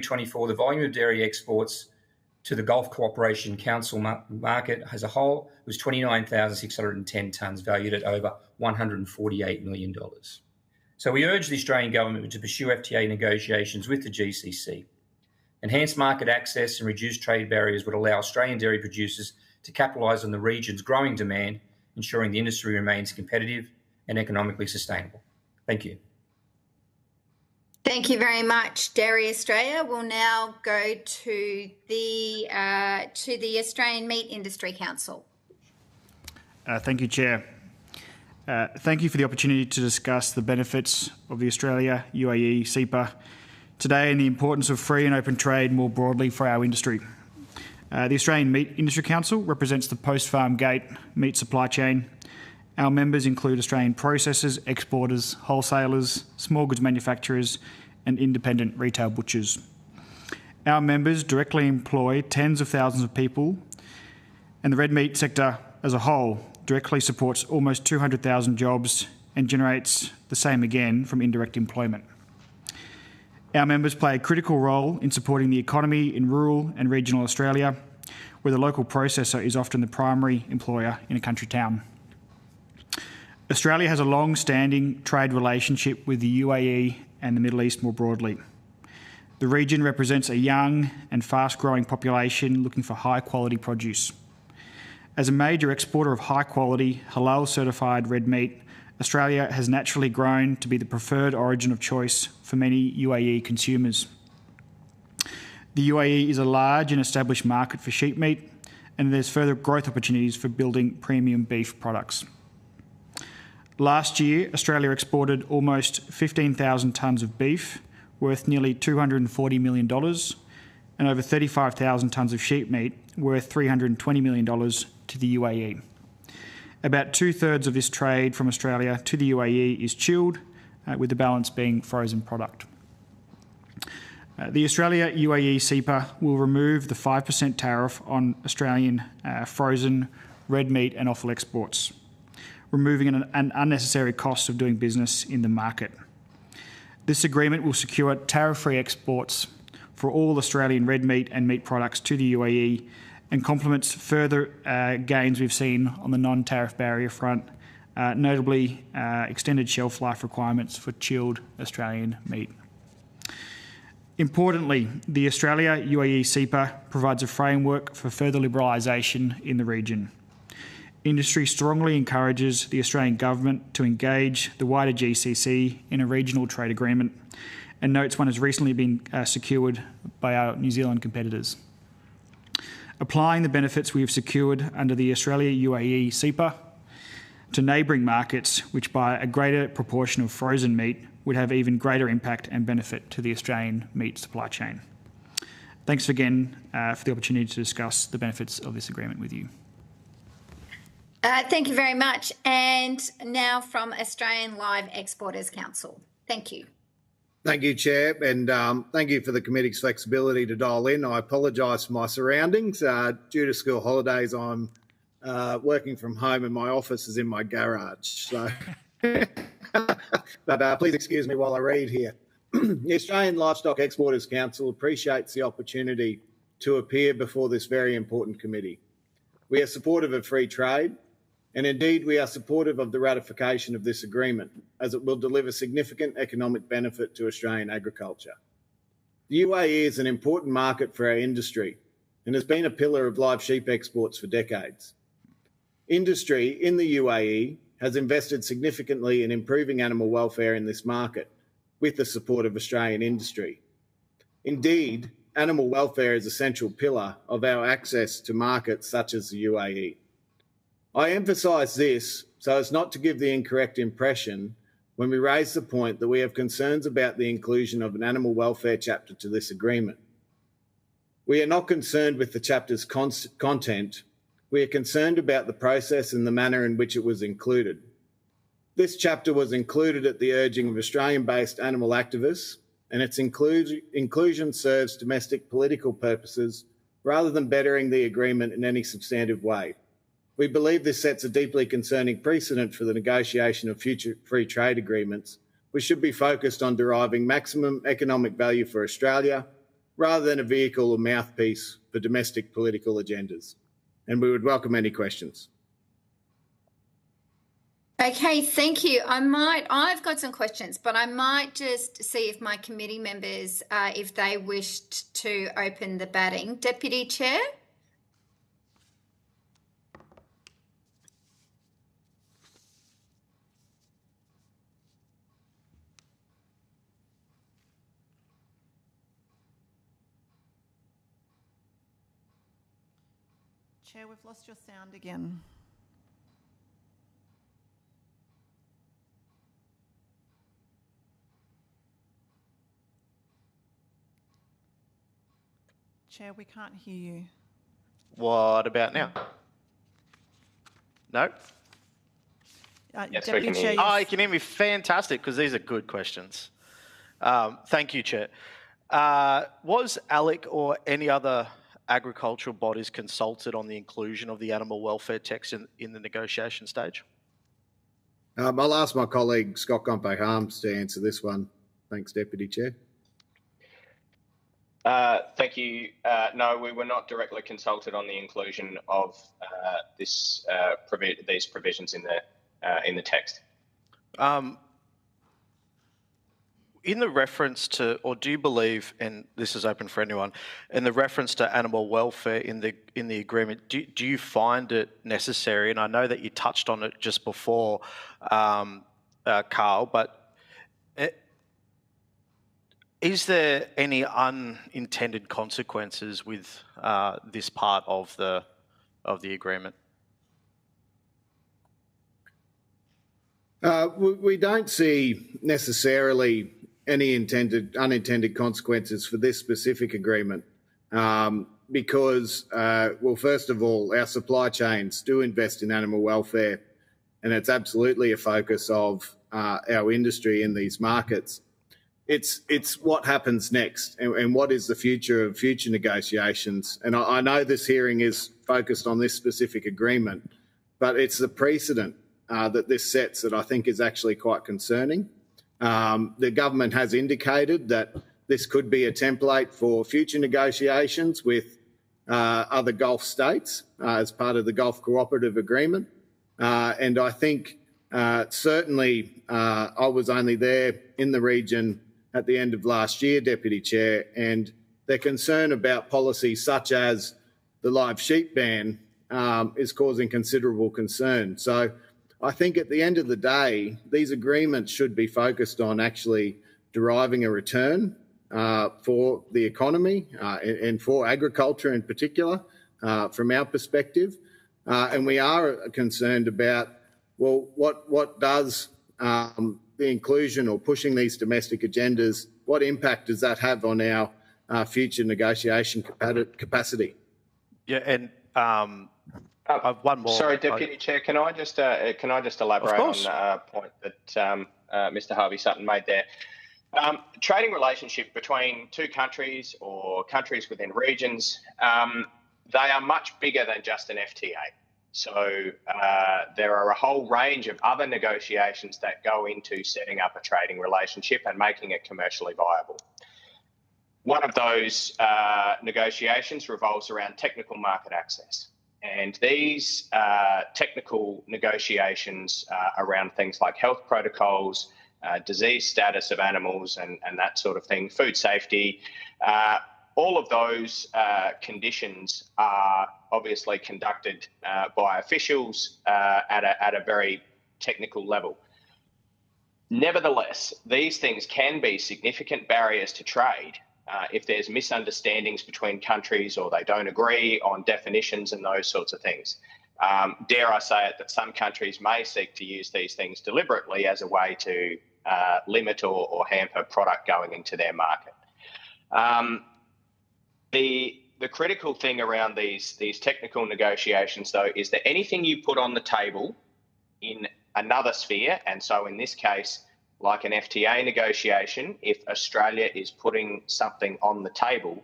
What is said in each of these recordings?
2024, the volume of dairy exports to the Gulf Cooperation Council market as a whole was 29,610 tonnes, valued at over $148 million. So we urge the Australian government to pursue FTA negotiations with the GCC. Enhanced market access and reduced trade barriers would allow Australian dairy producers to capitalise on the region's growing demand, ensuring the industry remains competitive and economically sustainable. Thank you. Thank you very much, Dairy Australia. We'll now go to the Australian Meat Industry Council. Thank you, Chair. Thank you for the opportunity to discuss the benefits of the Australia-UAE CEPA today and the importance of free and open trade more broadly for our industry. The Australian Meat Industry Council represents the post-farm gate meat supply chain. Our members include Australian processors, exporters, wholesalers, small goods manufacturers and independent retail butchers. Our members directly employ tens of thousands of people, and the red meat sector as a whole directly supports almost 200,000 jobs and generates the same again from indirect employment. Our members play a critical role in supporting the economy in rural and regional Australia, where the local processor is often the primary employer in a country town. Australia has a long-standing trade relationship with the UAE and the Middle East more broadly. The region represents a young and fast-growing population looking for high-quality produce. As a major exporter of high-quality, halal-certified red meat, Australia has naturally grown to be the preferred origin of choice for many UAE consumers. The UAE is a large and established market for sheep meat, and there's further growth opportunities for building premium beef products. Last year, Australia exported almost 15,000 tonnes of beef, worth nearly $240 million, and over 35,000 tonnes of sheep meat, worth $320 million to the UAE. About two-thirds of this trade from Australia to the UAE is chilled, with the balance being frozen product. The Australia-UAE CEPA will remove the 5% tariff on Australian frozen red meat and offal exports, removing an unnecessary cost of doing business in the market. This agreement will secure tariff-free exports for all Australian red meat and meat products to the UAE and complements further gains we've seen on the non-tariff barrier front, notably extended shelf life requirements for chilled Australian meat. Importantly, the Australia-UAE CEPA provides a framework for further liberalisation in the region. Industry strongly encourages the Australian government to engage the wider GCC in a regional trade agreement and notes one has recently been secured by our New Zealand competitors. Applying the benefits we have secured under the Australia-UAE CEPA to neighbouring markets, which buy a greater proportion of frozen meat, would have even greater impact and benefit to the Australian meat supply chain. Thanks again for the opportunity to discuss the benefits of this agreement with you. Thank you very much. And now from Australian Live Exporters Council. Thank you. Thank you, Chair, and thank you for the committee's flexibility to dial in. I apologise for my surroundings. Due to school holidays, I'm working from home and my office is in my garage. So, but please excuse me while I read here. The Australian Livestock Exporters Council appreciates the opportunity to appear before this very important committee. We are supportive of free trade, and indeed we are supportive of the ratification of this agreement, as it will deliver significant economic benefit to Australian agriculture. The UAE is an important market for our industry and has been a pillar of live sheep exports for decades. Industry in the UAE has invested significantly in improving animal welfare in this market, with the support of Australian industry. Indeed, animal welfare is a central pillar of our access to markets such as the UAE. I emphasise this so as not to give the incorrect impression when we raise the point that we have concerns about the inclusion of an animal welfare chapter to this agreement. We are not concerned with the chapter's content. We are concerned about the process and the manner in which it was included. This chapter was included at the urging of Australian-based animal activists, and its inclusion serves domestic political purposes rather than bettering the agreement in any substantive way. We believe this sets a deeply concerning precedent for the negotiation of future free trade agreements, which should be focused on deriving maximum economic value for Australia, rather than a vehicle or mouthpiece for domestic political agendas. And we would welcome any questions. Okay, thank you. I've got some questions, but I might just see if my committee members, if they wished to open the batting. Deputy Chair? Chair, we've lost your sound again. Chair, we can't hear you. What about now? No? Yes, Deputy we can hear Chair, you. Oh, you can hear me. Fantastic, because these are good questions. Thank you, Chair. Was ALEC or any other agricultural bodies consulted on the inclusion of the animal welfare text in the negotiation stage? I'll ask my colleague Scott Gompe-Harms to answer this one. Thanks, Deputy Chair. Thank you. No, we were not directly consulted on the inclusion of these provisions in the text. In the reference to, or do you believe, and this is open for anyone, in the reference to animal welfare in the agreement, do you find it necessary? And I know that you touched on it just before, Carl, but is there any unintended consequences with this part of the agreement? We don't see necessarily any unintended consequences for this specific agreement because, well, first of all, our supply chains do invest in animal welfare, and it's absolutely a focus of our industry in these markets. It's what happens next and what is the future of future negotiations. And I know this hearing is focused on this specific agreement, but it's the precedent that this sets that I think is actually quite concerning. The government has indicated that this could be a template for future negotiations with other Gulf states as part of the Gulf Cooperative Agreement. And I think certainly I was only there in the region at the end of last year, Deputy Chair, and their concern about policies such as the live sheep ban is causing considerable concern. So I think at the end of the day, these agreements should be focused on actually deriving a return for the economy and for agriculture in particular, from our perspective. And we are concerned about, well, what does the inclusion or pushing these domestic agendas, what impact does that have on our future negotiation capacity? Yeah, and I've one more. Sorry, Deputy Chair, can I just elaborate on a point that Mr. Harvey Sutton made there? Trading relationship between two countries or countries within regions, they are much bigger than just an FTA. So there are a whole range of other negotiations that go into setting up a trading relationship and making it commercially viable. One of those negotiations revolves around technical market access. And these technical negotiations around things like health protocols, disease status of animals and that sort of thing, food safety, all of those conditions are obviously conducted by officials at a very technical level. Nevertheless, these things can be significant barriers to trade if there's misunderstandings between countries or they don't agree on definitions and those sorts of things. Dare I say it, that some countries may seek to use these things deliberately as a way to limit or hamper product going into their market. The critical thing around these technical negotiations, though, is that anything you put on the table in another sphere, and so in this case, like an FTA negotiation, if Australia is putting something on the table,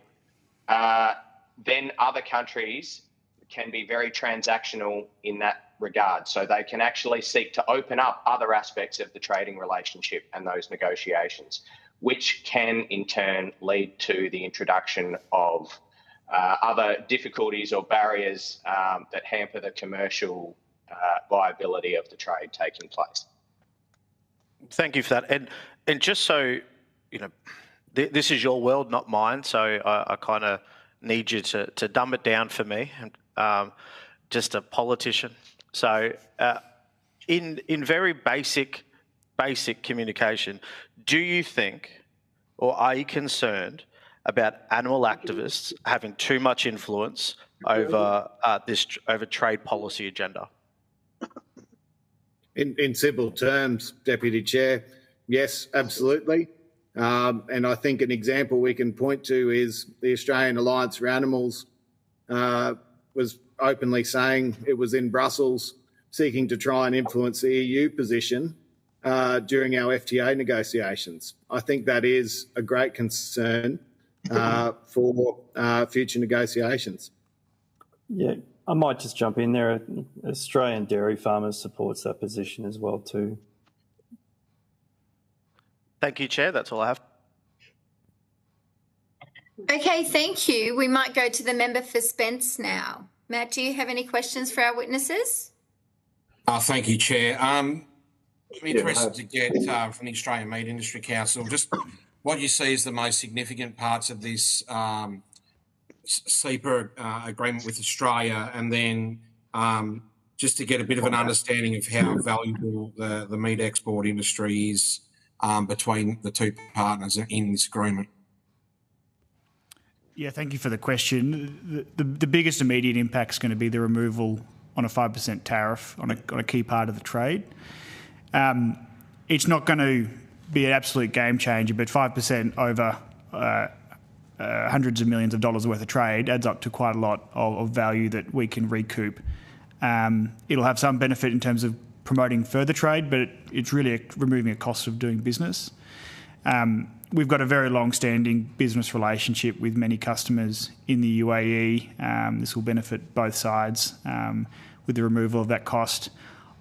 then other countries can be very transactional in that regard. So they can actually seek to open up other aspects of the trading relationship and those negotiations. which can in turn lead to the introduction of other difficulties or barriers that hamper the commercial viability of the trade taking place. Thank you for that. And just so, you know, this is your world, not mine, so I kind of need you to dumb it down for me. Just a politician. So in very basic communication, do you think, or are you concerned about animal activists having too much influence over over trade policy agenda? In simple terms, Deputy Chair, yes, absolutely. And I think an example we can point to is the Australian Alliance for Animals was openly saying it was in Brussels seeking to try and influence the EU position during our FTA negotiations. I think that is a great concern for future negotiations. Yeah, I might just jump in there. Australian Dairy Farmers supports that position as well too. Thank you, Chair. That's all I have. Okay, thank you. We might go to the member for Spence now. Matt, do you have any questions for our witnesses? Thank you, Chair. I'm interested to get from the Australian Meat Industry Council just what you see as the most significant parts of this CEPA agreement with Australia, and then just to get a bit of an understanding of how valuable the meat export industry is between the two partners in this agreement. Yeah, thank you for the question. The biggest immediate impact is going to be the removal on a 5% tariff on a key part of the trade. It's not going to be an absolute game changer, but 5% over hundreds of millions of dollars worth of trade adds up to quite a lot of value that we can recoup. It'll have some benefit in terms of promoting further trade, but it's really removing a cost of doing business. We've got a very long-standing business relationship with many customers in the UAE. This will benefit both sides with the removal of that cost.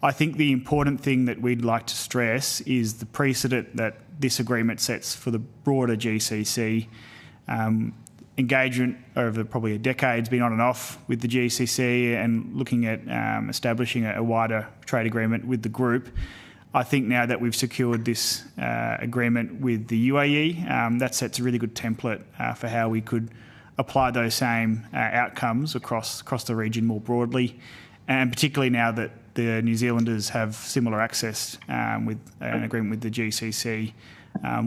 I think the important thing that we'd like to stress is the precedent that this agreement sets for the broader GCC. Engagement over probably a decade has been on and off with the GCC and looking at establishing a wider trade agreement with the group. I think now that we've secured this agreement with the UAE, that sets a really good template for how we could apply those same outcomes across the region more broadly, and particularly now that the New Zealanders have similar access with an agreement with the GCC.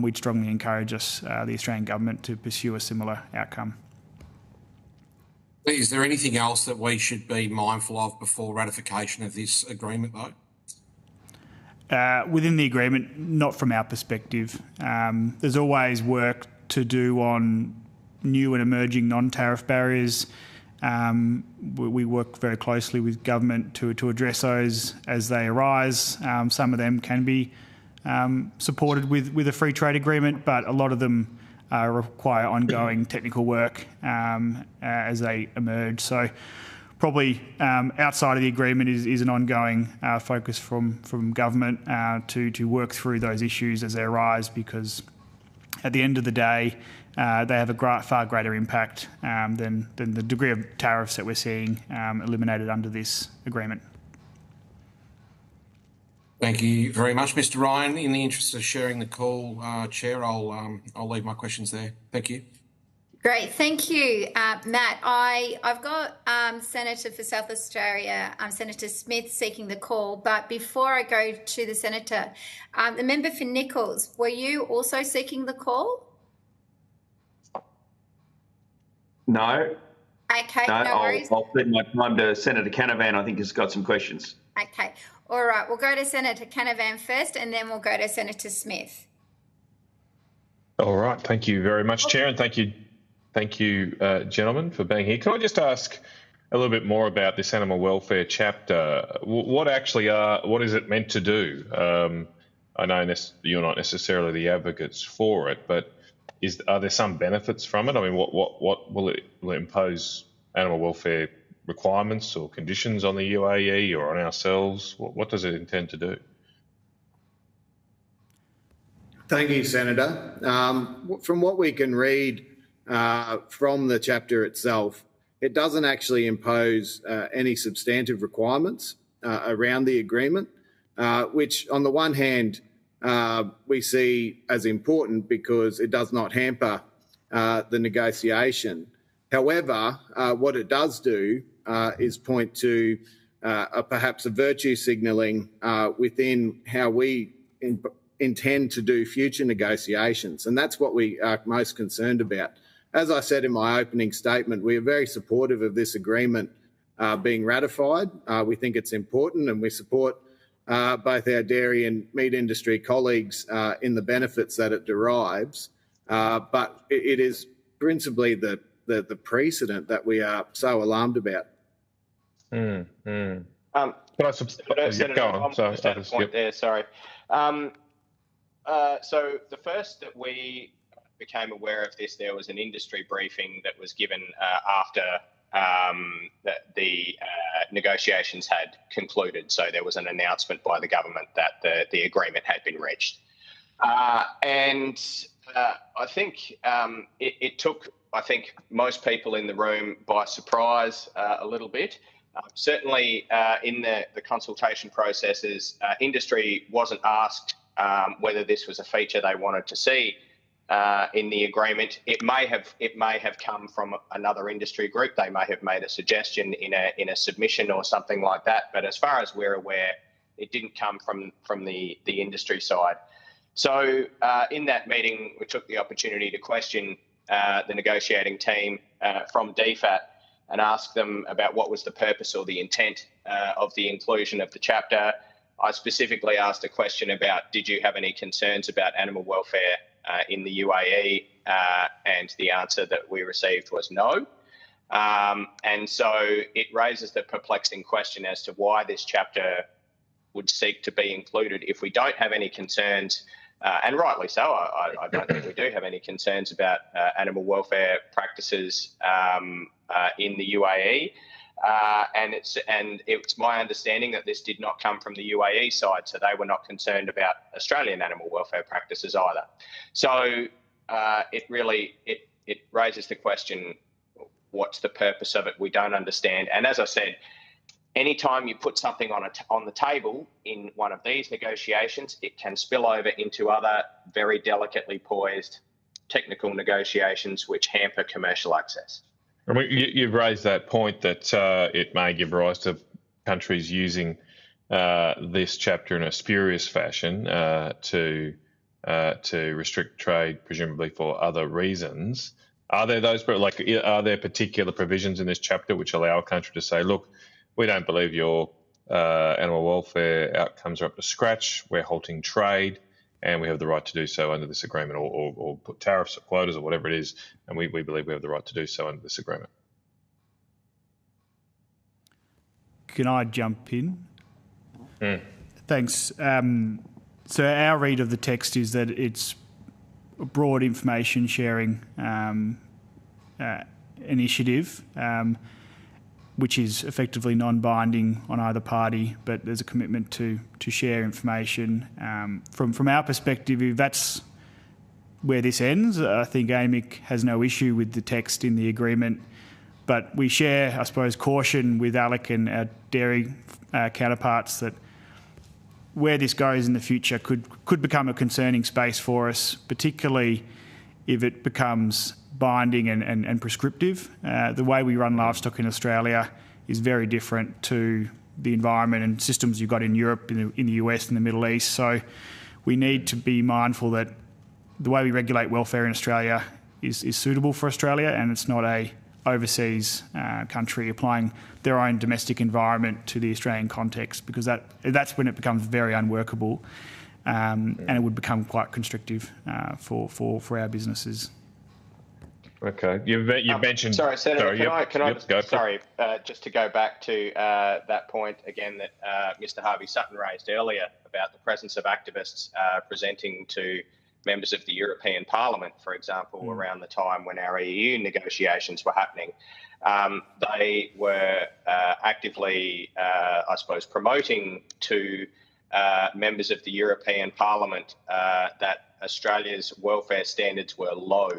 We'd strongly encourage the Australian government to pursue a similar outcome. Is there anything else that we should be mindful of before ratification of this agreement, though? Within the agreement, not from our perspective. There's always work to do on new and emerging non-tariff barriers. We work very closely with government to address those as they arise. Some of them can be supported with a free trade agreement, but a lot of them require ongoing technical work as they emerge. So probably outside of the agreement is an ongoing focus from government to work through those issues as they arise, because at the end of the day, they have a far greater impact than the degree of tariffs that we're seeing eliminated under this agreement. Thank you very much, Mr. Ryan. In the interest of sharing the call, Chair, I'll leave my questions there. Thank you. Great, thank you, Matt. I've got Senator for South Australia, Senator Smith, seeking the call. But before I go to the Senator, the member for Nichols, were you also seeking the call? No. Okay, no worries. I'll feed my time to Senator Canavan. I think he's got some questions. Okay, all right. We'll go to Senator Canavan first, and then we'll go to Senator Smith. All right. Thank you very much, Chair, and thank you, gentlemen, for being here. Can I just ask a little bit more about this animal welfare chapter? What is it meant to do? I know you're not necessarily the advocates for it, but are there some benefits from it? I mean, what will it impose animal welfare requirements or conditions on the UAE or on ourselves? What does it intend to do? Thank you, Senator. From what we can read from the chapter itself, it doesn't actually impose any substantive requirements around the agreement, which on the one hand we see as important because it does not hamper the negotiation. However, what it does do is point to perhaps a virtue signalling within how we intend to do future negotiations, and that's what we are most concerned about. As I said in my opening statement, we are very supportive of this agreement being ratified. We think it's important, and we support both our dairy and meat industry colleagues in the benefits that it derives, but it is principally the precedent that we are so alarmed about. Senator, I'm just at a point there, sorry. So the first that we became aware of this, there was an industry briefing that was given after the negotiations had concluded. So there was an announcement by the government that the agreement had been reached. And I think it took, most people in the room by surprise a little bit. Certainly in the consultation processes, industry wasn't asked whether this was a feature they wanted to see in the agreement. It may have come from another industry group. They may have made a suggestion in a submission or something like that. But as far as we're aware, it didn't come from the industry side. So in that meeting, we took the opportunity to question the negotiating team from DFAT and ask them about what was the purpose or the intent of the inclusion of the chapter. I specifically asked a question about, did you have any concerns about animal welfare in the UAE? And the answer that we received was no. And so it raises the perplexing question as to why this chapter would seek to be included if we don't have any concerns, and rightly so. I don't think we do have any concerns about animal welfare practices in the UAE. And it's my understanding that this did not come from the UAE side, so they were not concerned about Australian animal welfare practices either. So it raises the question, what's the purpose of it? We don't understand. And as I said, anytime you put something on the table in one of these negotiations, it can spill over into other very delicately poised technical negotiations which hamper commercial access. I mean, you've raised that point that it may give rise to countries using this chapter in a spurious fashion to restrict trade, presumably for other reasons. Are there particular provisions in this chapter which allow a country to say, look, we don't believe your animal welfare outcomes are up to scratch, we're halting trade, and we have the right to do so under this agreement, or put tariffs or quotas or whatever it is, and we believe we have the right to do so under this agreement? Can I jump in? Thanks. So our read of the text is that it's a broad information sharing initiative, which is effectively non-binding on either party, but there's a commitment to share information. From our perspective, if that's where this ends, I think AMIC has no issue with the text in the agreement, but we share, I suppose, caution with ALEC and our dairy counterparts that where this goes in the future could become a concerning space for us, particularly if it becomes binding and prescriptive. The way we run livestock in Australia is very different to the environment and systems you've got in Europe, in the US and the Middle East. So we need to be mindful that the way we regulate welfare in Australia is suitable for Australia, and it's not a overseas country applying their own domestic environment to the Australian context, because that's when it becomes very unworkable, and it would become quite constrictive for our businesses. Okay, you mentioned. Sorry, Senator. Just to go back to that point again that Mr. Harvey Sutton raised earlier about the presence of activists presenting to members of the European Parliament, for example, around the time when our EU negotiations were happening. They were actively, I suppose, promoting to members of the European Parliament that Australia's welfare standards were low.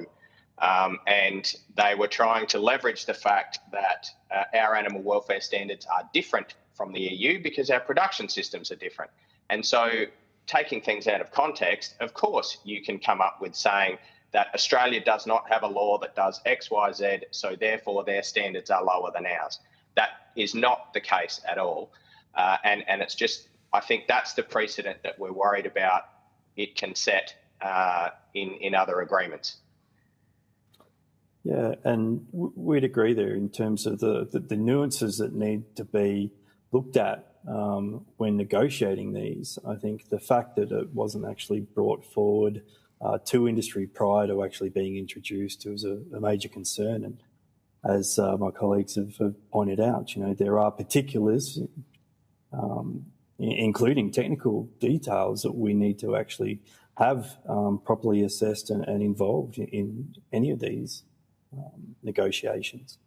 And they were trying to leverage the fact that our animal welfare standards are different from the EU because our production systems are different. And so taking things out of context, of course, you can come up with saying that Australia does not have a law that does X, Y, Z, so therefore their standards are lower than ours. That is not the case at all. And it's just, I think that's the precedent that we're worried about it can set in other agreements. Yeah, and we'd agree there in terms of the nuances that need to be looked at when negotiating these. I think the fact that it wasn't actually brought forward to industry prior to actually being introduced was a major concern. And as my colleagues have pointed out, there are particulars, including technical details, that we need to actually have properly assessed and involved in any of these negotiations.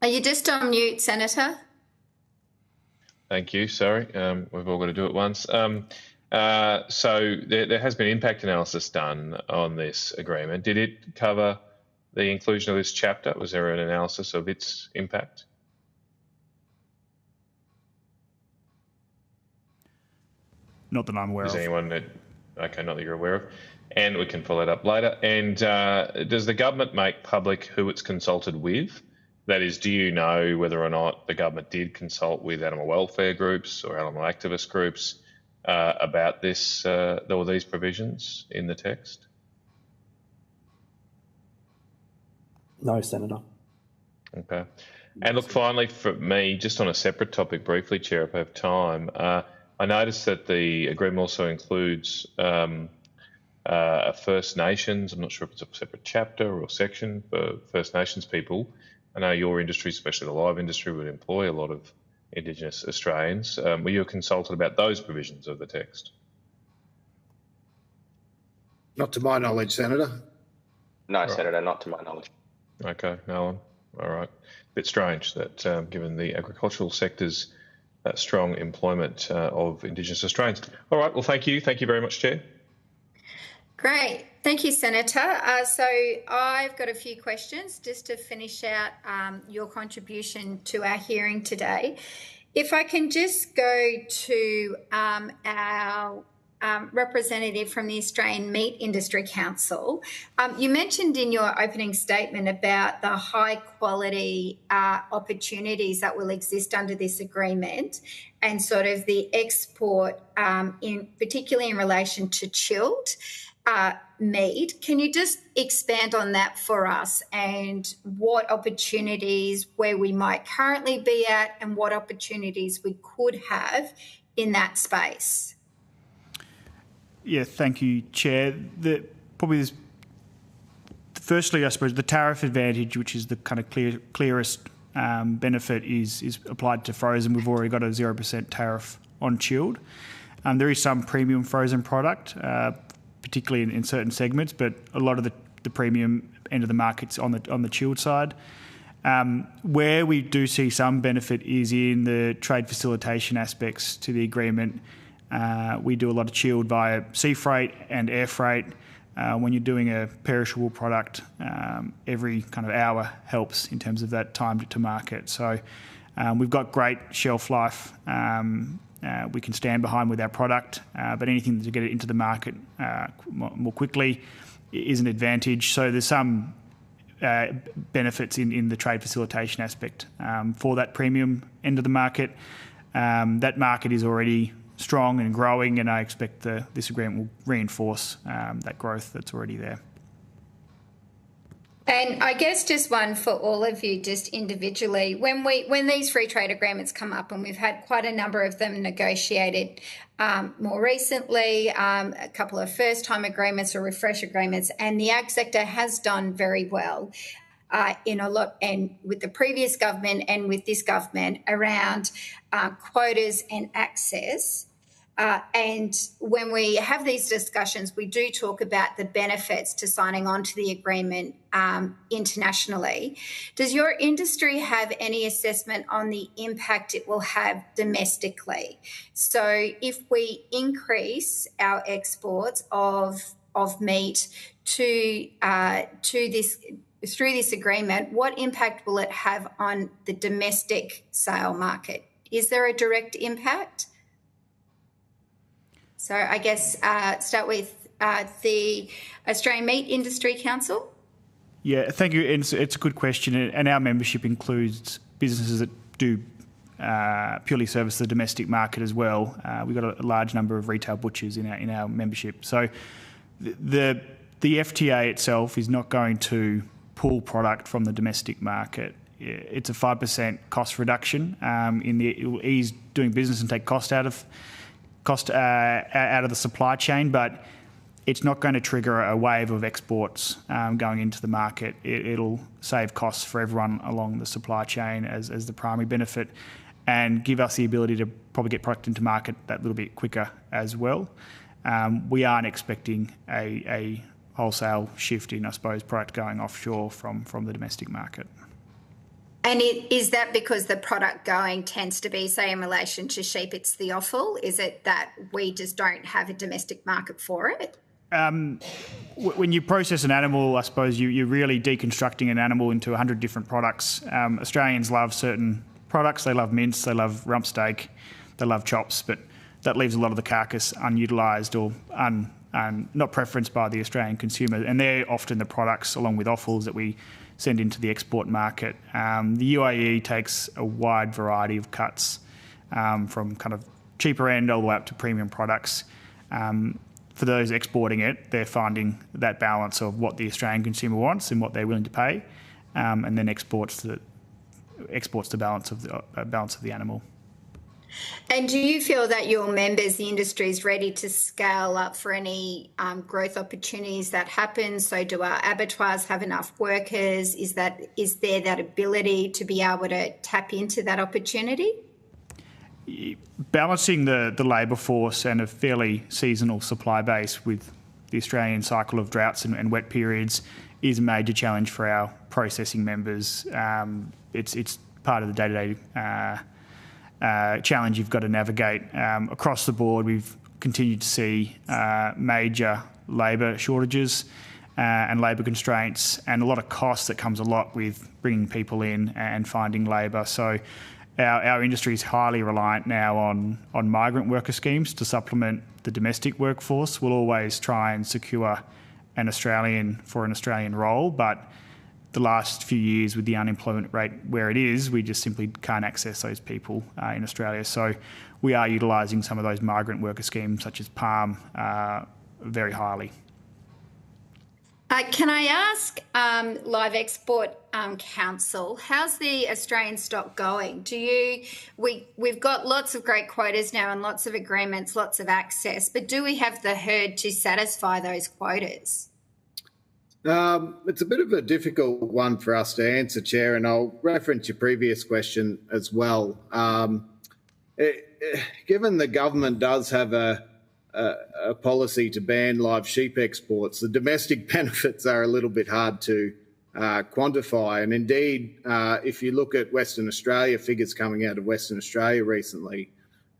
Are you just on mute, Senator? Thank you. Sorry, we've all got to do it once. So there has been impact analysis done on this agreement. Did it cover the inclusion of this chapter? Was there an analysis of its impact? Not that I'm aware of. Is anyone that... Okay, not that you're aware of. And we can follow that up later. And does the government make public who it's consulted with? That is, do you know whether or not the government did consult with animal welfare groups or animal activist groups about this or these provisions in the text? No, Senator. Okay. And look, finally, for me, just on a separate topic briefly, Chair, if I have time, I noticed that the agreement also includes First Nations. I'm not sure if it's a separate chapter or section for First Nations people. I know your industry, especially the live industry, would employ a lot of Indigenous Australians. Were you consulted about those provisions of the text? Not to my knowledge, Senator. No, right. Senator, not to my knowledge. Okay, no one. All right. A bit strange that given the agricultural sector's strong employment of Indigenous Australians. All right, well, thank you. Thank you very much, Chair. Great. Thank you, Senator. So I've got a few questions just to finish out your contribution to our hearing today. If I can just go to our representative from the Australian Meat Industry Council. You mentioned in your opening statement about the high quality opportunities that will exist under this agreement and sort of the export, particularly in relation to chilled meat. Can you just expand on that for us and what opportunities where we might currently be at and what opportunities we could have in that space? Yeah, thank you, Chair. Firstly, I suppose the tariff advantage, which is the kind of clearest benefit, is applied to frozen. We've already got a 0% tariff on chilled. There is some premium frozen product, particularly in certain segments, but a lot of the premium end of the market's on the chilled side. Where we do see some benefit is in the trade facilitation aspects to the agreement. We do a lot of chilled via sea freight and air freight. When you're doing a perishable product, every kind of hour helps in terms of that time to market. So we've got great shelf life. We can stand behind with our product, but anything to get it into the market more quickly is an advantage. So there's some benefits in the trade facilitation aspect for that premium end of the market. That market is already strong and growing, and I expect this agreement will reinforce that growth that's already there. And I guess just one for all of you, just individually, when these free trade agreements come up, and we've had quite a number of them negotiated more recently, a couple of first-time agreements or refresh agreements, and the ag sector has done very well in a lot, and with the previous government and with this government around quotas and access. And when we have these discussions, we do talk about the benefits to signing on to the agreement internationally. Does your industry have any assessment on the impact it will have domestically? So if we increase our exports of meat to this through this agreement, what impact will it have on the domestic sale market? Is there a direct impact? So I guess start with the Australian Meat Industry Council. Yeah, thank you. It's a good question, and our membership includes businesses that do purely service the domestic market as well. We've got a large number of retail butchers in our membership. So the FTA itself is not going to pull product from the domestic market. It's a 5% cost reduction. It will ease doing business and take cost out of the supply chain, but it's not going to trigger a wave of exports going into the market. It'll save costs for everyone along the supply chain as the primary benefit, and give us the ability to probably get product into market that little bit quicker as well. We aren't expecting a wholesale shift in, I suppose, product going offshore from the domestic market. And is that because the product going tends to be, say, in relation to sheep, it's the offal? Is it that we just don't have a domestic market for it? When you process an animal, I suppose you're really deconstructing an animal into 100 different products. Australians love certain products. They love mince, they love rump steak, they love chops, but that leaves a lot of the carcass unutilised or not preferenced by the Australian consumer. And they're often the products, along with offals, that we send into the export market. The UAE takes a wide variety of cuts from kind of cheaper end all the way up to premium products. For those exporting it, they're finding that balance of what the Australian consumer wants and what they're willing to pay, and then exports the balance of the animal. And do you feel that your members, the industry, is ready to scale up for any growth opportunities that happen? So do our abattoirs have enough workers? Is there that ability to be able to tap into that opportunity? Balancing the labour force and a fairly seasonal supply base with the Australian cycle of droughts and wet periods is a major challenge for our processing members. It's part of the day-to-day challenge you've got to navigate. Across the board, we've continued to see major labour shortages and labour constraints, and a lot of cost that comes a lot with bringing people in and finding labour. So our industry is highly reliant now on migrant worker schemes to supplement the domestic workforce. We'll always try and secure an Australian role, but the last few years with the unemployment rate where it is, we just simply can't access those people in Australia. So we are utilising some of those migrant worker schemes, such as PALM, very highly. Can I ask Live Export Council, how's the Australian stock going? We've got lots of great quotas now and lots of agreements, lots of access, but do we have the herd to satisfy those quotas? It's a bit of a difficult one for us to answer, Chair, and I'll reference your previous question as well. Given the government does have a policy to ban live sheep exports, the domestic benefits are a little bit hard to quantify. And indeed, if you look at Western Australia, figures coming out of Western Australia recently,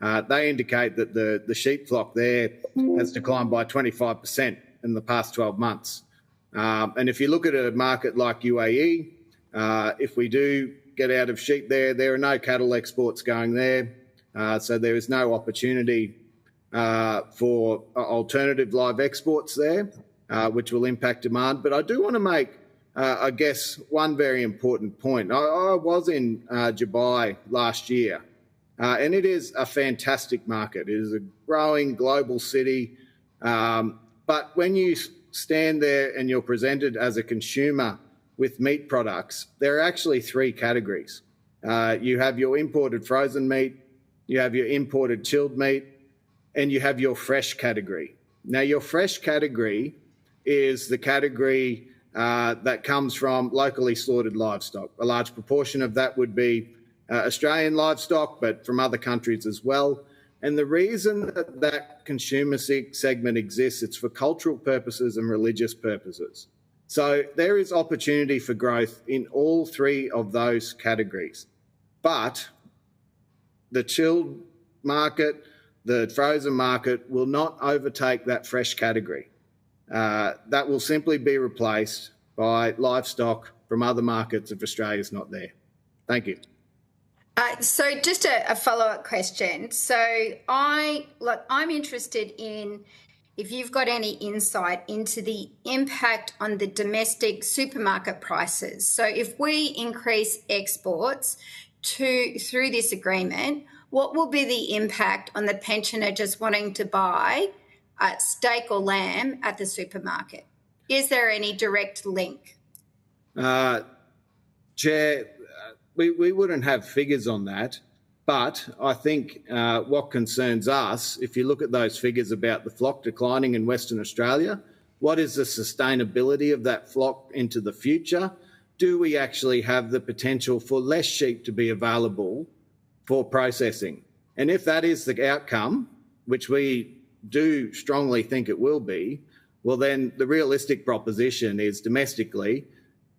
they indicate that the sheep flock there has declined by 25% in the past 12 months. And if you look at a market like UAE, if we do get out of sheep there are no cattle exports going there. So there is no opportunity for alternative live exports there, which will impact demand. But I do want to make, I guess, one very important point. I was in Dubai last year, and it is a fantastic market. It is a growing global city. But when you stand there and you're presented as a consumer with meat products, there are actually three categories. You have your imported frozen meat, you have your imported chilled meat, and you have your fresh category. Now, your fresh category is the category that comes from locally slaughtered livestock. A large proportion of that would be Australian livestock, but from other countries as well. And the reason that that consumer segment exists, it's for cultural purposes and religious purposes. So there is opportunity for growth in all three of those categories. But the chilled market, the frozen market will not overtake that fresh category. That will simply be replaced by livestock from other markets if Australia's not there. Thank you. So just a follow-up question. So I'm interested in if you've got any insight into the impact on the domestic supermarket prices. So if we increase exports through this agreement, what will be the impact on the pensioner just wanting to buy steak or lamb at the supermarket? Is there any direct link? Chair, we wouldn't have figures on that, but I think what concerns us, if you look at those figures about the flock declining in Western Australia, what is the sustainability of that flock into the future? Do we actually have the potential for less sheep to be available for processing? And if that is the outcome, which we do strongly think it will be, well, then the realistic proposition is domestically,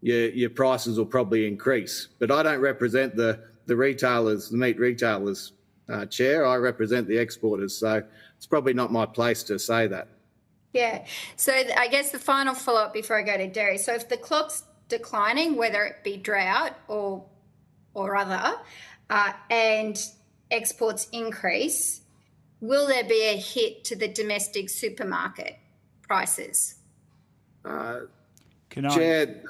your prices will probably increase. But I don't represent the retailers, the meat retailers, Chair. I represent the exporters. So it's probably not my place to say that. Yeah. So I guess the final follow-up before I go to dairy. So if the clock's declining, whether it be drought or other, and exports increase, will there be a hit to the domestic supermarket prices? Chair,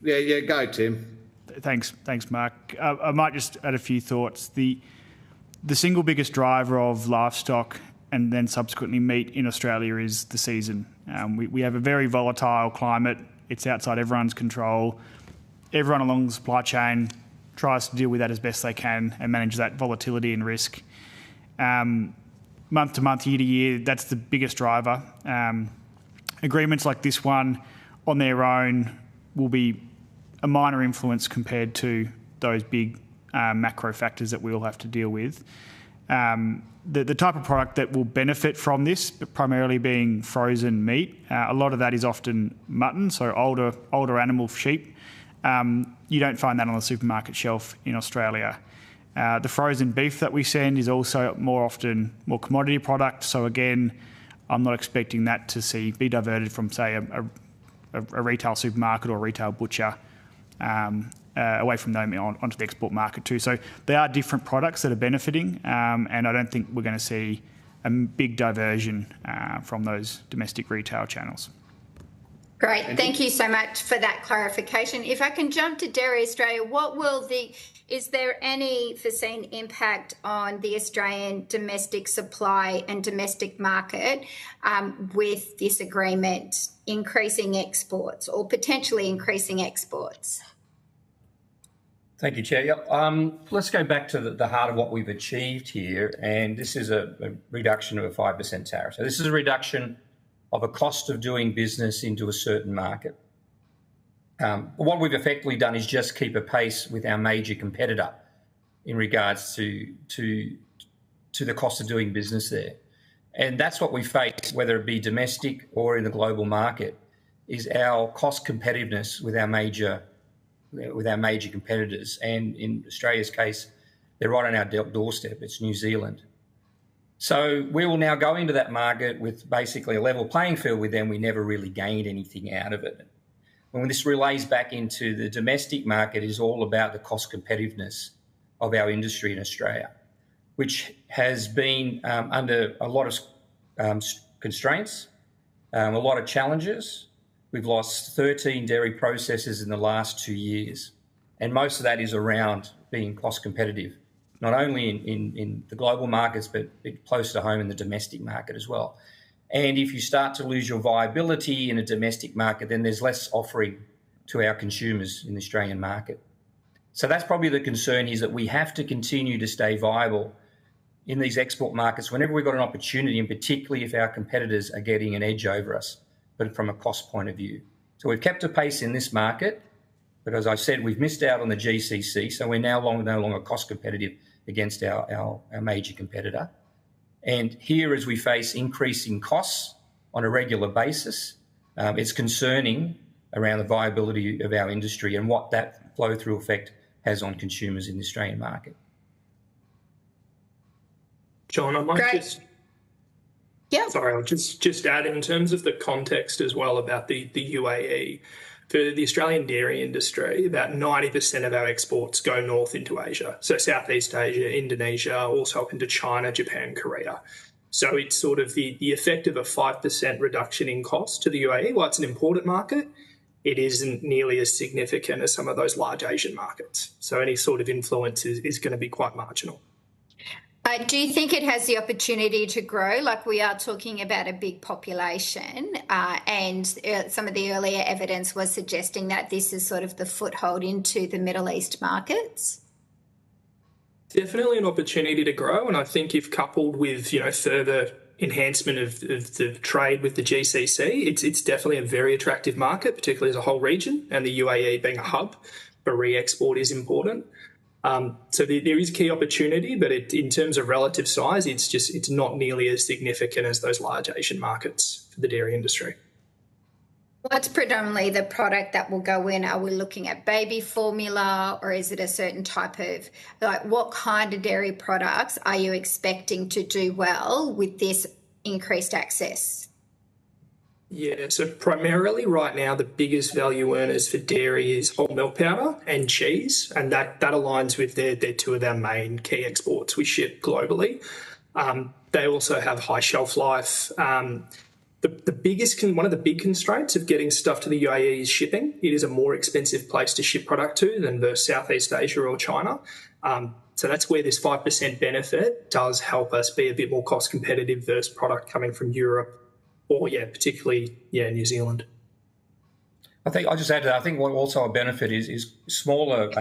yeah, go, Tim. Thanks, Mark. I might just add a few thoughts. The single biggest driver of livestock and then subsequently meat in Australia is the season. We have a very volatile climate. It's outside everyone's control. Everyone along the supply chain tries to deal with that as best they can and manage that volatility and risk. Month to month, year to year, that's the biggest driver. Agreements like this one on their own will be a minor influence compared to those big macro factors that we all have to deal with. The type of product that will benefit from this, but primarily being frozen meat, a lot of that is often mutton, so older animal sheep. You don't find that on the supermarket shelf in Australia. The frozen beef that we send is also more often more commodity product. So again, I'm not expecting that to be diverted from, say, a retail supermarket or a retail butcher away from them onto the export market too. So they are different products that are benefiting, and I don't think we're going to see a big diversion from those domestic retail channels. Great. Thank you so much for that clarification. If I can jump to Dairy Australia, is there any foreseen impact on the Australian domestic supply and domestic market with this agreement increasing exports or potentially increasing exports? Thank you, Chair. Let's go back to the heart of what we've achieved here, and this is a reduction of a 5% tariff. So this is a reduction of a cost of doing business into a certain market. What we've effectively done is just keep a pace with our major competitor in regards to the cost of doing business there. And that's what we face, whether it be domestic or in the global market, is our cost competitiveness with our major competitors. And in Australia's case, they're right on our doorstep. It's New Zealand. So we will now go into that market with basically a level playing field with them. We never really gained anything out of it. When this relays back into the domestic market, is all about the cost competitiveness of our industry in Australia, which has been under a lot of constraints, a lot of challenges. We've lost 13 dairy processors in the last 2 years, and most of that is around being cost competitive, not only in the global markets, but close to home in the domestic market as well. And if you start to lose your viability in a domestic market, then there's less offering to our consumers in the Australian market. So that's probably the concern, is that we have to continue to stay viable in these export markets whenever we've got an opportunity, and particularly if our competitors are getting an edge over us, but from a cost point of view. So we've kept a pace in this market, but as I said, we've missed out on the GCC, so we're now no longer cost competitive against our major competitor. And here, as we face increasing costs on a regular basis, it's concerning around the viability of our industry and what that flow-through effect has on consumers in the Australian market. John, I might I'll just add in terms of the context as well about the UAE. For the Australian dairy industry, about 90% of our exports go north into Asia. So Southeast Asia, Indonesia, also up into China, Japan, Korea. So it's sort of the effect of a 5% reduction in cost to the UAE. While it's an important market, it isn't nearly as significant as some of those large Asian markets. So any sort of influence is going to be quite marginal. Do you think it has the opportunity to grow? Like, we are talking about a big population, and some of the earlier evidence was suggesting that this is sort of the foothold into the Middle East markets. Definitely an opportunity to grow, and I think if coupled with further enhancement of the trade with the GCC, it's definitely a very attractive market, particularly as a whole region, and the UAE being a hub for re-export is important. So there is key opportunity, but in terms of relative size, it's not nearly as significant as those large Asian markets for the dairy industry. What's predominantly the product that will go in? Are we looking at baby formula, or is it a certain type of, what kind of dairy products are you expecting to do well with this increased access? Yeah, so primarily right now, the biggest value earners for dairy is whole milk powder and cheese, and that aligns with their two of their main key exports we ship globally. They also have high shelf life. One of the big constraints of getting stuff to the UAE is shipping. It is a more expensive place to ship product to than the Southeast Asia or China. So that's where this 5% benefit does help us be a bit more cost competitive versus product coming from Europe or, particularly, New Zealand. I think I'll just add to that. I think what also a benefit is smaller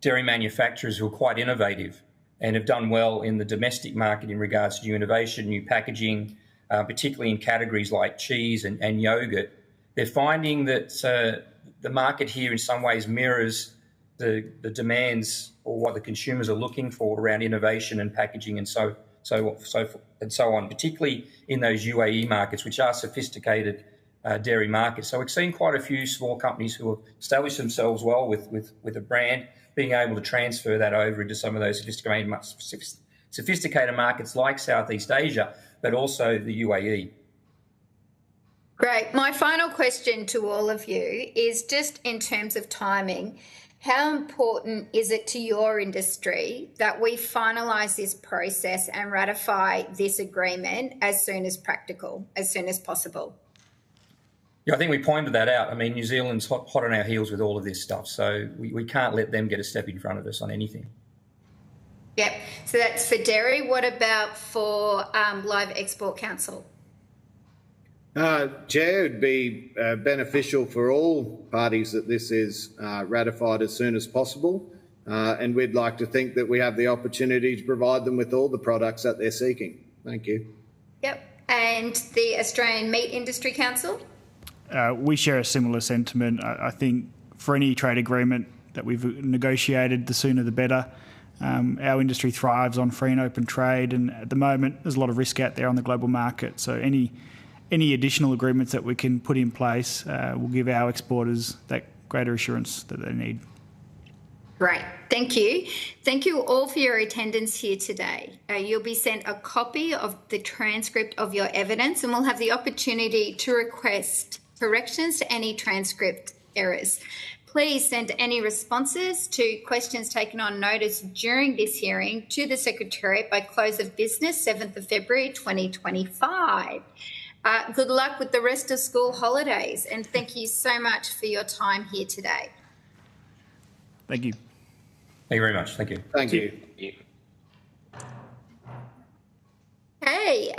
dairy manufacturers who are quite innovative and have done well in the domestic market in regards to new innovation, new packaging, particularly in categories like cheese and yogurt. They're finding that the market here in some ways mirrors the demands or what the consumers are looking for around innovation and packaging and so on, particularly in those UAE markets, which are sophisticated dairy markets. So we've seen quite a few small companies who have established themselves well with a brand, being able to transfer that over into some of those sophisticated markets like Southeast Asia, but also the UAE. Great. My final question to all of you is just in terms of timing. How important is it to your industry that we finalise this process and ratify this agreement as soon as practical, as soon as possible? Yeah, I think we pointed that out. I mean, New Zealand's hot on our heels with all of this stuff, so we can't let them get a step in front of us on anything. Yep. So that's for dairy. What about for Live Export Council? Chair, it would be beneficial for all parties that this is ratified as soon as possible, and we'd like to think that we have the opportunity to provide them with all the products that they're seeking. Thank you. Yep. And the Australian Meat Industry Council? We share a similar sentiment. I think for any trade agreement that we've negotiated, the sooner the better. Our industry thrives on free and open trade, and at the moment there's a lot of risk out there on the global market. So any additional agreements that we can put in place will give our exporters that greater assurance that they need. Great. Thank you. Thank you all for your attendance here today. You'll be sent a copy of the transcript of your evidence, and we'll have the opportunity to request corrections to any transcript errors. Please send any responses to questions taken on notice during this hearing to the Secretariat by close of business, 7th of February 2025. Good luck with the rest of school holidays, and thank you so much for your time here today. Thank you. Thank you very much. Thank you. Thank you. Hey,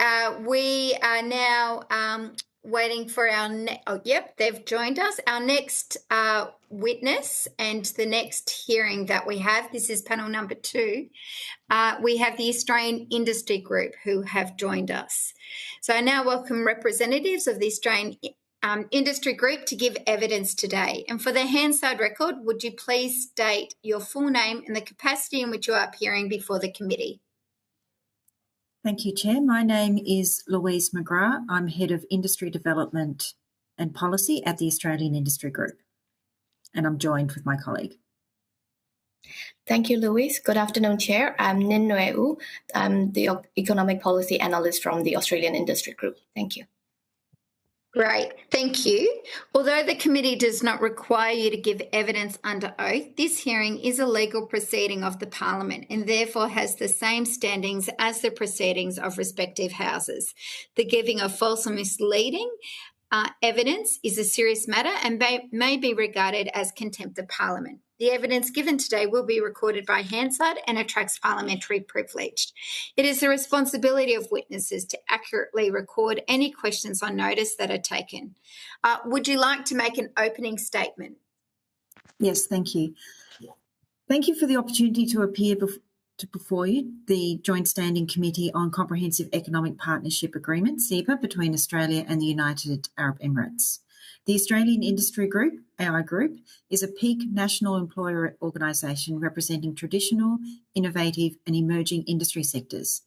we are now waiting for our they've joined us. Our next witness and the next hearing that we have, this is panel number 2, we have the Australian Industry Group who have joined us. So I now welcome representatives of the Australian Industry Group to give evidence today. And for the Hansard record, would you please state your full name and the capacity in which you are appearing before the committee? Thank you, Chair. My name is Louise McGrath. I'm Head of Industry Development and Policy at the Australian Industry Group, and I'm joined with my colleague. Thank you, Louise. Good afternoon, Chair. I'm Ninh Nue U. I'm the Economic Policy Analyst from the Australian Industry Group. Thank you. Great, thank you. Although the committee does not require you to give evidence under oath, this hearing is a legal proceeding of the Parliament and therefore has the same standings as the proceedings of respective houses. The giving of false or misleading evidence is a serious matter and may be regarded as contempt of Parliament. The evidence given today will be recorded by Hansard and attracts parliamentary privilege. It is the responsibility of witnesses to accurately record any questions on notice that are taken. Would you like to make an opening statement? Yes, thank you. Thank you for the opportunity to appear before you, the Joint Standing Committee on Comprehensive Economic Partnership Agreement, CEPA, between Australia and the United Arab Emirates. The Australian Industry Group, AI Group, is a peak national employer organisation representing traditional, innovative and emerging industry sectors.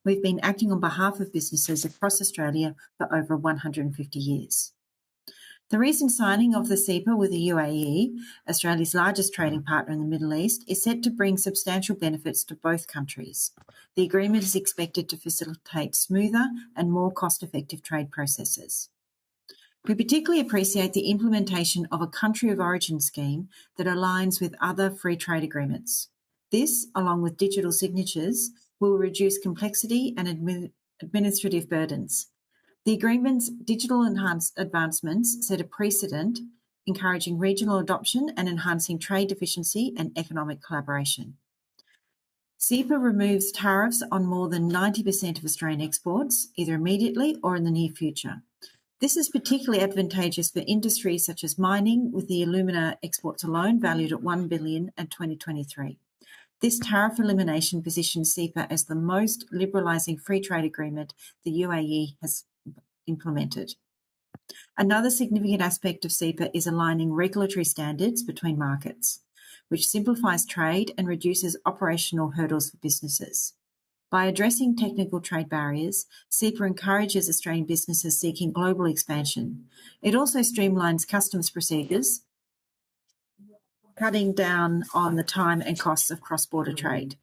We've been acting on behalf of businesses across Australia for over 150 years. The recent signing of the CEPA with the UAE, Australia's largest trading partner in the Middle East, is set to bring substantial benefits to both countries. The agreement is expected to facilitate smoother and more cost-effective trade processes. We particularly appreciate the implementation of a country of origin scheme that aligns with other free trade agreements. This, along with digital signatures, will reduce complexity and administrative burdens. The agreement's digital advancements set a precedent, encouraging regional adoption and enhancing trade efficiency and economic collaboration. CEPA removes tariffs on more than 90% of Australian exports, either immediately or in the near future. This is particularly advantageous for industries such as mining, with the alumina exports alone valued at $1 billion in 2023. This tariff elimination positions CEPA as the most liberalising free trade agreement the UAE has implemented. Another significant aspect of CEPA is aligning regulatory standards between markets, which simplifies trade and reduces operational hurdles for businesses. By addressing technical trade barriers, CEPA encourages Australian businesses seeking global expansion. It also streamlines customs procedures, cutting down on the time and costs of cross-border trade.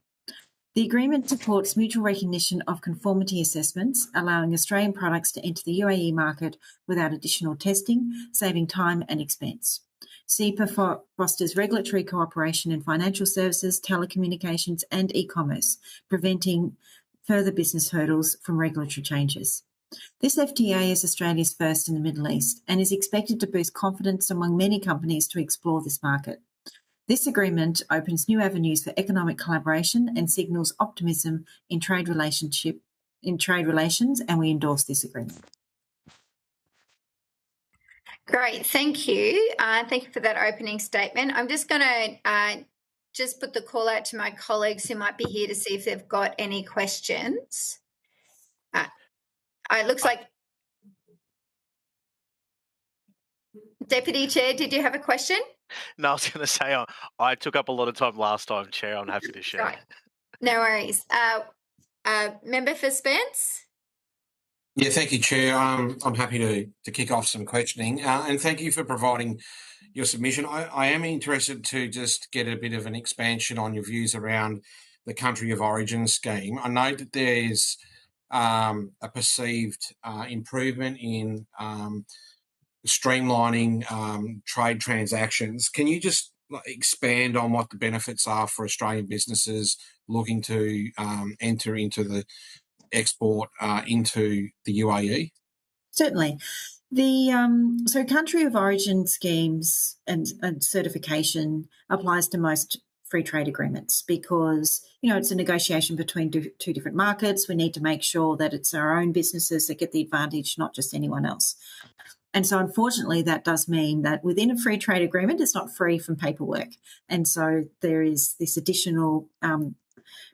The agreement supports mutual recognition of conformity assessments, allowing Australian products to enter the UAE market without additional testing, saving time and expense. CEPA fosters regulatory cooperation in financial services, telecommunications and e-commerce, preventing further business hurdles from regulatory changes. This FTA is Australia's first in the Middle East and is expected to boost confidence among many companies to explore this market. This agreement opens new avenues for economic collaboration and signals optimism in trade relations, and we endorse this agreement. Great, thank you. Thank you for that opening statement. I'm just going to just put the call out to my colleagues who might be here to see if they've got any questions. It looks like Deputy Chair, did you have a question? No, I was going to say I took up a lot of time last time, Chair. I'm happy to share. Right. No worries. Member for Spence? Yeah, thank you, Chair. I'm happy to kick off some questioning, and thank you for providing your submission. I am interested to just get a bit of an expansion on your views around the country of origin scheme. I know that there's a perceived improvement in streamlining trade transactions. Can you just expand on what the benefits are for Australian businesses looking to enter into the export into the UAE? Certainly. So country of origin schemes and certification applies to most free trade agreements because, it's a negotiation between two different markets. We need to make sure that it's our own businesses that get the advantage, not just anyone else. And so, unfortunately, that does mean that within a free trade agreement, it's not free from paperwork. And so there is this additional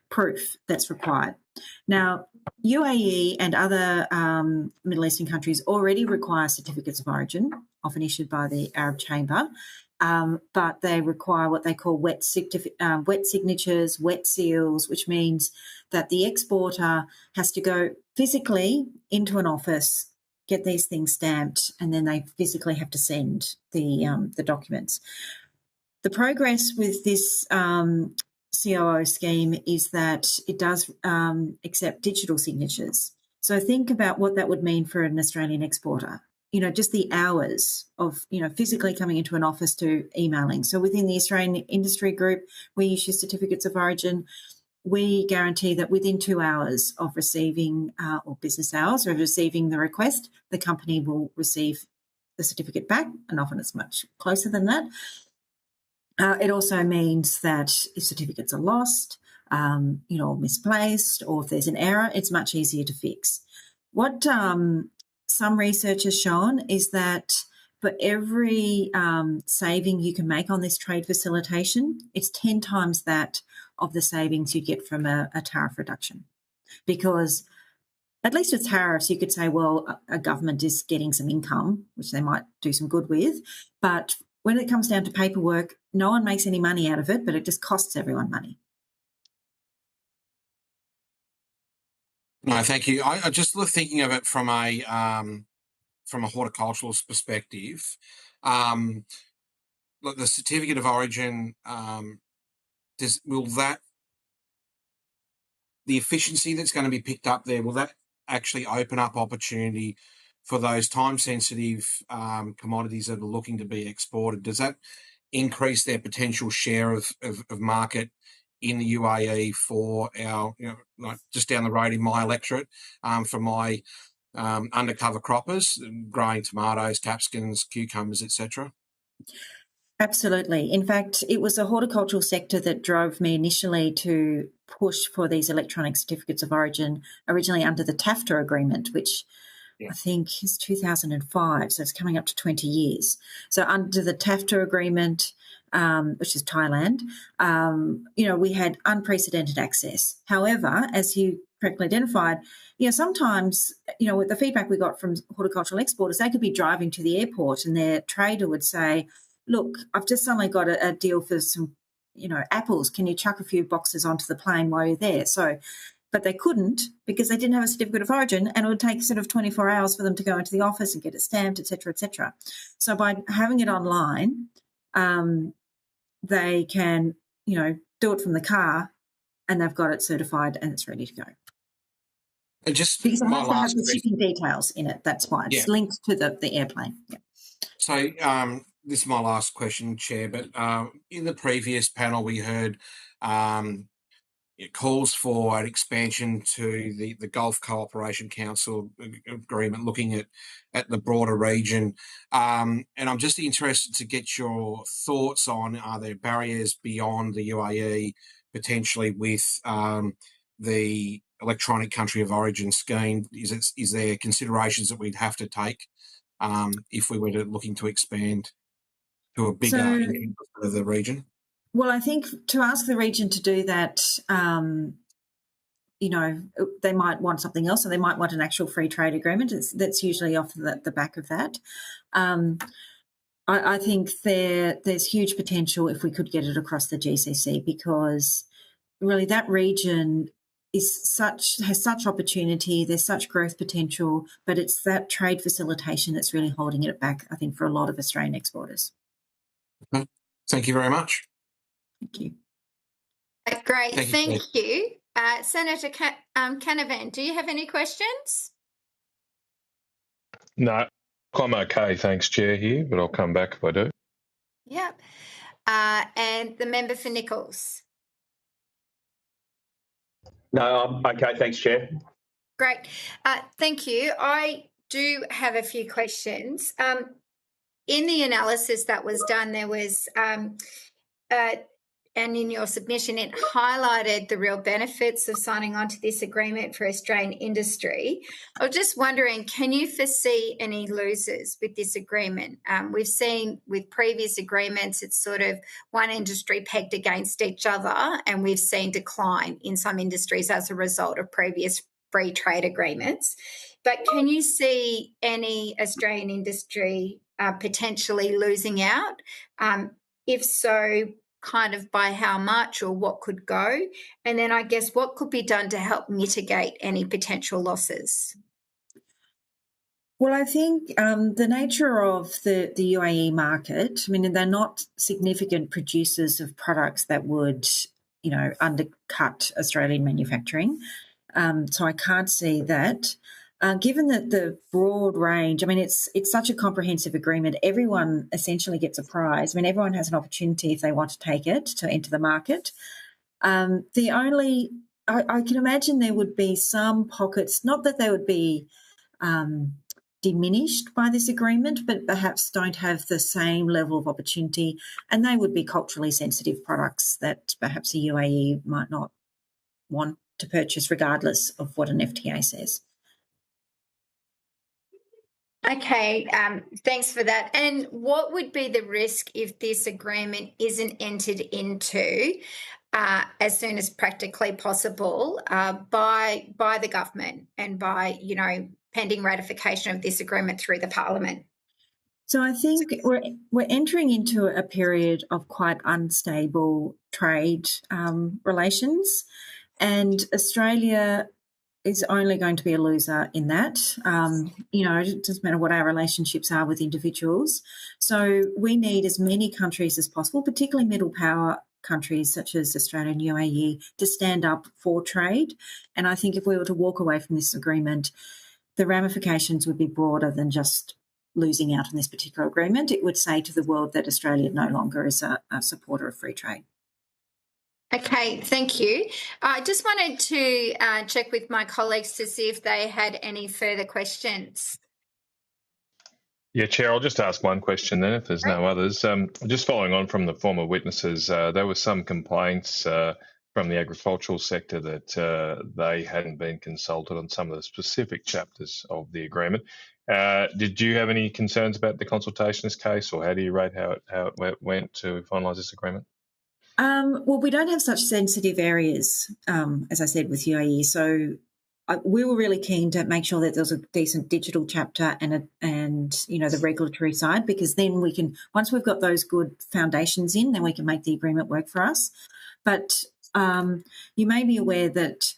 proof that's required. Now, UAE and other Middle Eastern countries already require certificates of origin, often issued by the Arab Chamber, but they require what they call wet signatures, wet seals, which means that the exporter has to go physically into an office, get these things stamped, and then they physically have to send the documents. The progress with this COO scheme is that it does accept digital signatures. So think about what that would mean for an Australian exporter. Just the hours of, physically coming into an office to emailing. So within the Australian Industry Group, we issue certificates of origin. We guarantee that within 2 hours of receiving, or business hours of receiving the request, the company will receive the certificate back, and often it's much closer than that. It also means that if certificates are lost, or misplaced, or if there's an error, it's much easier to fix. What some research has shown is that for every saving you can make on this trade facilitation, it's 10 times that of the savings you get from a tariff reduction. Because at least with tariffs, you could say, well, a government is getting some income, which they might do some good with. But when it comes down to paperwork, no one makes any money out of it, but it just costs everyone money. No, thank you. I just love thinking of it from a horticulturalist perspective. Look, the certificate of origin, the efficiency that's going to be picked up there, will that actually open up opportunity for those time-sensitive commodities that are looking to be exported? Does that increase their potential share of market in the UAE for our, like just down the road in my electorate, for my undercover croppers growing tomatoes, capsicums, cucumbers, etc.? Absolutely. In fact, it was the horticultural sector that drove me initially to push for these electronic certificates of origin, originally under the TAFTA agreement, which I think is 2005, so it's coming up to 20 years. So under the TAFTA agreement, which is Thailand, we had unprecedented access. However, as you correctly identified, sometimes, with the feedback we got from horticultural exporters, they could be driving to the airport and their trader would say, look, I've just suddenly got a deal for some, apples. Can you chuck a few boxes onto the plane while you're there? But they couldn't because they didn't have a certificate of origin, and it would take sort of 24 hours for them to go into the office and get it stamped, et cetera, et cetera. So by having it online, they can, do it from the car and they've got it certified and it's ready to go. And just because it my has to have last the question. shipping details in it. That's why it's linked to the airplane. Yeah. So this is my last question, Chair, but in the previous panel we heard calls for an expansion to the Gulf Cooperation Council agreement, looking at the broader region. And I'm just interested to get your thoughts on, are there barriers beyond the UAE potentially with the electronic country of origin scheme? Is there considerations that we'd have to take if we were looking to expand to a bigger of the region? Well, I think to ask the region to do that, they might want something else, or they might want an actual free trade agreement. That's usually off the back of that. I think there's huge potential if we could get it across the GCC, because really that region has such opportunity, there's such growth potential, but it's that trade facilitation that's really holding it back, I think, for a lot of Australian exporters. Thank you very much. Thank you. Great, thank you. Senator Canavan, do you have any questions? No, I'm okay, thanks, Chair, here, but I'll come back if I do. Yep. And the member for Nichols. No, I'm okay, thanks, Chair. Great. Thank you. I do have a few questions. In the analysis that was done, there was, and in your submission, it highlighted the real benefits of signing on to this agreement for Australian industry. I was just wondering, can you foresee any losers with this agreement? We've seen with previous agreements, it's sort of one industry pegged against each other, and we've seen decline in some industries as a result of previous free trade agreements. But can you see any Australian industry potentially losing out? If so, kind of by how much or what could go? And then I guess what could be done to help mitigate any potential losses? Well, I think the nature of the UAE market, I mean, they're not significant producers of products that would, undercut Australian manufacturing. So I can't see that. Given that the broad range, I mean, it's such a comprehensive agreement. Everyone essentially gets a prize. I mean, everyone has an opportunity if they want to take it to enter the market. I can imagine there would be some pockets, not that they would be diminished by this agreement, but perhaps don't have the same level of opportunity, and they would be culturally sensitive products that perhaps the UAE might not want to purchase regardless of what an FTA says. Okay, thanks for that. And what would be the risk if this agreement isn't entered into as soon as practically possible by the government and by, pending ratification of this agreement through the Parliament? So I think we're entering into a period of quite unstable trade relations, and Australia is only going to be a loser in that. It doesn't matter what our relationships are with individuals. So we need as many countries as possible, particularly middle power countries such as Australia and UAE, to stand up for trade. And I think if we were to walk away from this agreement, the ramifications would be broader than just losing out on this particular agreement. It would say to the world that Australia no longer is a supporter of free trade. Okay, thank you. I just wanted to check with my colleagues to see if they had any further questions. Yeah, Chair, I'll just ask one question then if there's no others. Just following on from the former witnesses, there were some complaints from the agricultural sector that they hadn't been consulted on some of the specific chapters of the agreement. Did you have any concerns about the consultationist case, or how do you rate how it went to finalise this agreement? Well, we don't have such sensitive areas, as I said, with UAE. So we were really keen to make sure that there was a decent digital chapter and the regulatory side, because then we can, once we've got those good foundations in, then we can make the agreement work for us. But you may be aware that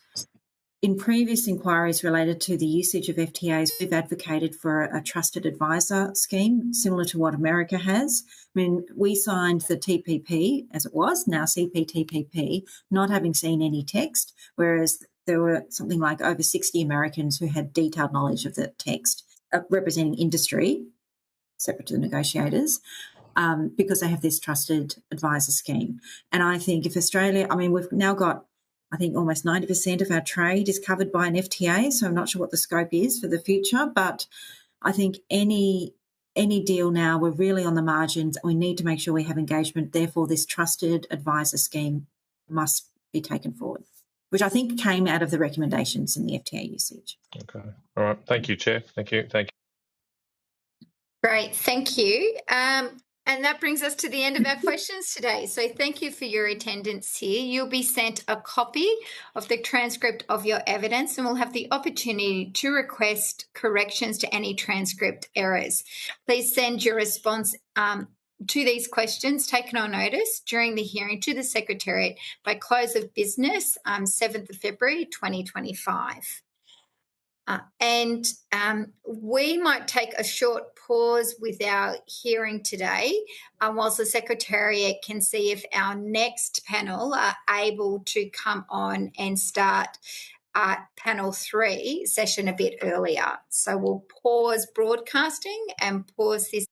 in previous inquiries related to the usage of FTAs, we've advocated for a trusted advisor scheme similar to what America has. I mean, we signed the TPP as it was, now CPTPP, not having seen any text, whereas there were something like over 60 Americans who had detailed knowledge of the text, representing industry, separate to the negotiators, because they have this trusted advisor scheme. And I think if Australia, I mean, we've now got, I think almost 90% of our trade is covered by an FTA, so I'm not sure what the scope is for the future, but I think any deal now, we're really on the margins. We need to make sure we have engagement. Therefore, this trusted advisor scheme must be taken forward, which I think came out of the recommendations in the FTA usage. Okay. All right. Thank you, Chair. Thank you. Great. Thank you. And that brings us to the end of our questions today. So thank you for your attendance here. You'll be sent a copy of the transcript of your evidence, and we'll have the opportunity to request corrections to any transcript errors. Please send your response to these questions taken on notice during the hearing to the Secretariat by close of business 7th of February 2025. And we might take a short pause with our hearing today whilst the Secretariat can see if our next panel are able to come on and start panel 3 session a bit earlier. So we'll pause broadcasting and pause this.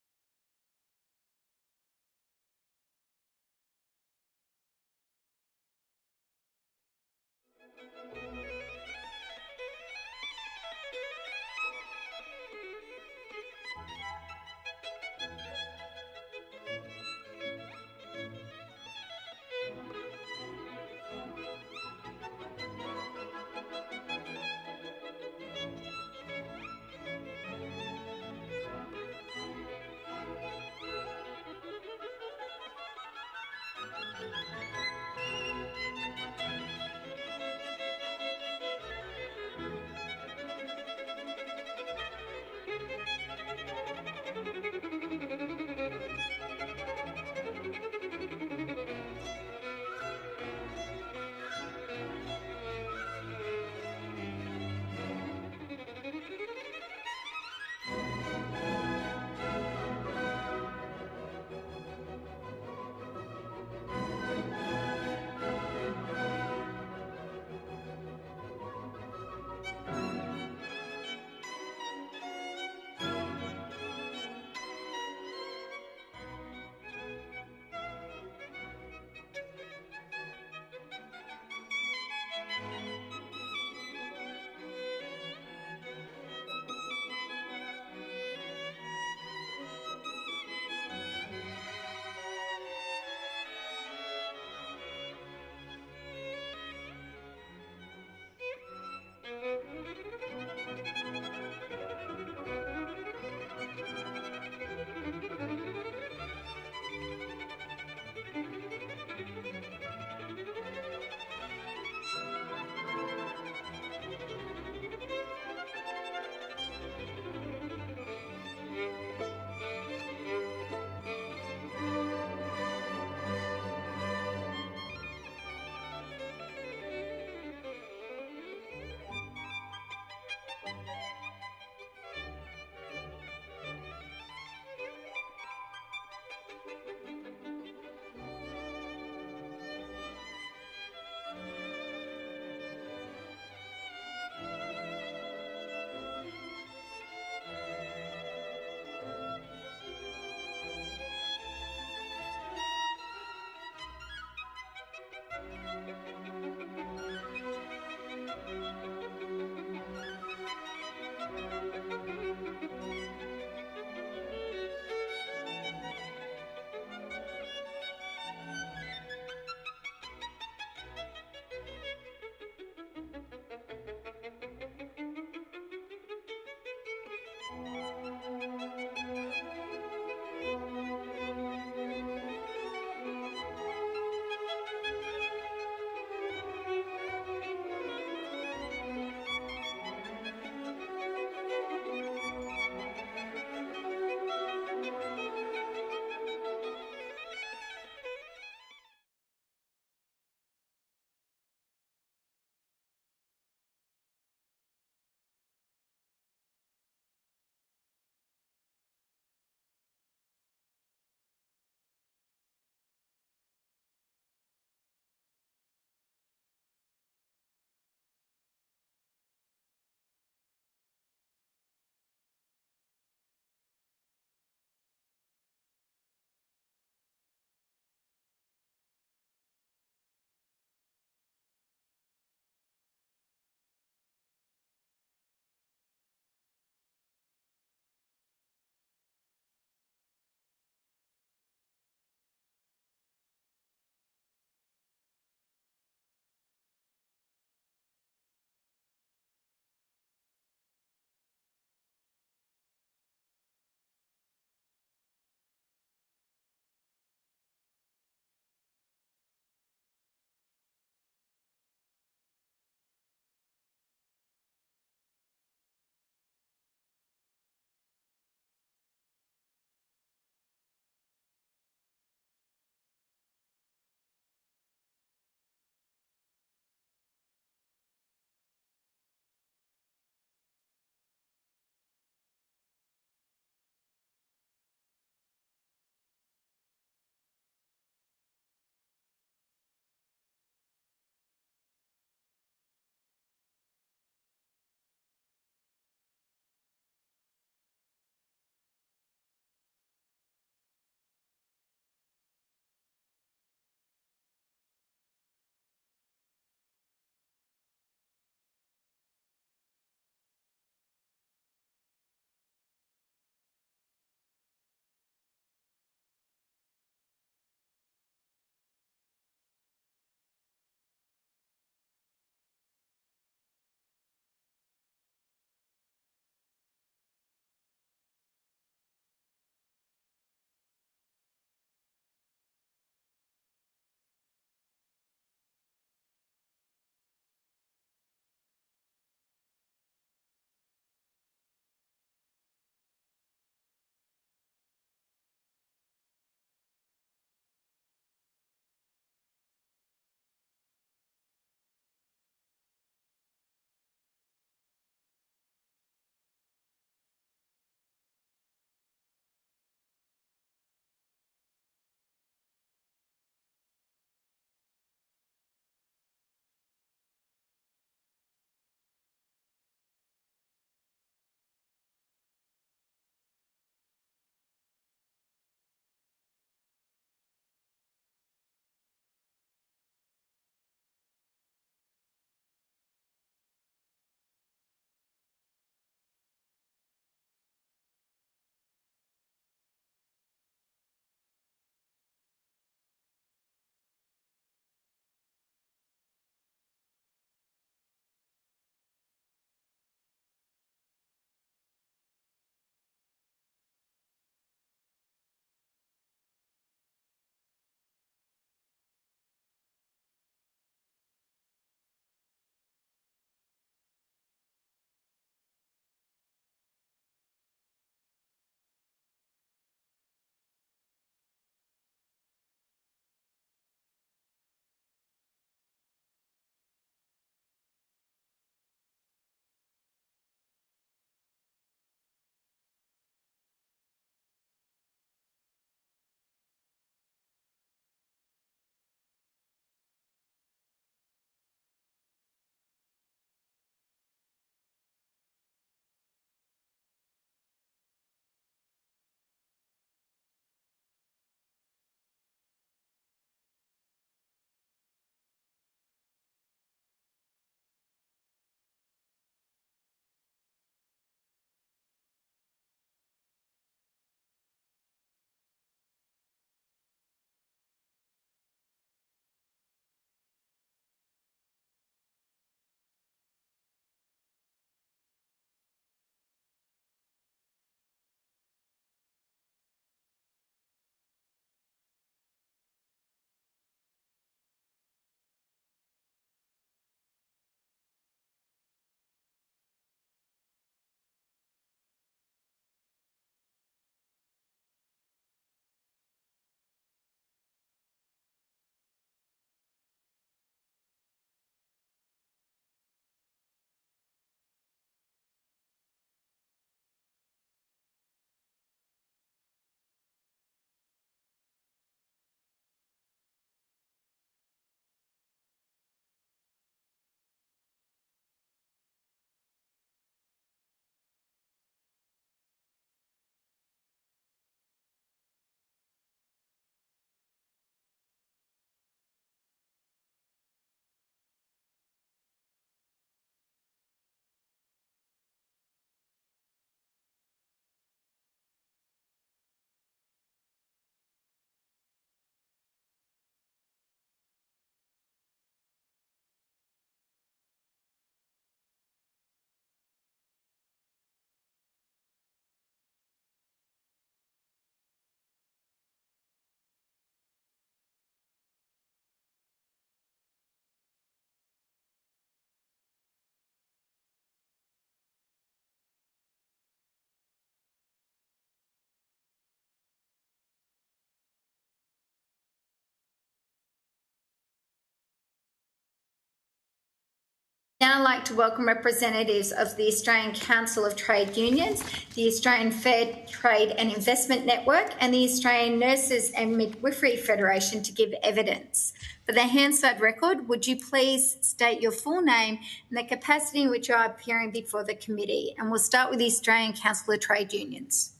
Now I'd like to welcome representatives of the Australian Council of Trade Unions, the Australian Fair Trade and Investment Network and the Australian Nurses and Midwifery Federation to give evidence. For the Hansard record, would you please state your full name and the capacity in which you are appearing before the committee? And we'll start with the Australian Council of Trade Unions.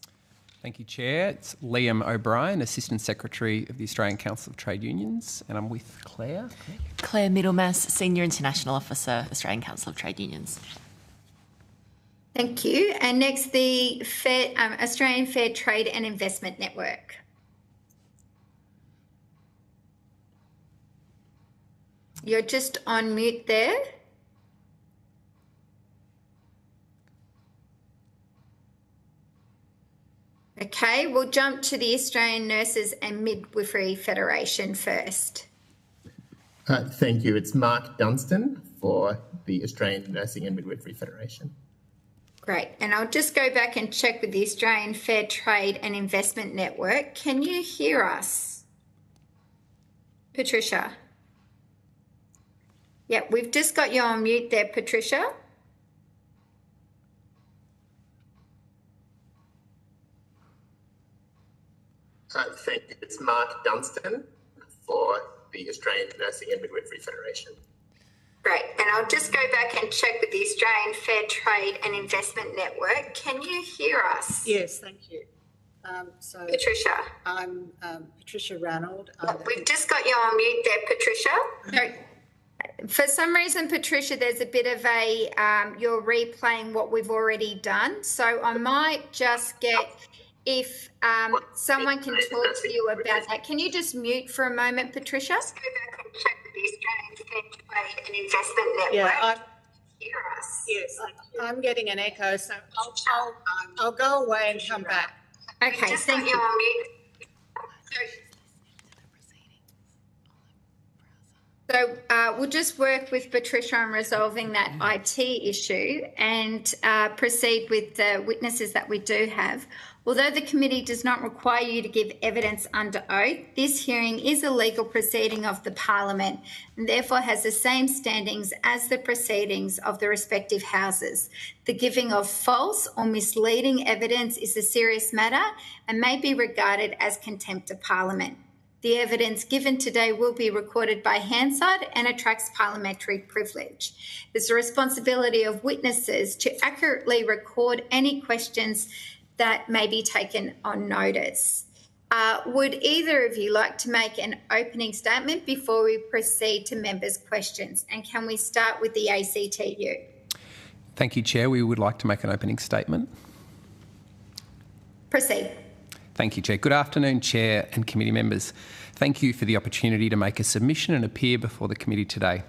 Thank you, Chair. It's Liam O'Brien, Assistant Secretary of the Australian Council of Trade Unions, and I'm with Claire. Claire Middlemass, Senior International Officer, Australian Council of Trade Unions. Thank you. And next, the Australian Fair Trade and Investment Network. You're just on mute there. Okay, we'll jump to the Australian Nurses and Midwifery Federation first. Thank you. It's Mark Dunstan for the Australian Nursing and Midwifery Federation. Great. And I'll just go back and check with the Australian Fair Trade and Investment Network. Can you hear us? Patricia? Yep, we've just got you on mute there, Patricia. Thank you. It's Mark Dunstan for the Australian Nursing and Midwifery Federation. Great. And I'll just go back and check with the Australian Fair Trade and Investment Network. Can you hear us? Yes, thank you. Patricia. I'm Patricia Ranald. We've just got you on mute there, Patricia. No, for some reason, Patricia, there's a bit of a, you're replaying what we've already done. So I might just get, if someone can talk to you about that. Can you just mute for a moment, Patricia? Just go back and check with the Australian Fair Trade and Investment Network. Yeah, hear us. Yes, I'm getting an echo, so I'll go away and come back. Okay, thank you. On mute. So we'll just work with Patricia on resolving that IT issue and proceed with the witnesses that we do have. Although the committee does not require you to give evidence under oath, this hearing is a legal proceeding of the Parliament and therefore has the same standings as the proceedings of the respective houses. The giving of false or misleading evidence is a serious matter and may be regarded as contempt of Parliament. The evidence given today will be recorded by Hansard and attracts parliamentary privilege. It's the responsibility of witnesses to accurately record any questions that may be taken on notice. Would either of you like to make an opening statement before we proceed to members' questions? And can we start with the ACTU? Thank you, Chair. We would like to make an opening statement. Proceed. Thank you, Chair. Good afternoon, Chair and committee members. Thank you for the opportunity to make a submission and appear before the committee today.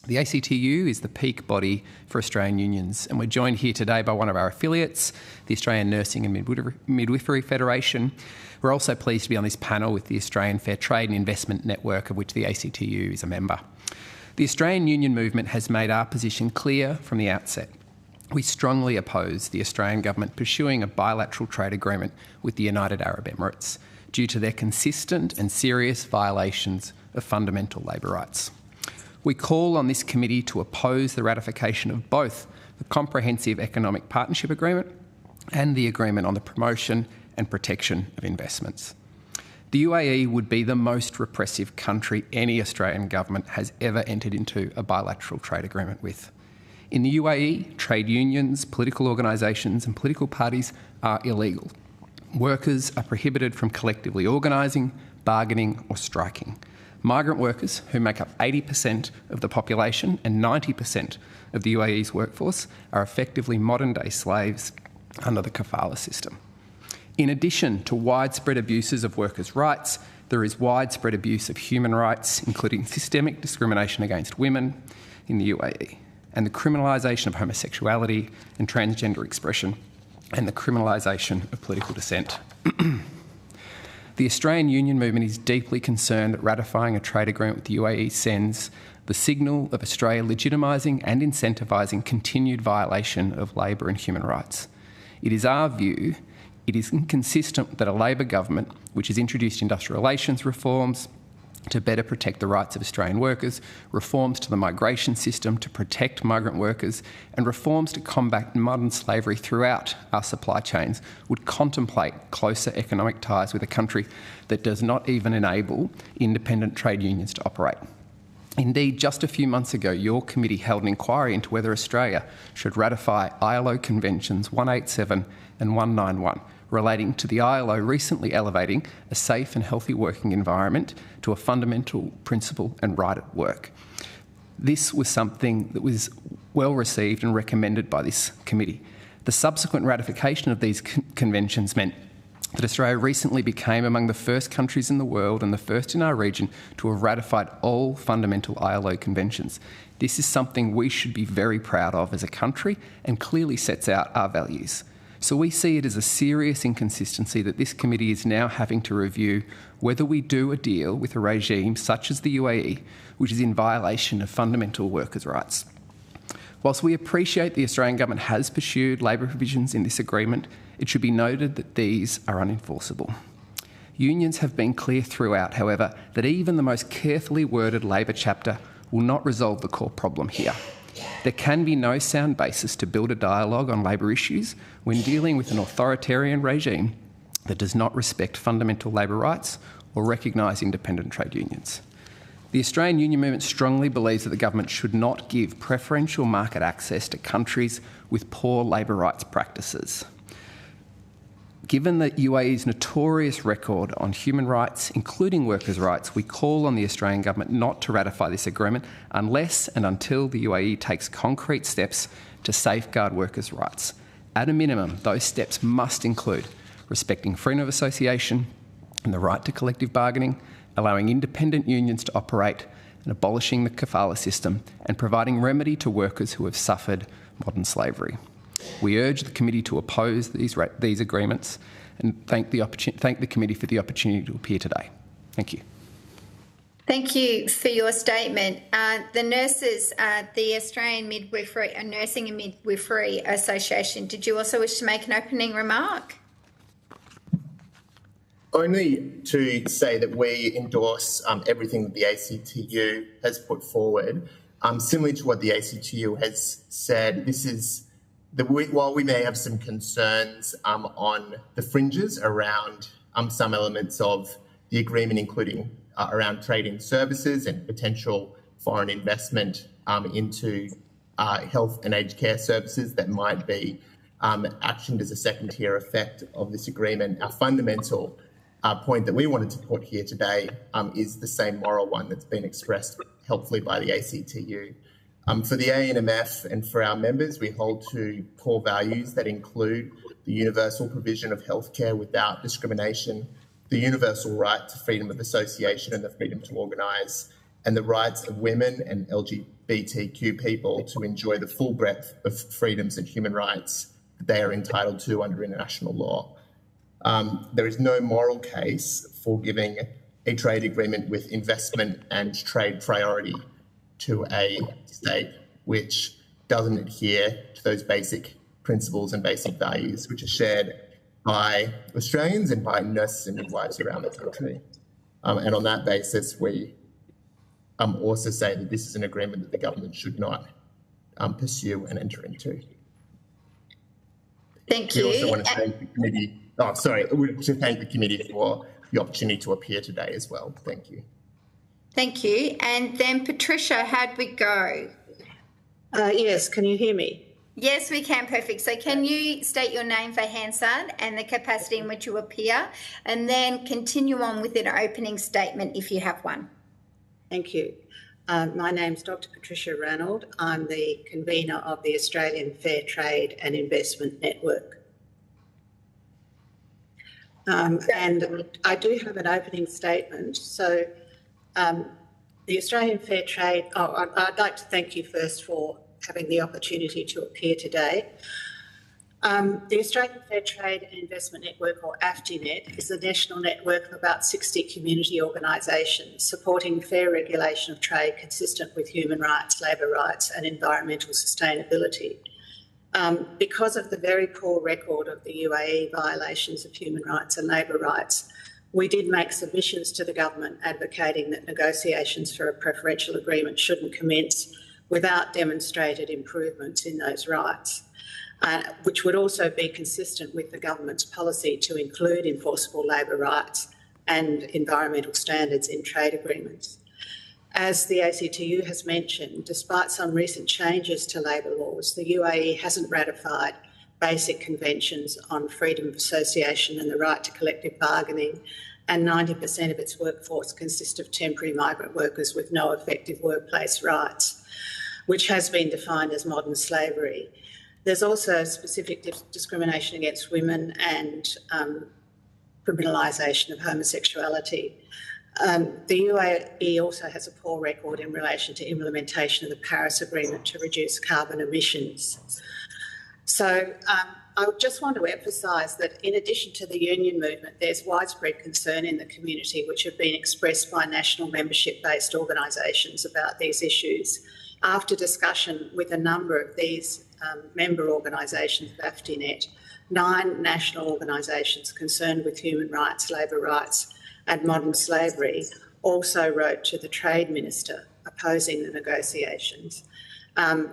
The ACTU is the peak body for Australian unions, and we're joined here today by one of our affiliates, the Australian Nursing and Midwifery Federation. We're also pleased to be on this panel with the Australian Fair Trade and Investment Network, of which the ACTU is a member. The Australian union movement has made our position clear from the outset. We strongly oppose the Australian government pursuing a bilateral trade agreement with the United Arab Emirates due to their consistent and serious violations of fundamental labour rights. We call on this committee to oppose the ratification of both the Comprehensive Economic Partnership Agreement and the Agreement on the Promotion and Protection of Investments. The UAE would be the most repressive country any Australian government has ever entered into a bilateral trade agreement with. In the UAE, trade unions, political organisations and political parties are illegal. Workers are prohibited from collectively organising, bargaining or striking. Migrant workers, who make up 80% of the population and 90% of the UAE's workforce, are effectively modern-day slaves under the kafala system. In addition to widespread abuses of workers' rights, there is widespread abuse of human rights, including systemic discrimination against women in the UAE, and the criminalisation of homosexuality and transgender expression, and the criminalisation of political dissent. The Australian union movement is deeply concerned that ratifying a trade agreement with the UAE sends the signal of Australia legitimising and incentivising continued violation of labour and human rights. It is our view it is inconsistent that a Labor government, which has introduced industrial relations reforms, to better protect the rights of Australian workers, reforms to the migration system to protect migrant workers, and reforms to combat modern slavery throughout our supply chains would contemplate closer economic ties with a country that does not even enable independent trade unions to operate. Indeed, just a few months ago, your committee held an inquiry into whether Australia should ratify ILO Conventions 187 and 191, relating to the ILO recently elevating a safe and healthy working environment to a fundamental principle and right at work. This was something that was well received and recommended by this committee. The subsequent ratification of these conventions meant that Australia recently became among the first countries in the world and the first in our region to have ratified all fundamental ILO conventions. This is something we should be very proud of as a country and clearly sets out our values. So we see it as a serious inconsistency that this committee is now having to review whether we do a deal with a regime such as the UAE, which is in violation of fundamental workers' rights. Whilst we appreciate the Australian government has pursued labour provisions in this agreement, it should be noted that these are unenforceable. Unions have been clear throughout, however, that even the most carefully worded labour chapter will not resolve the core problem here. There can be no sound basis to build a dialogue on labour issues when dealing with an authoritarian regime that does not respect fundamental labour rights or recognise independent trade unions. The Australian Union Movement strongly believes that the government should not give preferential market access to countries with poor labour rights practices. Given the UAE's notorious record on human rights, including workers' rights, we call on the Australian government not to ratify this agreement unless and until the UAE takes concrete steps to safeguard workers' rights. At a minimum, those steps must include respecting freedom of association and the right to collective bargaining, allowing independent unions to operate and abolishing the kafala system and providing remedy to workers who have suffered modern slavery. We urge the committee to oppose these agreements and thank the committee for the opportunity to appear today. Thank you. Thank you for your statement. The nurses, the Australian Midwifery and Nursing and Midwifery Association, did you also wish to make an opening remark? Only to say that we endorse everything that the ACTU has put forward. Similar to what the ACTU has said, this is while we may have some concerns on the fringes around some elements of the agreement, including around trade in services and potential foreign investment into health and aged care services that might be actioned as a second-tier effect of this agreement, our fundamental point that we wanted to put here today is the same moral one that's been expressed helpfully by the ACTU. For the ANMF and for our members, we hold to core values that include the universal provision of healthcare without discrimination, the universal right to freedom of association and the freedom to organise, and the rights of women and LGBTQ people to enjoy the full breadth of freedoms and human rights that they are entitled to under international law. There is no moral case for giving a trade agreement with investment and trade priority to a state which doesn't adhere to those basic principles and basic values which are shared by Australians and by nurses and midwives around the country. And on that basis, we also say that this is an agreement that the government should not pursue and enter into. Thank you. We also want to thank the committee. To thank the committee for the opportunity to appear today as well. Thank you. Thank you. And then Patricia, how'd we go? Yes, can you hear me? Yes, we can. Perfect. So can you state your name for Hansard and the capacity in which you appear, and then continue on with an opening statement if you have one. Thank you. My name's Dr. Patricia Ranald. I'm the convener of the Australian Fair Trade and Investment Network. And I do have an opening statement. So the Australian Fair Trade, I'd like to thank you first for having the opportunity to appear today. The Australian Fair Trade and Investment Network, or AFTINET, is a national network of about 60 community organisations supporting fair regulation of trade consistent with human rights, labour rights and environmental sustainability. Because of the very poor record of the UAE violations of human rights and labour rights, We did make submissions to the government advocating that negotiations for a preferential agreement shouldn't commence without demonstrated improvements in those rights, which would also be consistent with the government's policy to include enforceable labour rights and environmental standards in trade agreements. As the ACTU has mentioned, despite some recent changes to labour laws, the UAE hasn't ratified basic conventions on freedom of association and the right to collective bargaining, and 90% of its workforce consists of temporary migrant workers with no effective workplace rights, which has been defined as modern slavery. There's also specific discrimination against women and criminalisation of homosexuality. The UAE also has a poor record in relation to implementation of the Paris Agreement to reduce carbon emissions. So I just want to emphasise that in addition to the union movement, there's widespread concern in the community which have been expressed by national membership-based organisations about these issues. After discussion with a number of these member organisations of AFTINET, 9 national organisations concerned with human rights, labour rights and modern slavery also wrote to the Trade Minister opposing the negotiations.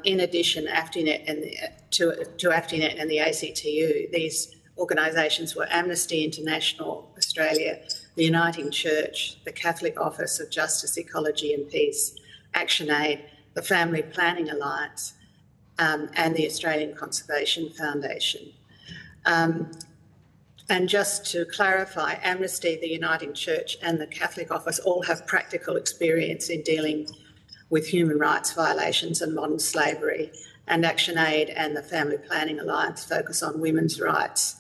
In addition, to AFTINET and the ACTU, these organisations were Amnesty International Australia, the Uniting Church, the Catholic Office of Justice, Ecology and Peace, ActionAid, the Family Planning Alliance, and the Australian Conservation Foundation. And just to clarify, Amnesty, the Uniting Church and the Catholic Office all have practical experience in dealing with human rights violations and modern slavery, and ActionAid and the Family Planning Alliance focus on women's rights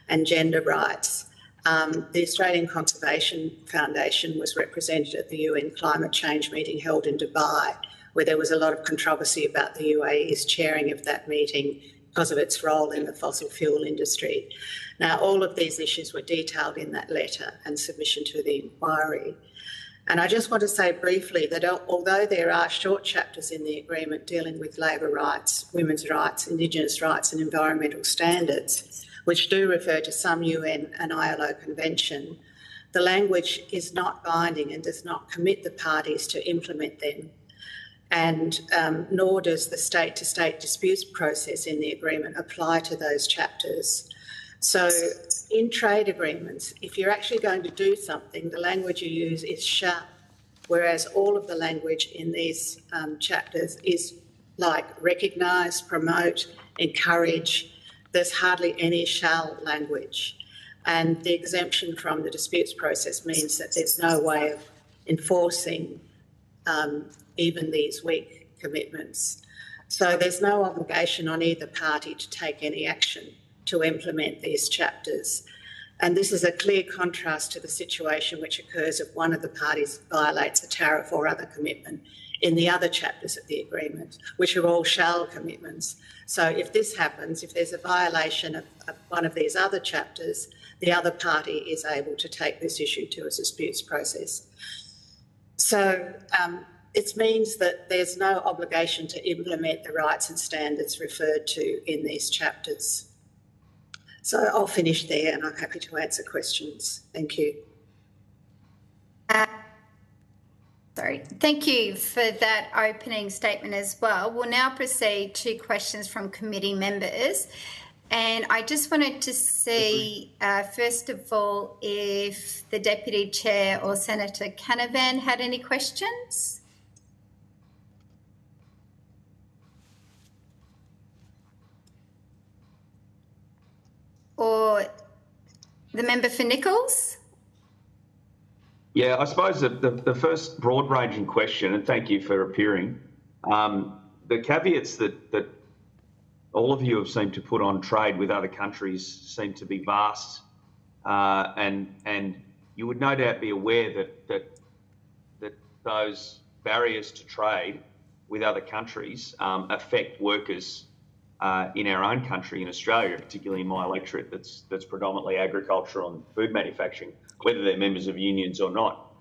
and gender rights. The Australian Conservation Foundation was represented at the UN climate change meeting held in Dubai, where there was a lot of controversy about the UAE's chairing of that meeting because of its role in the fossil fuel industry. Now, all of these issues were detailed in that letter and submission to the inquiry. And I just want to say briefly that although there are short chapters in the agreement dealing with labour rights, women's rights, Indigenous rights and environmental standards, which do refer to some UN and ILO convention, the language is not binding and does not commit the parties to implement them. And nor does the state-to-state disputes process in the agreement apply to those chapters. So in trade agreements, if you're actually going to do something, the language you use is shall, whereas all of the language in these chapters is like recognise, promote, encourage. There's hardly any shall language. And the exemption from the disputes process means that there's no way of enforcing even these weak commitments. So there's no obligation on either party to take any action to implement these chapters. And this is a clear contrast to the situation which occurs if one of the parties violates a tariff or other commitment in the other chapters of the agreement, which are all shall commitments. So if this happens, if there's a violation of one of these other chapters, the other party is able to take this issue to a disputes process. So it means that there's no obligation to implement the rights and standards referred to in these chapters. So I'll finish there and I'm happy to answer questions. Thank you. Thank you for that opening statement as well. We'll now proceed to questions from committee members. And I just wanted to see, first of all, if the Deputy Chair or Senator Canavan had any questions. Or the member for Nichols? Yeah, I suppose the first broad-ranging question, and thank you for appearing, the caveats that all of you have seemed to put on trade with other countries seem to be vast, and you would no doubt be aware that those barriers to trade with other countries affect workers in our own country, in Australia, particularly in my electorate that's predominantly agricultural and food manufacturing, whether they're members of unions or not.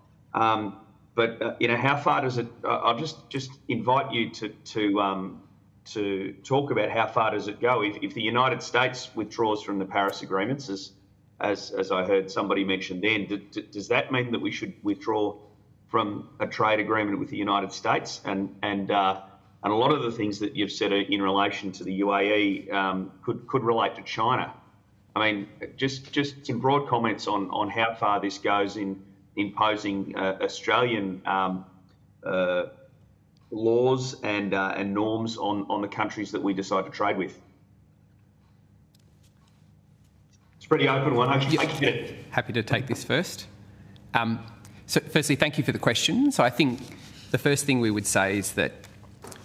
But how far does it? I'll just invite you to talk about how far does it go if the United States withdraws from the Paris agreements, as as I heard somebody mention then. Does that mean that we should withdraw from a trade agreement with the United States? And a lot of the things that you've said in relation to the UAE could relate to China. I mean, just some broad comments on how far this goes in imposing Australian laws and norms on the countries that we decide to trade with. It's a pretty open one. Happy to take this first. So firstly, thank you for the question. So I think the first thing we would say is that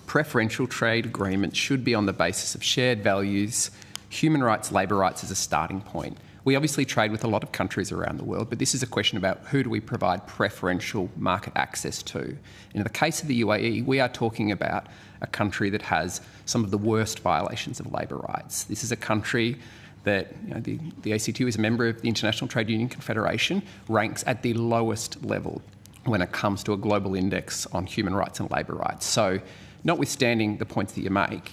preferential trade agreements should be on the basis of shared values, human rights, labour rights as a starting point. We obviously trade with a lot of countries around the world, but this is a question about who do we provide preferential market access to. In the case of the UAE, we are talking about a country that has some of the worst violations of labour rights. This is a country that, you know, the ACTU is a member of the International Trade Union Confederation, ranks at the lowest level when it comes to a global index on human rights and labour rights. So, notwithstanding the points that you make,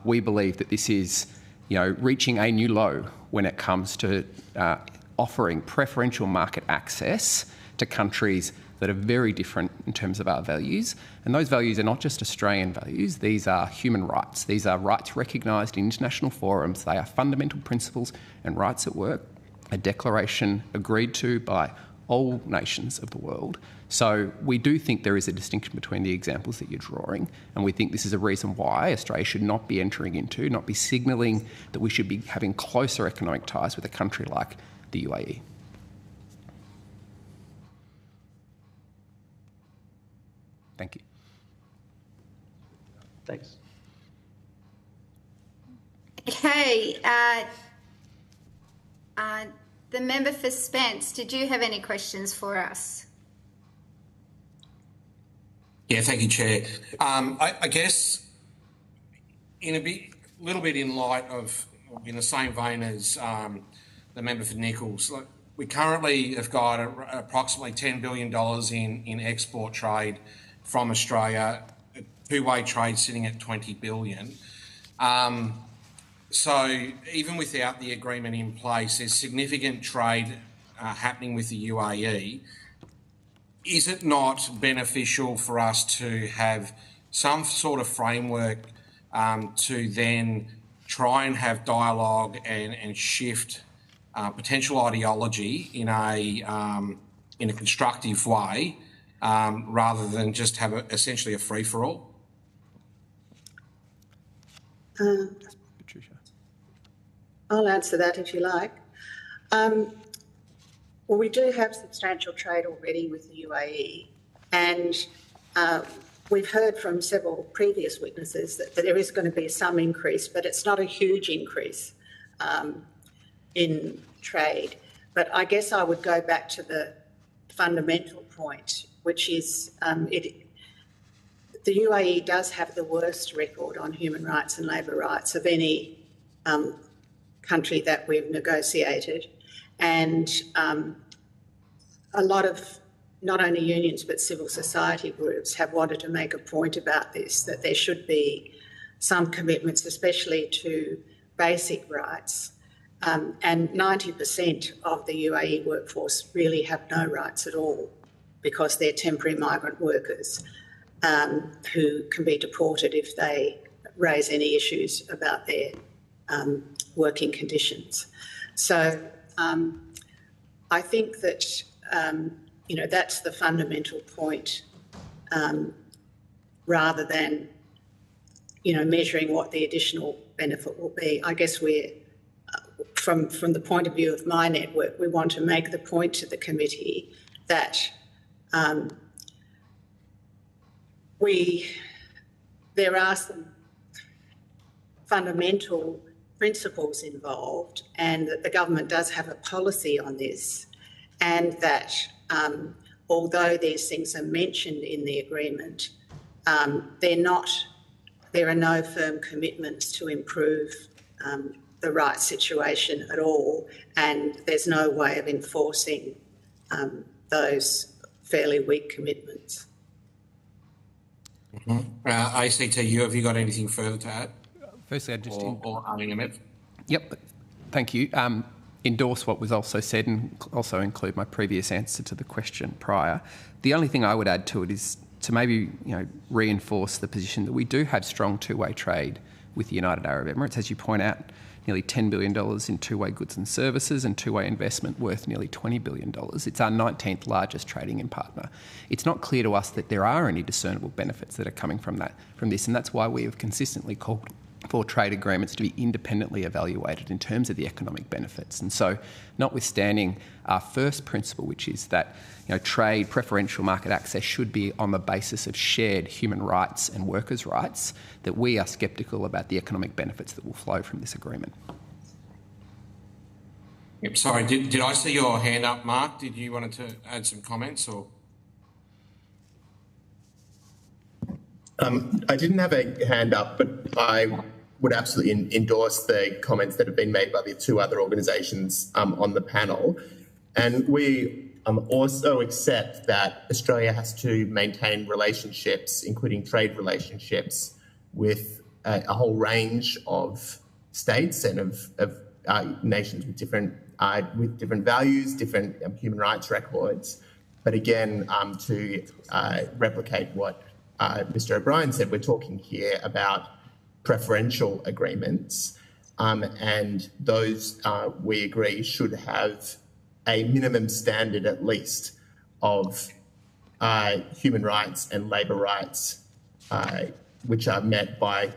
we believe that this is, you know, reaching a new low when it comes to offering preferential market access to countries that are very different in terms of our values. And those values are not just Australian values, these are human rights. These are rights recognised in international forums. They are fundamental principles and rights at work, a declaration agreed to by all nations of the world. So we do think there is a distinction between the examples that you're drawing, and we think this is a reason why Australia should not be entering into, not be signalling that we should be having closer economic ties with a country like the UAE. Thank you. Thanks. Okay. The member for Spence, did you have any questions for us? Yeah, thank you, Chair. I guess in little bit in light of, in the same vein as the member for Nichols, like, we currently have got approximately $10 billion in export trade from Australia, two-way trade sitting at $20 billion. So even without the agreement in place, there's significant trade happening with the UAE. Is it not beneficial for us to have some sort of framework to then try and have dialogue and shift potential ideology in a constructive way, rather than just have essentially a free-for-all? Patricia. I'll answer that if you like. Well, we do have substantial trade already with the UAE, and we've heard from several previous witnesses that there is going to be some increase, but it's not a huge increase in trade. But I guess I would go back to the fundamental point, which is the UAE does have the worst record on human rights and labour rights of any country that we've negotiated. And a lot of not only unions but civil society groups have wanted to make a point about this, that there should be some commitments, especially to basic rights. And 90% of the UAE workforce really have no rights at all because they're temporary migrant workers who can be deported if they raise any issues about their working conditions. So I think that, that's the fundamental point, rather than, measuring what the additional benefit will be. I guess we're, from the point of view of my network, we want to make the point to the committee that there are some fundamental principles involved, and that the government does have a policy on this, and that although these things are mentioned in the agreement, there are no firm commitments to improve the rights situation at all, and there's no way of enforcing those fairly weak commitments. Mm-hmm. ACTU, have you got anything further to add? Firstly, I just... Or Yep. Thank you. endorse what was also said and also include my previous answer to the question prior. The only thing I would add to it is to maybe reinforce the position that we do have strong two-way trade with the United Arab Emirates. As you point out, nearly $10 billion in two-way goods and services and two-way investment worth nearly $20 billion. It's our 19th largest trading partner. It's not clear to us that there are any discernible benefits that are coming from this, and that's why we have consistently called for trade agreements to be independently evaluated in terms of the economic benefits. And so, notwithstanding our first principle, which is that trade, preferential market access should be on the basis of shared human rights and workers' rights, that we are sceptical about the economic benefits that will flow from this agreement. Yep, sorry, did I see your hand up, Mark? Did you want to add some comments or? I didn't have a hand up, but I would absolutely endorse the comments that have been made by the two other organisations on the panel. And we also accept that Australia has to maintain relationships, including trade relationships, with a whole range of states and of nations with different values, different human rights records. But again, to replicate what Mr. O'Brien said, we're talking here about preferential agreements, and those, we agree, should have a minimum standard at least of human rights and labour rights, which are met by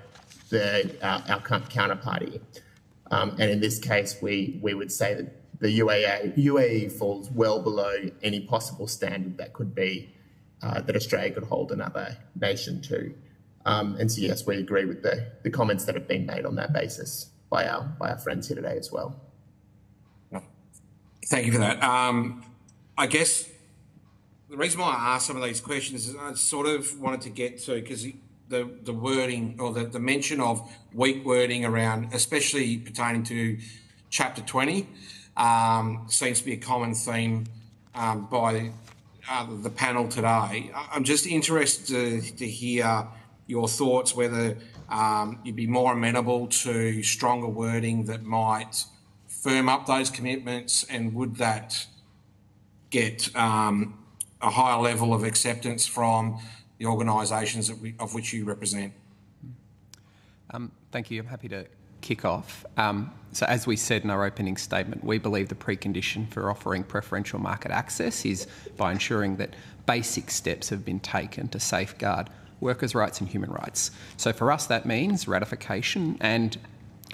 our counterparty. And in this case, we would say that the UAE falls well below any possible standard that could be that Australia could hold another nation to. And so, yes, we agree with the comments that have been made on that basis by our friends here today as well. Thank you for that. I guess the reason why I asked some of these questions is I sort of wanted to get to, because the wording or the mention of weak wording around, especially pertaining to Chapter 20, seems to be a common theme by the panel today. I'm just interested to hear your thoughts, whether you'd be more amenable to stronger wording that might firm up those commitments, and would that get a higher level of acceptance from the organisations of which you represent? Thank you. I'm happy to kick off. So as we said in our opening statement, we believe the precondition for offering preferential market access is by ensuring that basic steps have been taken to safeguard workers' rights and human rights. So for us, that means ratification and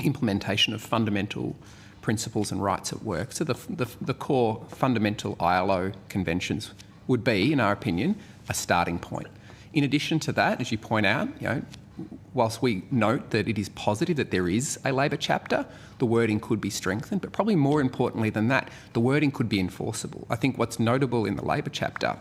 implementation of fundamental principles and rights at work. So the core fundamental ILO conventions would be, in our opinion, a starting point. In addition to that, as you point out, whilst we note that it is positive that there is a labour chapter, the wording could be strengthened, but probably more importantly than that, the wording could be enforceable. I think what's notable in the labour chapter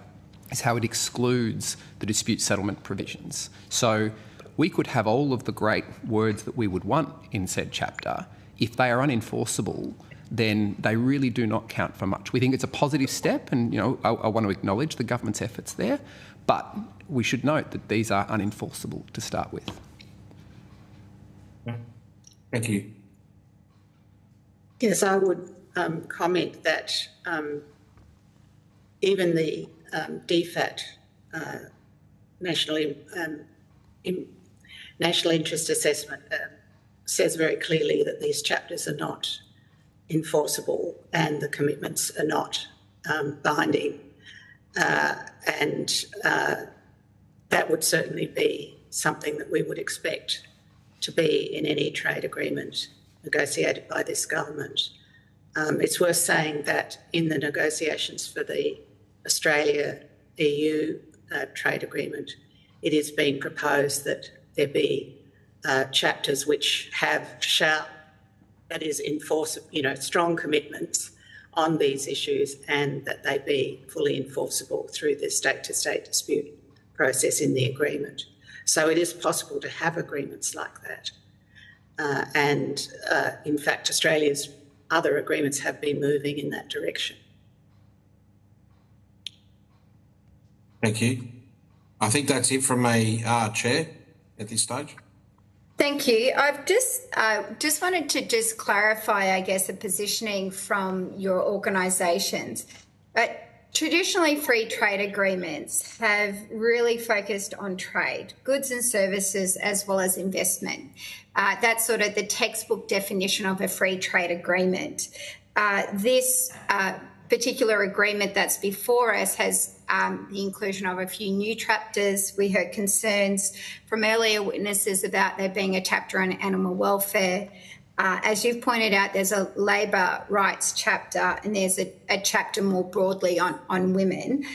is how it excludes the dispute settlement provisions. So we could have all of the great words that we would want in said chapter. If they are unenforceable, then they really do not count for much. We think it's a positive step, and I want to acknowledge the government's efforts there, but we should note that these are unenforceable to start with. Thank you. Yes, I would comment that even the DFAT national interest assessment says very clearly that these chapters are not enforceable and the commitments are not binding. And that would certainly be something that we would expect to be in any trade agreement negotiated by this government. It's worth saying that in the negotiations for the Australia-EU trade agreement, it is being proposed that there be chapters which have that is strong commitments on these issues, and that they be fully enforceable through the state-to-state dispute process in the agreement. So it is possible to have agreements like that. And in fact, Australia's other agreements have been moving in that direction. Thank you. I think that's it from me, Chair, at this stage. Thank you. I've just wanted to just clarify, I guess, the positioning from your organisations. Traditionally, free trade agreements have really focused on trade, goods and services, as well as investment. That's sort of the textbook definition of a free trade agreement. This particular agreement that's before us has the inclusion of a few new chapters. We heard concerns from earlier witnesses about there being a chapter on animal welfare. As you've pointed out, there's a labour rights chapter and there's a chapter more broadly on women.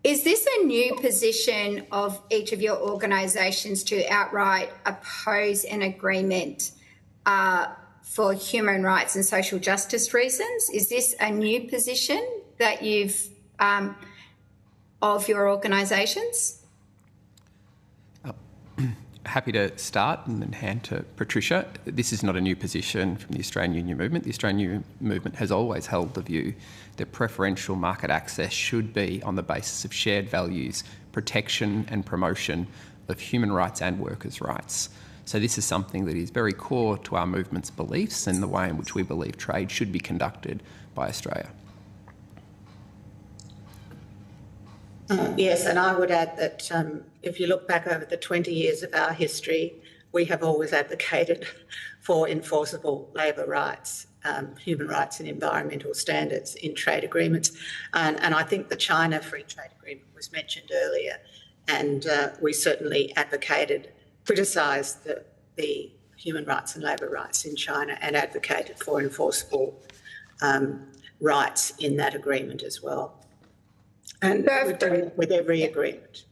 Is this a new position of each of your organisations to outright oppose an agreement for human rights and social justice reasons? Is this a new position that you've of your organisations? Happy to start and then hand to Patricia. This is not a new position from the Australian Union Movement. The Australian Union Movement has always held the view that preferential market access should be on the basis of shared values, protection and promotion of human rights and workers' rights. So this is something that is very core to our movement's beliefs and the way in which we believe trade should be conducted by Australia. Yes, and I would add that if you look back over the 20 years of our history, we have always advocated for enforceable labour rights, human rights and environmental standards in trade agreements. And I think the China Free Trade Agreement was mentioned earlier, and we certainly criticised the human rights and labour rights in China and advocated for enforceable rights in that agreement as well. And we've done it with every agreement.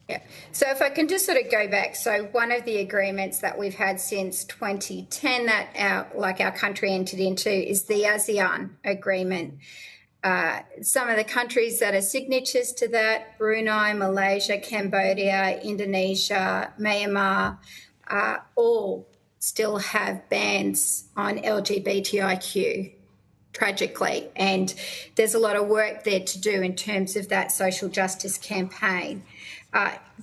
Yeah. So if I can just sort of go back, so one of the agreements that we've had since 2010 that our country entered into is the ASEAN agreement. Some of the countries that are signatories to that, Brunei, Malaysia, Cambodia, Indonesia, Myanmar, all still have bans on LGBTIQ. Tragically, and there's a lot of work there to do in terms of that social justice campaign.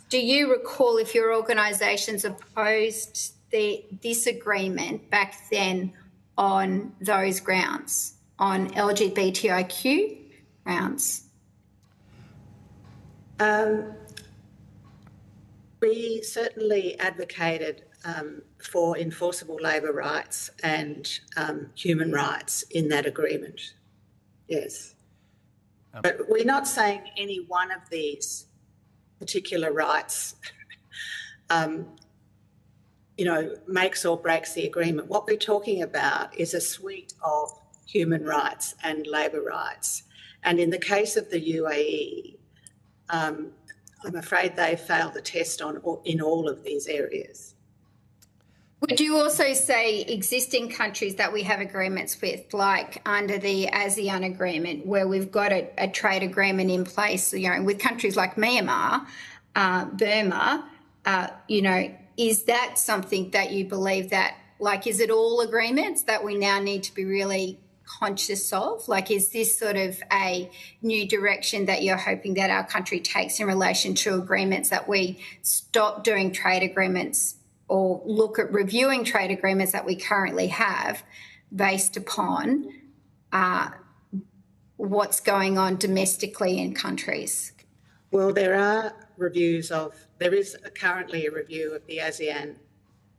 Do you recall if your organisations opposed this agreement back then on those grounds, on LGBTIQ grounds? We certainly advocated for enforceable labour rights and human rights in that agreement, yes. But we're not saying any one of these particular rights, makes or breaks the agreement. What we're talking about is a suite of human rights and labour rights. And in the case of the UAE, I'm afraid they failed the test in all of these areas. Would you also say existing countries that we have agreements with, like under the ASEAN agreement, where we've got a trade agreement in place, with countries like Myanmar, Burma, is that something that you believe that, is it all agreements that we now need to be really conscious of? Is this sort of a new direction that you're hoping that our country takes in relation to agreements, that we stop doing trade agreements or look at reviewing trade agreements that we currently have based upon what's going on domestically in countries? Well, there is currently a review of the ASEAN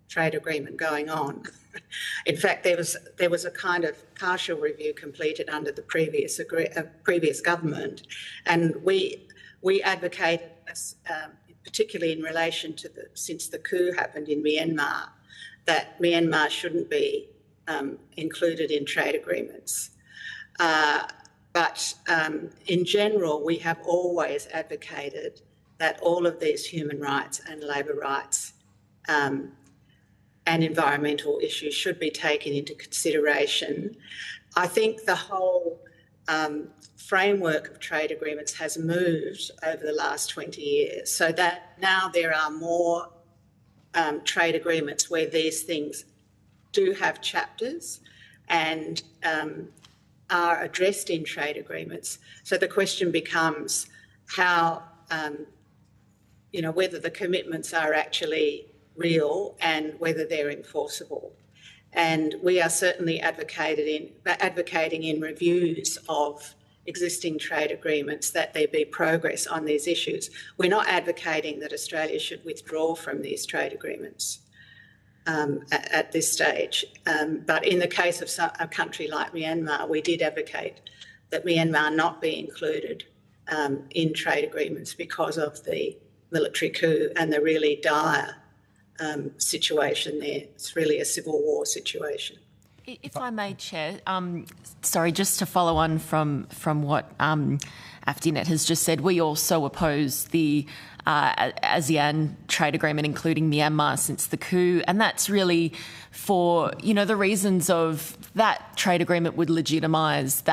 trade agreement going on. In fact, there was a kind of partial review completed under the previous government, and we advocated, particularly in relation to since the coup happened in Myanmar, that Myanmar shouldn't be included in trade agreements. But in general, we have always advocated that all of these human rights and labour rights and environmental issues should be taken into consideration. I think the whole framework of trade agreements has moved over the last 20 years, so that now there are more trade agreements where these things do have chapters and are addressed in trade agreements. So the question becomes how whether the commitments are actually real and whether they're enforceable. And we are certainly advocating in reviews of existing trade agreements that there be progress on these issues. We're not advocating that Australia should withdraw from these trade agreements at this stage. But in the case of a country like Myanmar, we did advocate that Myanmar not be included in trade agreements because of the military coup and the really dire situation there. It's really a civil war situation. If I may, Chair, sorry, just to follow on from what AFDINET has just said, we also oppose the ASEAN trade agreement, including Myanmar, since the coup, and that's really for the reasons of that trade agreement would legitimise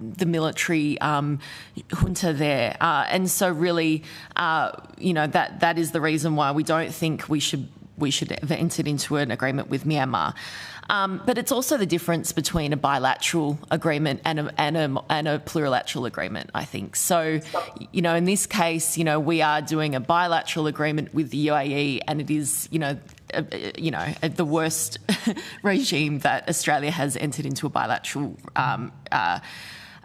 the military junta there, and so really, that is the reason why we don't think we should have entered into an agreement with Myanmar. But it's also the difference between a bilateral agreement and a plurilateral agreement, I think. So, in this case, we are doing a bilateral agreement with the UAE, and it is, the worst regime that Australia has entered into a bilateral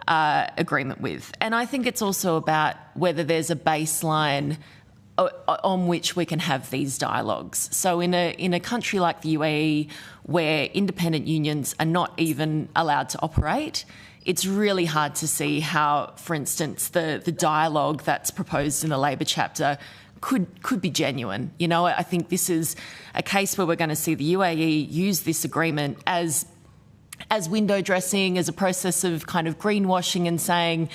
agreement with. And I think it's also about whether there's a baseline on which we can have these dialogues. So in a country like the UAE, where independent unions are not even allowed to operate, it's really hard to see how, for instance, the dialogue that's proposed in the Labor chapter could be genuine. I think this is a case where we're going to see the UAE use this agreement as window dressing, as a process of kind of greenwashing and saying,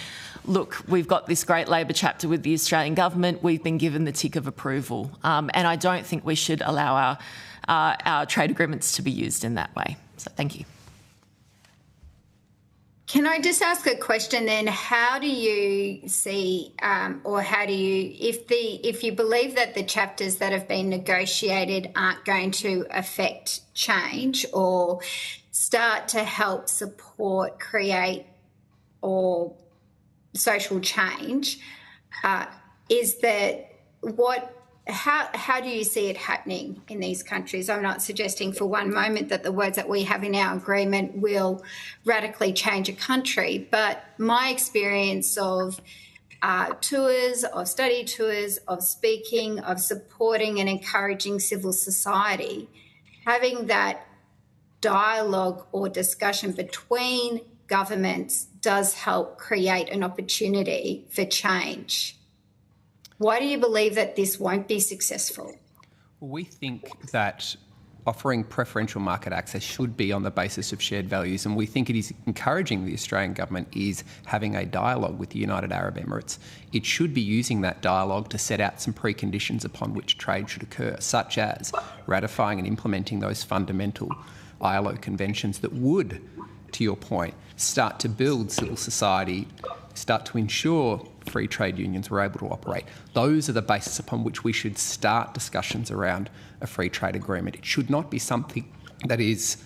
look, we've got this great Labor chapter with the Australian government, we've been given the tick of approval. And I don't think we should allow our trade agreements to be used in that way. So thank you. Can I just ask a question then? How do you see, if you believe that the chapters that have been negotiated aren't going to affect change or start to help support, create, or social change, how do you see it happening in these countries? I'm not suggesting for one moment that the words that we have in our agreement will radically change a country, but my experience of tours, of study tours, of speaking, of supporting and encouraging civil society, having that dialogue or discussion between governments does help create an opportunity for change. Why do you believe that this won't be successful? Well, we think that offering preferential market access should be on the basis of shared values, and we think it is encouraging the Australian government is having a dialogue with the United Arab Emirates. It should be using that dialogue to set out some preconditions upon which trade should occur, such as ratifying and implementing those fundamental ILO conventions that would, to your point, start to build civil society, start to ensure free trade unions were able to operate. Those are the basis upon which we should start discussions around a free trade agreement. It should not be something that is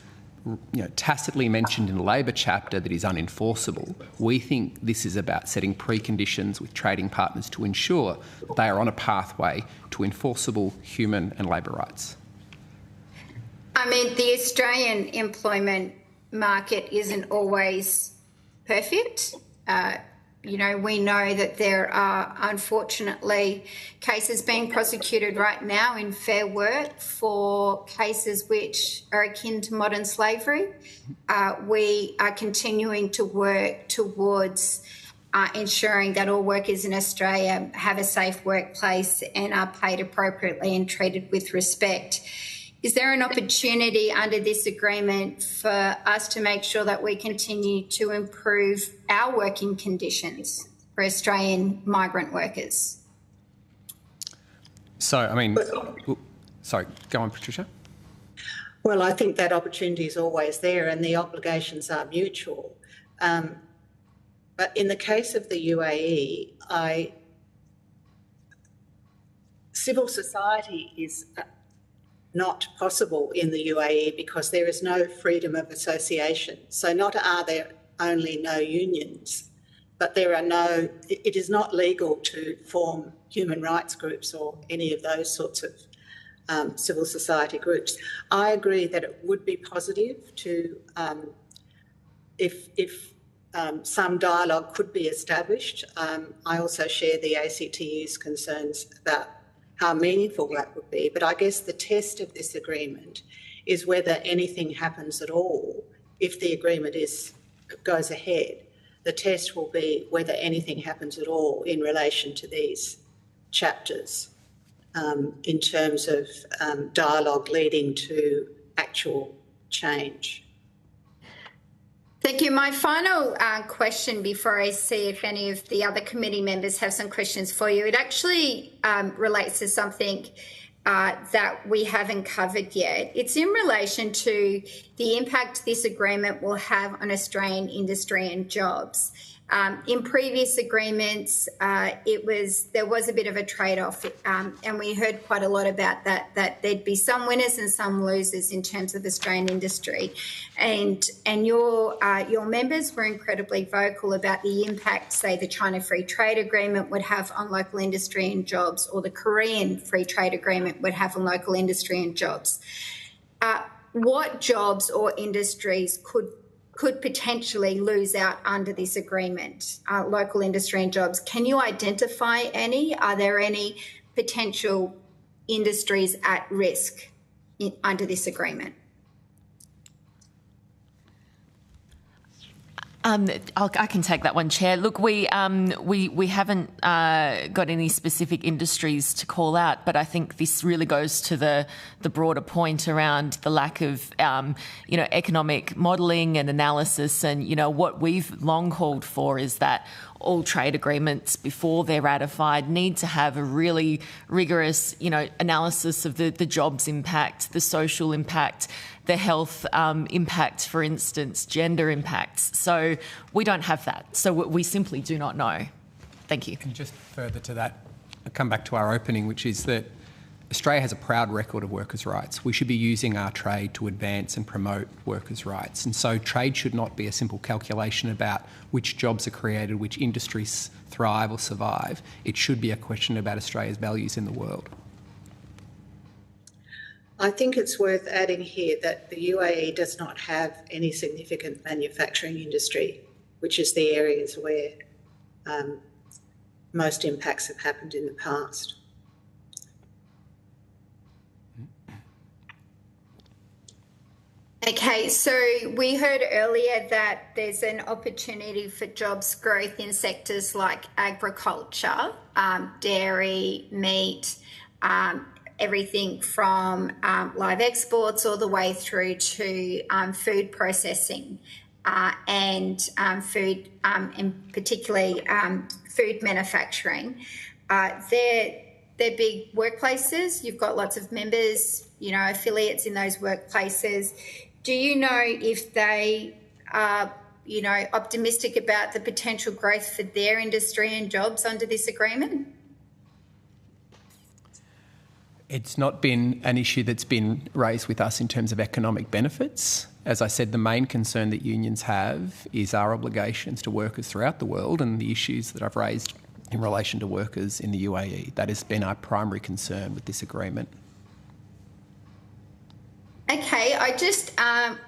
tacitly mentioned in the Labor chapter that is unenforceable. We think this is about setting preconditions with trading partners to ensure that they are on a pathway to enforceable human and labour rights. I mean, the Australian employment market isn't always perfect. We know that there are, unfortunately, cases being prosecuted right now in Fair Work for cases which are akin to modern slavery. We are continuing to work towards ensuring that all workers in Australia have a safe workplace and are paid appropriately and treated with respect. Is there an opportunity under this agreement for us to make sure that we continue to improve our working conditions for Australian migrant workers? So, sorry, go on, Patricia. Well, I think that opportunity is always there and the obligations are mutual. But in the case of the UAE, civil society is not possible in the UAE because there is no freedom of association. So not are there only no unions, but it is not legal to form human rights groups or any of those sorts of civil society groups. I agree that it would be positive to, if some dialogue could be established. I also share the ACTU's concerns about how meaningful that would be, but I guess the test of this agreement is whether anything happens at all. If the agreement goes ahead, the test will be whether anything happens at all in relation to these chapters, in terms of dialogue leading to actual change. Thank you. My final question before I see if any of the other committee members have some questions for you, it actually relates to something that we haven't covered yet. It's in relation to the impact this agreement will have on Australian industry and jobs. In previous agreements, there was a bit of a trade-off, and we heard quite a lot about that there'd be some winners and some losers in terms of Australian industry. And your members were incredibly vocal about the impact, say, the China Free Trade Agreement would have on local industry and jobs, or the Korean Free Trade Agreement would have on local industry and jobs. What jobs or industries could potentially lose out under this agreement, local industry and jobs? Can you identify any? Are there any potential industries at risk under this agreement? I can take that one, Chair. Look, we haven't got any specific industries to call out, but I think this really goes to the broader point around the lack of economic modelling and analysis. And what we've long called for is that all trade agreements, before they're ratified, need to have a really rigorous analysis of the jobs impact, the social impact, the health impact, for instance, gender impacts. So we don't have that. So we simply do not know. Thank you. And just further to that, I'll come back to our opening, which is that Australia has a proud record of workers' rights. We should be using our trade to advance and promote workers' rights. And so trade should not be a simple calculation about which jobs are created, which industries thrive or survive. It should be a question about Australia's values in the world. I think it's worth adding here that the UAE does not have any significant manufacturing industry, which is the areas where most impacts have happened in the past. Okay, so we heard earlier that there's an opportunity for jobs growth in sectors like agriculture, dairy, meat, everything from live exports all the way through to food processing and food, and particularly food manufacturing. They're big workplaces. You've got lots of members, affiliates in those workplaces. Do you know if they are, optimistic about the potential growth for their industry and jobs under this agreement? It's not been an issue that's been raised with us in terms of economic benefits. As I said, the main concern that unions have is our obligations to workers throughout the world and the issues that I've raised in relation to workers in the UAE. That has been our primary concern with this agreement. Okay,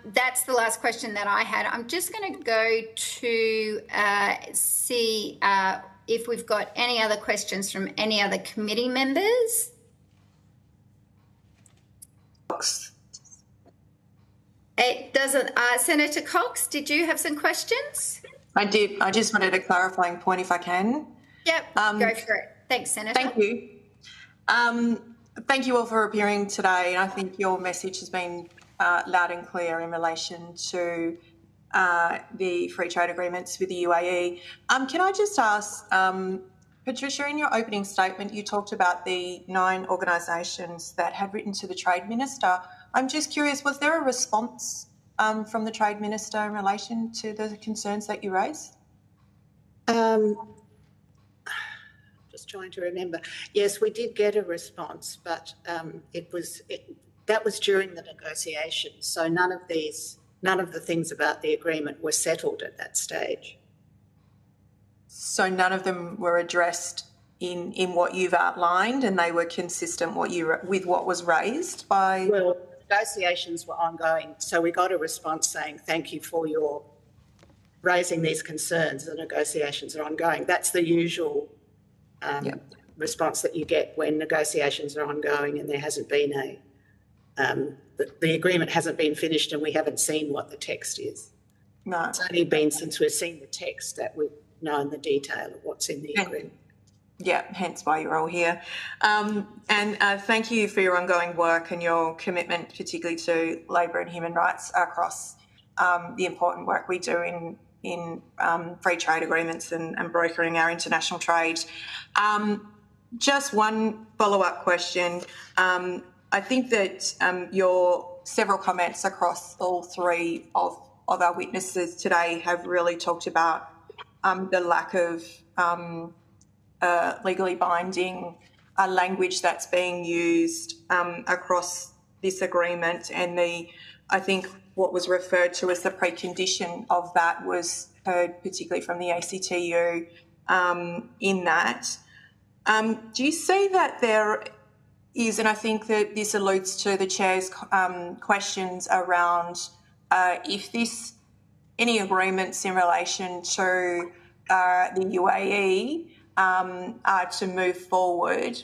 that's the last question that I had. I'm just going to go to see if we've got any other questions from any other committee members. It doesn't. Senator Cox, did you have some questions? I did. I just wanted a clarifying point if I can. Yep, go for it. Thanks, Senator. Thank you. Thank you all for appearing today. I think your message has been loud and clear in relation to the free trade agreements with the UAE. Can I just ask, Patricia, in your opening statement, you talked about the 9 organisations that had written to the Trade Minister. I'm just curious, was there a response from the Trade Minister in relation to the concerns that you raised? Just trying to remember. Yes, we did get a response, but that was during the negotiations. So none of the things about the agreement were settled at that stage. So none of them were addressed in what you've outlined, and they were consistent with what was raised by... Well, negotiations were ongoing, so we got a response saying, thank you for your raising these concerns. The negotiations are ongoing. That's the usual response that you get when negotiations are ongoing and there hasn't been the agreement hasn't been finished and we haven't seen what the text is. No. It's only been since we've seen the text that we've known the detail of what's in the agreement. Yeah, hence why you're all here. And thank you for your ongoing work and your commitment, particularly to labour and human rights across the important work we do in free trade agreements and brokering our international trade. Just one follow-up question. I think that your several comments across all three of our witnesses today have really talked about the lack of legally binding language that's being used across this agreement, and I think what was referred to as the precondition of that was heard particularly from the ACTU in that. Do you see that there is, and I think that this alludes to the Chair's questions around if any agreements in relation to the UAE are to move forward,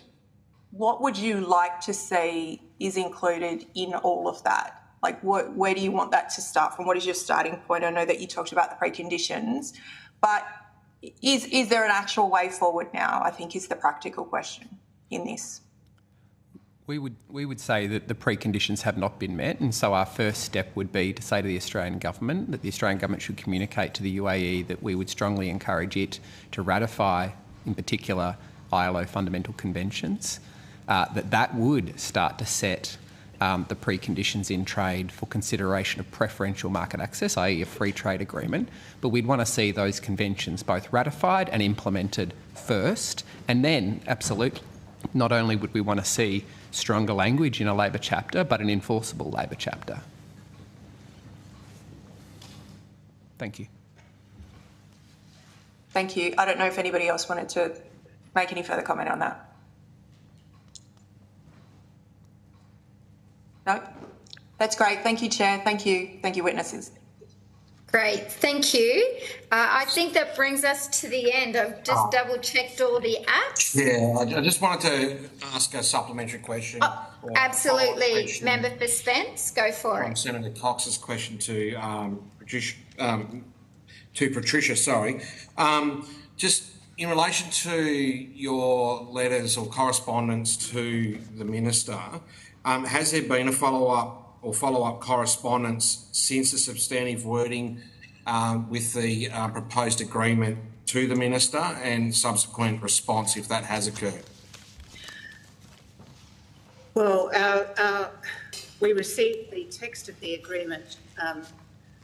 what would you like to see is included in all of that? Like, where do you want that to start from? What is your starting point? I know that you talked about the preconditions, but is there an actual way forward now, I think, is the practical question in this. We would say that the preconditions have not been met, and so our first step would be to say to the Australian government that the Australian government should communicate to the UAE that we would strongly encourage it to ratify, in particular, ILO fundamental conventions, that would start to set the preconditions in trade for consideration of preferential market access, i.e. a free trade agreement. But we'd want to see those conventions both ratified and implemented first, and then, absolutely, not only would we want to see stronger language in a labour chapter, but an enforceable labour chapter. Thank you. Thank you. I don't know if anybody else wanted to make any further comment on that. No? That's great. Thank you, Chair. Thank you. Thank you, witnesses. Great, thank you. I think that brings us to the end. I've just double-checked all the apps. Yeah, I just wanted to ask a supplementary question. Absolutely. Member for Spence, go for it. From Senator Cox's question to Patricia, sorry. Just in relation to your letters or correspondence to the Minister, has there been a follow-up correspondence since the substantive wording with the proposed agreement to the Minister and subsequent response if that has occurred? Well, we received the text of the agreement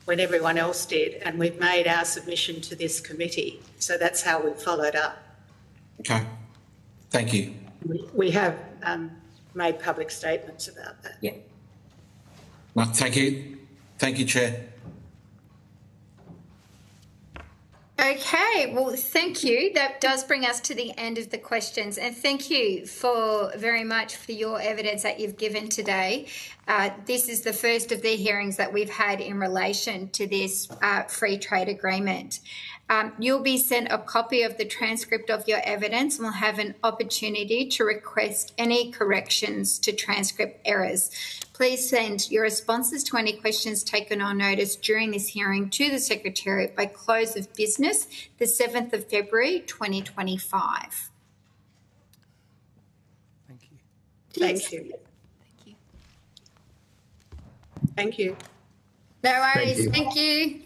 when everyone else did, and we've made our submission to this committee. So that's how we've followed up. Okay. Thank you. We have made public statements about that. Yeah. No, thank you. Thank you, Chair. Okay, well, thank you. That does bring us to the end of the questions, and thank you very much for your evidence that you've given today. This is the first of the hearings that we've had in relation to this free trade agreement. You'll be sent a copy of the transcript of your evidence and will have an opportunity to request any corrections to transcript errors. Please send your responses to any questions taken on notice during this hearing to the Secretariat by close of business, the 7th of February 2025. Thank you. Thank you. Thank you. No worries. Thank you.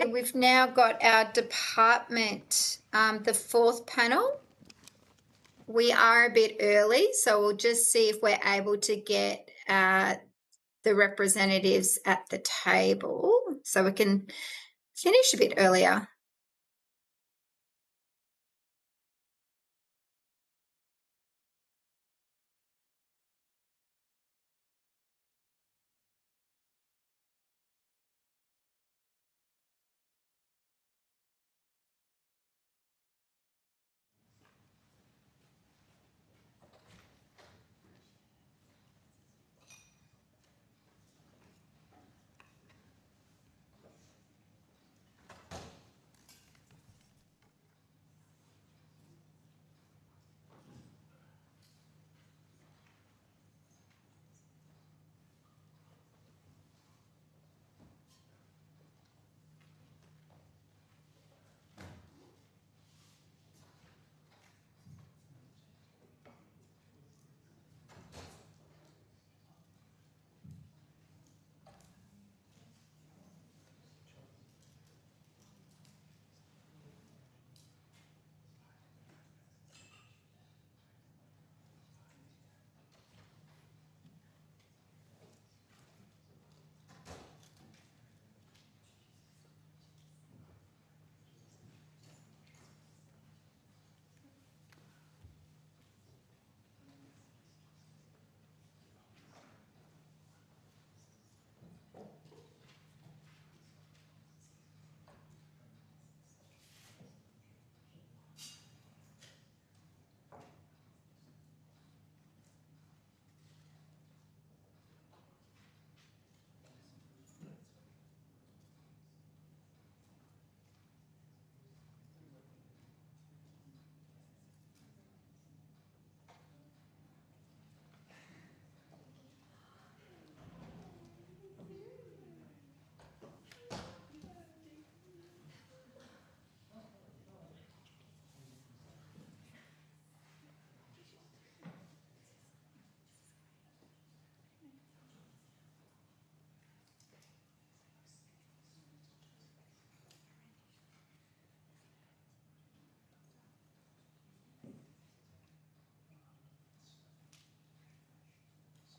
We've now got our department, the fourth panel. We are a bit early, so we'll just see if we're able to get the representatives at the table so we can finish a bit earlier.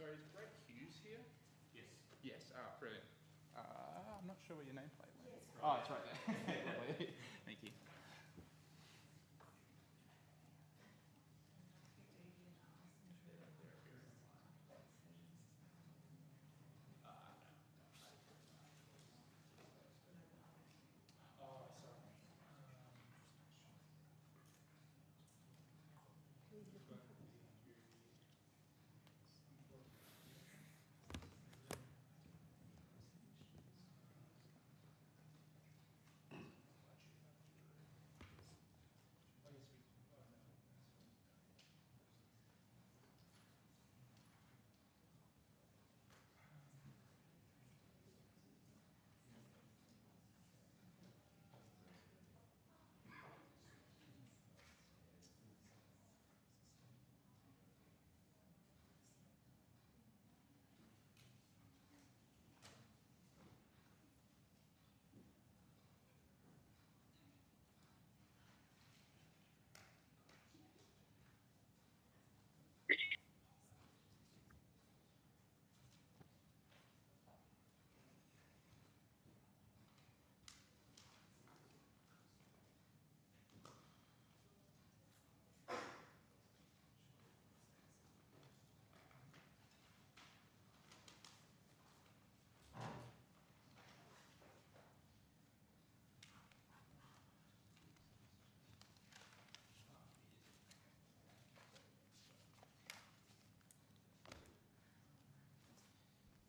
Sorry, is Brett Hughes here? Yes. Yes. Oh, brilliant. I'm not sure where your nameplate went. Oh, it's right there. Lovely. Thank you.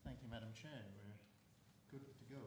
Thank you, Madam Chair. We're good to go.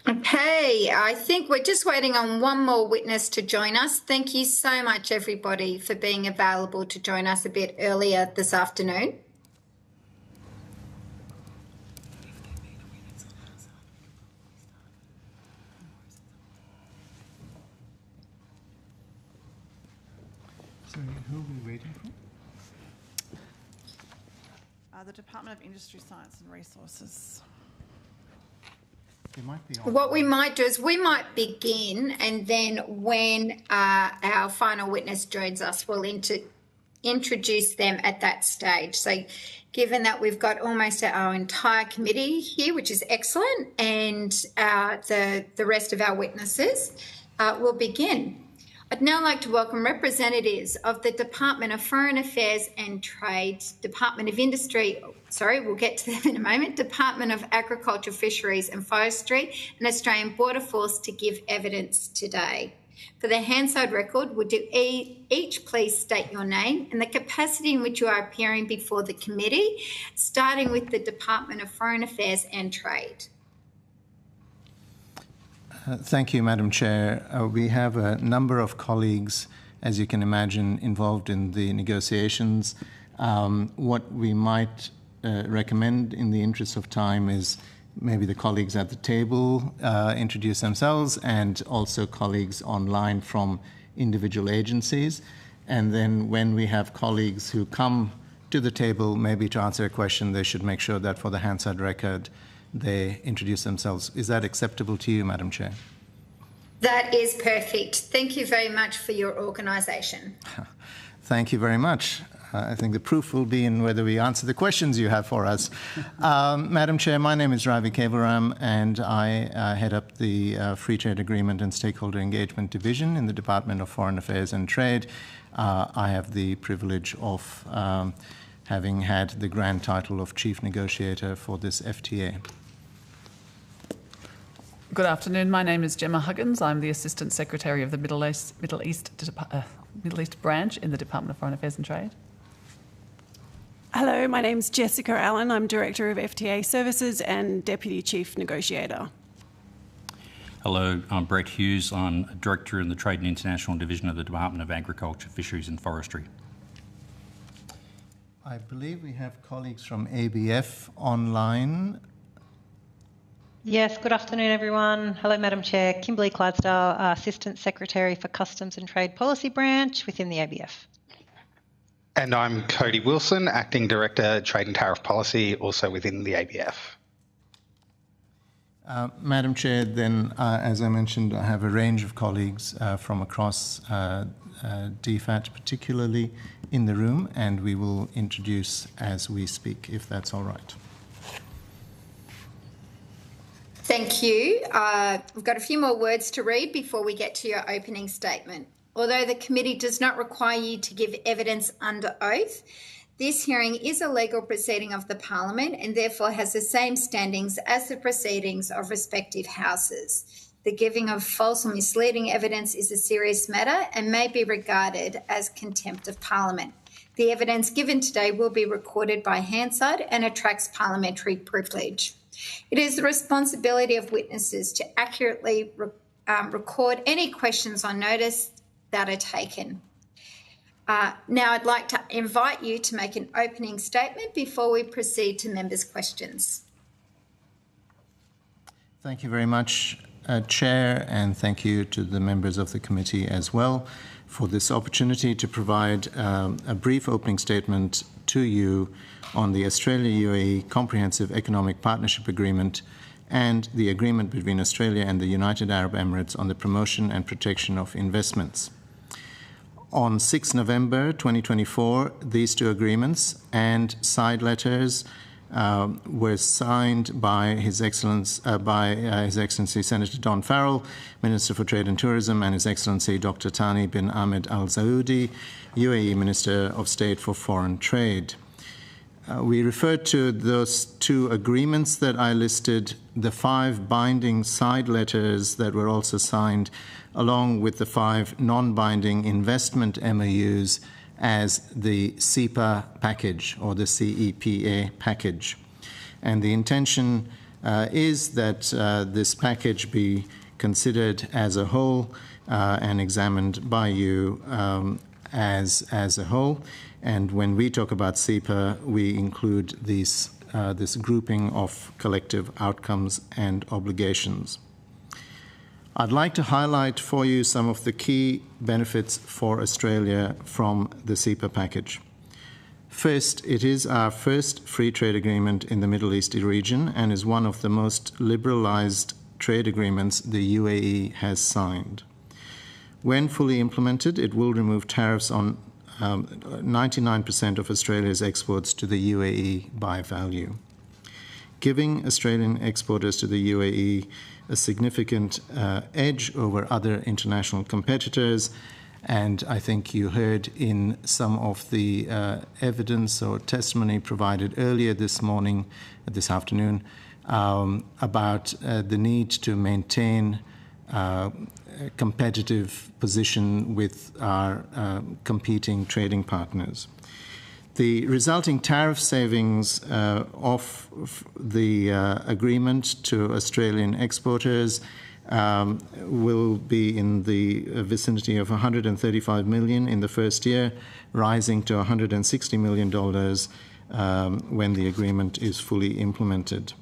Okay, I think we're just waiting on one more witness to join us. Thank you so much, everybody, for being available to join us a bit earlier this afternoon. Sorry, who are we waiting for? The Department of Industry, Science and Resources. They might be on. What we might do is we might begin, and then when our final witness joins us, we'll introduce them at that stage. So given that we've got almost our entire committee here, which is excellent, and the rest of our witnesses, we'll begin. I'd now like to welcome representatives of the Department of Foreign Affairs and Trade, Department of Industry, we'll get to them in a moment, Department of Agriculture, Fisheries and Forestry, and Australian Border Force to give evidence today. For the Hansard record, would you each please state your name and the capacity in which you are appearing before the committee, starting with the Department of Foreign Affairs and Trade. Thank you, Madam Chair. We have a number of colleagues, as you can imagine, involved in the negotiations. What we might recommend in the interest of time is maybe the colleagues at the table introduce themselves, and also colleagues online from individual agencies. And then when we have colleagues who come to the table, maybe to answer a question, they should make sure that for the Hansard record, they introduce themselves. Is that acceptable to you, Madam Chair? That is perfect. Thank you very much for your organisation. Thank you very much. I think the proof will be in whether we answer the questions you have for us. Madam Chair, my name is Ravi Kevaram, and I head up the Free Trade Agreement and Stakeholder Engagement Division in the Department of Foreign Affairs and Trade. I have the privilege of having had the grand title of Chief Negotiator for this FTA. Good afternoon. My name is Gemma Huggins. I'm the Assistant Secretary of the Middle East branch in the Department of Foreign Affairs and Trade. Hello, my name's Jessica Allen. I'm Director of FTA Services and Deputy Chief Negotiator. Hello, I'm Brett Hughes. I'm Director in the Trade and International Division of the Department of Agriculture, Fisheries and Forestry. I believe we have colleagues from ABF online. Yes, good afternoon, everyone. Hello, Madam Chair. Kimberly Clydesdale, Assistant Secretary for Customs and Trade Policy Branch within the ABF. And I'm Cody Wilson, Acting Director, Trade and Tariff Policy, also within the ABF. Madam Chair, then, as I mentioned, I have a range of colleagues from across DFAT, particularly in the room, and we will introduce as we speak, if that's all right. Thank you. We've got a few more words to read before we get to your opening statement. Although the committee does not require you to give evidence under oath, this hearing is a legal proceeding of the Parliament and therefore has the same standings as the proceedings of respective houses. The giving of false or misleading evidence is a serious matter and may be regarded as contempt of Parliament. The evidence given today will be recorded by Hansard and attracts parliamentary privilege. It is the responsibility of witnesses to accurately record any questions on notice that are taken. Now I'd like to invite you to make an opening statement before we proceed to members' questions. Thank you very much, Chair, and thank you to the members of the committee as well for this opportunity to provide a brief opening statement to you on the Australia-UAE Comprehensive Economic Partnership Agreement and the agreement between Australia and the United Arab Emirates on the promotion and protection of investments. On 6 November 2024, these two agreements and side letters were signed by His Excellency Senator Don Farrell, Minister for Trade and Tourism, and His Excellency Dr. Thani bin Ahmed Al Saudi, UAE Minister of State for Foreign Trade. We refer to those two agreements that I listed, the 5 binding side letters that were also signed, along with the 5 non-binding investment MOUs, as the CEPA package or the CEPA package. And the intention is that this package be considered as a whole and examined by you as a whole. And when we talk about CEPA, we include this grouping of collective outcomes and obligations. I'd like to highlight for you some of the key benefits for Australia from the CEPA package. First, it is our first free trade agreement in the Middle East region and is one of the most liberalised trade agreements the UAE has signed. When fully implemented, it will remove tariffs on 99% of Australia's exports to the UAE by value, giving Australian exporters to the UAE a significant edge over other international competitors. And I think you heard in some of the evidence or testimony provided earlier this afternoon, about the need to maintain a competitive position with our competing trading partners. The resulting tariff savings of the agreement to Australian exporters will be in the vicinity of $135 million in the first year, rising to $160 million when the agreement is fully implemented.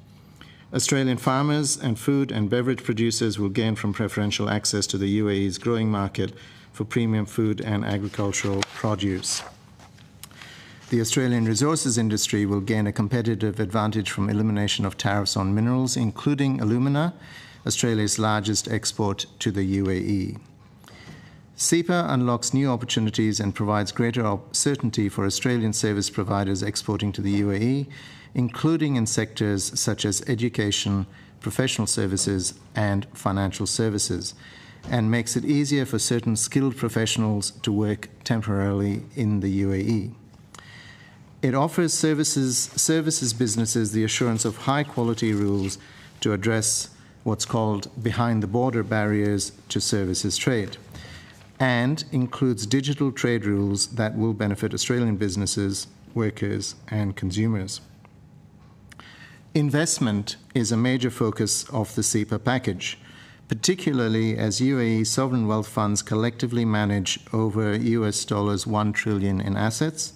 Australian farmers and food and beverage producers will gain from preferential access to the UAE's growing market for premium food and agricultural produce. The Australian resources industry will gain a competitive advantage from elimination of tariffs on minerals, including alumina, Australia's largest export to the UAE. CEPA unlocks new opportunities and provides greater certainty for Australian service providers exporting to the UAE, including in sectors such as education, professional services, and financial services, and makes it easier for certain skilled professionals to work temporarily in the UAE. It offers services businesses the assurance of high-quality rules to address what's called behind-the-border barriers to services trade, and includes digital trade rules that will benefit Australian businesses, workers, and consumers. Investment is a major focus of the CEPA package, particularly as UAE sovereign wealth funds collectively manage over $1 trillion in assets,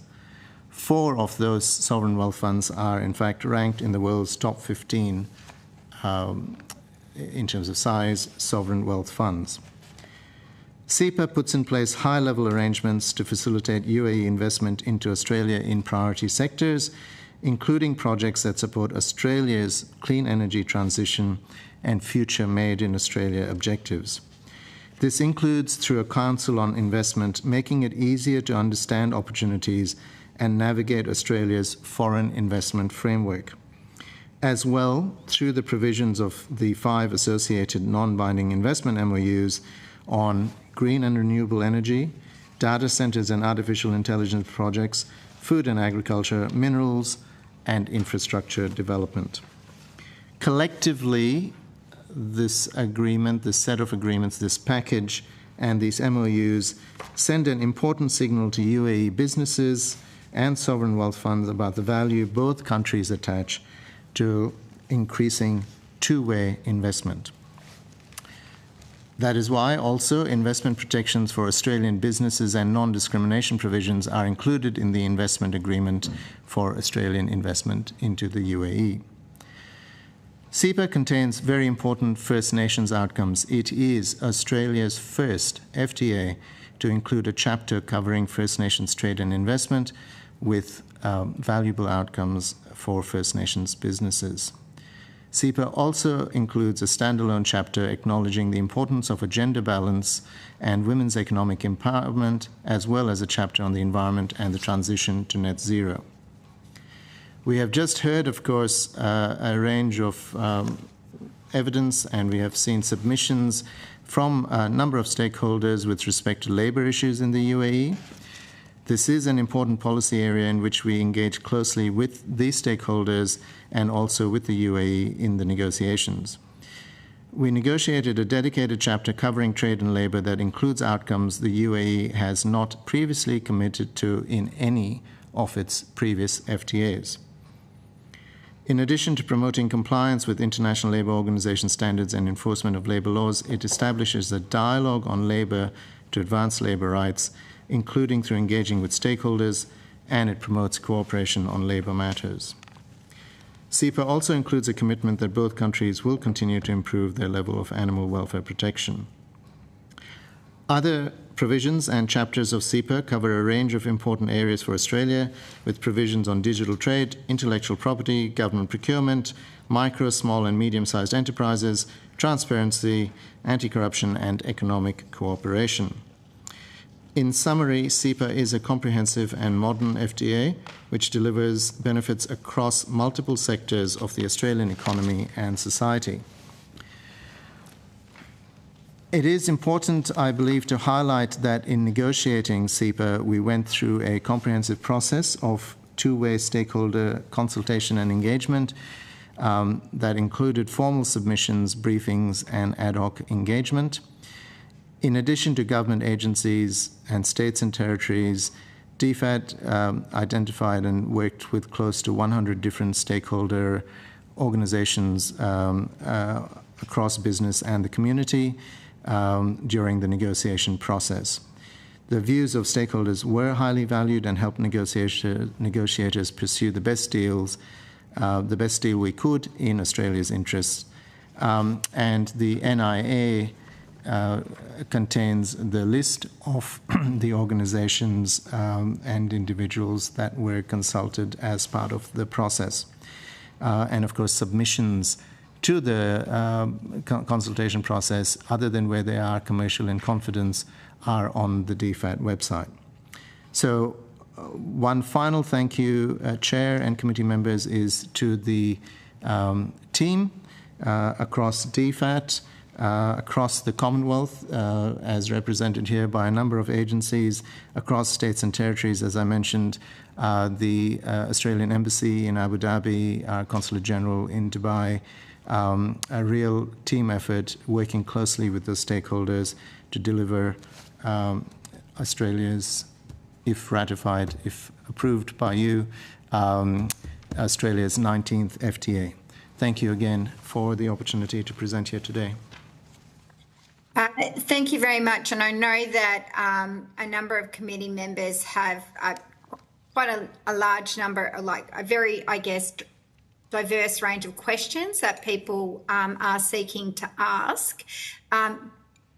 4 of those sovereign wealth funds are, in fact, ranked in the world's top 15 in terms of size sovereign wealth funds. CEPA puts in place high-level arrangements to facilitate UAE investment into Australia in priority sectors, including projects that support Australia's clean energy transition and future Made in Australia objectives. This includes, through a Council on Investment, making it easier to understand opportunities and navigate Australia's foreign investment framework. As well, through the provisions of the 5 associated non-binding investment MOUs on green and renewable energy, data centres and artificial intelligence projects, food and agriculture, minerals, and infrastructure development. Collectively, this agreement, this set of agreements, this package, and these MOUs send an important signal to UAE businesses and sovereign wealth funds about the value both countries attach to increasing two-way investment. That is why also investment protections for Australian businesses and non-discrimination provisions are included in the investment agreement for Australian investment into the UAE. CEPA contains very important First Nations outcomes. It is Australia's first FTA to include a chapter covering First Nations trade and investment with valuable outcomes for First Nations businesses. CEPA also includes a standalone chapter acknowledging the importance of a gender balance and women's economic empowerment, as well as a chapter on the environment and the transition to net zero. We have just heard, of course, a range of evidence, and we have seen submissions from a number of stakeholders with respect to labour issues in the UAE. This is an important policy area in which we engage closely with these stakeholders and also with the UAE in the negotiations. We negotiated a dedicated chapter covering trade and labour that includes outcomes the UAE has not previously committed to in any of its previous FTAs. In addition to promoting compliance with International Labour Organization standards and enforcement of labour laws, it establishes a dialogue on labour to advance labour rights, including through engaging with stakeholders, and it promotes cooperation on labour matters. CEPA also includes a commitment that both countries will continue to improve their level of animal welfare protection. Other provisions and chapters of CEPA cover a range of important areas for Australia, with provisions on digital trade, intellectual property, government procurement, micro, small and medium-sized enterprises, transparency, anti-corruption and economic cooperation. In summary, CEPA is a comprehensive and modern FTA which delivers benefits across multiple sectors of the Australian economy and society. It is important, I believe, to highlight that in negotiating CEPA, we went through a comprehensive process of two-way stakeholder consultation and engagement that included formal submissions, briefings, and ad hoc engagement. In addition to government agencies and states and territories, DFAT identified and worked with close to 100 different stakeholder organizations across business and the community during the negotiation process. The views of stakeholders were highly valued and helped negotiators pursue the best deal we could in Australia's interests. And the NIA contains the list of the organizations and individuals that were consulted as part of the process. And of course, submissions to the consultation process, other than where they are commercial in confidence, are on the DFAT website. So one final thank you, Chair and committee members, is to the team across DFAT, across the Commonwealth, as represented here by a number of agencies, across states and territories, as I mentioned, the Australian Embassy in Abu Dhabi, our Consulate General in Dubai, a real team effort working closely with the stakeholders to deliver Australia's, if ratified, if approved by you, Australia's 19th FTA. Thank you again for the opportunity to present here today. Thank you very much. And I know that a number of committee members have quite a large number, like a very, I guess, diverse range of questions that people are seeking to ask.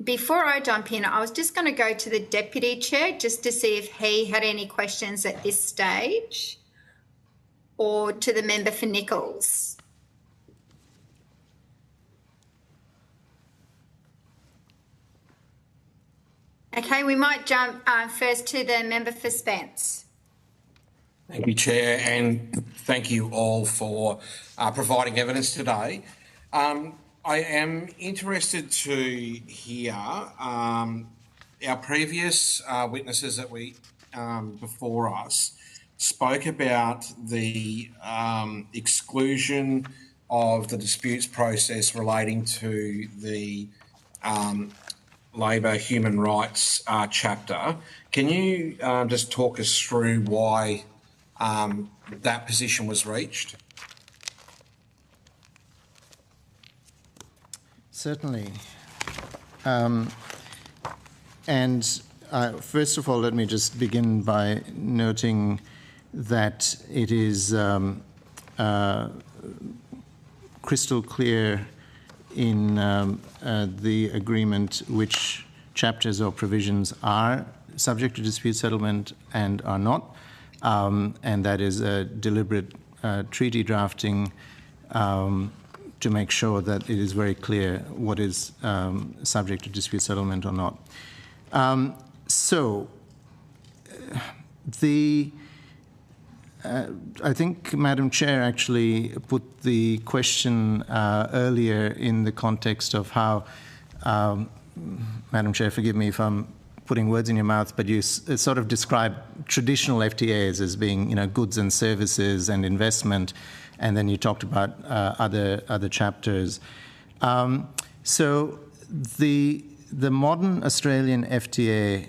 Before I jump in, I was just going to go to the Deputy Chair just to see if he had any questions at this stage, or to the member for Nichols. Okay, we might jump first to the member for Spence. Thank you, Chair, and thank you all for providing evidence today. I am interested to hear our previous witnesses that we before us spoke about the exclusion of the disputes process relating to the Labor Human Rights chapter. Can you just talk us through why that position was reached? Certainly. First of all, let me just begin by noting that it is crystal clear in the agreement which chapters or provisions are subject to dispute settlement and are not, and that is a deliberate treaty drafting to make sure that it is very clear what is subject to dispute settlement or not. I think Madam Chair actually put the question earlier in the context of how, Madam Chair, forgive me if I'm putting words in your mouth, but you sort of describe traditional FTAs as being, goods and services and investment, and then you talked about other chapters. So the modern Australian FTA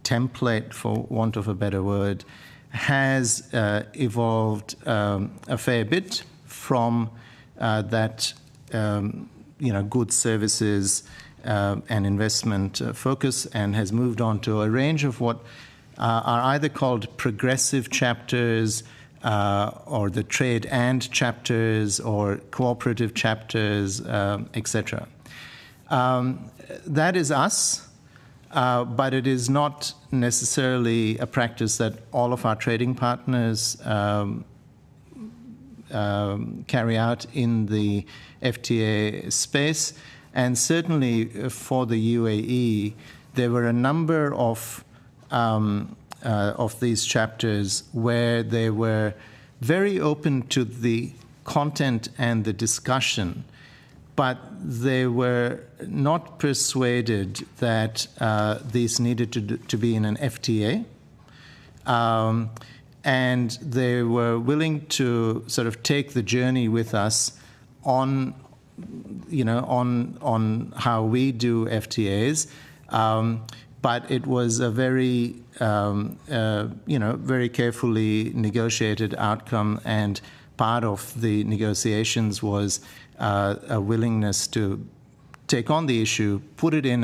template, for want of a better word, has evolved a fair bit from that, goods, services, and investment focus, and has moved on to a range of what are either called progressive chapters, or the trade and chapters, or cooperative chapters, etc. That is us. But it is not necessarily a practice that all of our trading partners carry out in the FTA space. And certainly for the UAE, there were a number of these chapters where they were very open to the content and the discussion, but they were not persuaded that these needed to be in an FTA, and they were willing to sort of take the journey with us on how we do FTAs, but it was a very very carefully negotiated outcome, and part of the negotiations was a willingness to take on the issue, put it in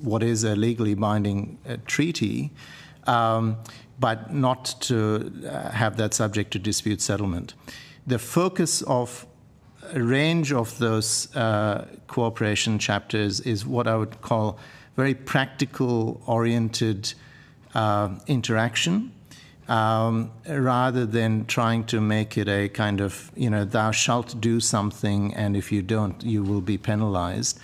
what is a legally binding treaty, but not to have that subject to dispute settlement. The focus of a range of those cooperation chapters is what I would call very practical-oriented interaction, rather than trying to make it a kind of, thou shalt do something, and if you don't, you will be penalized.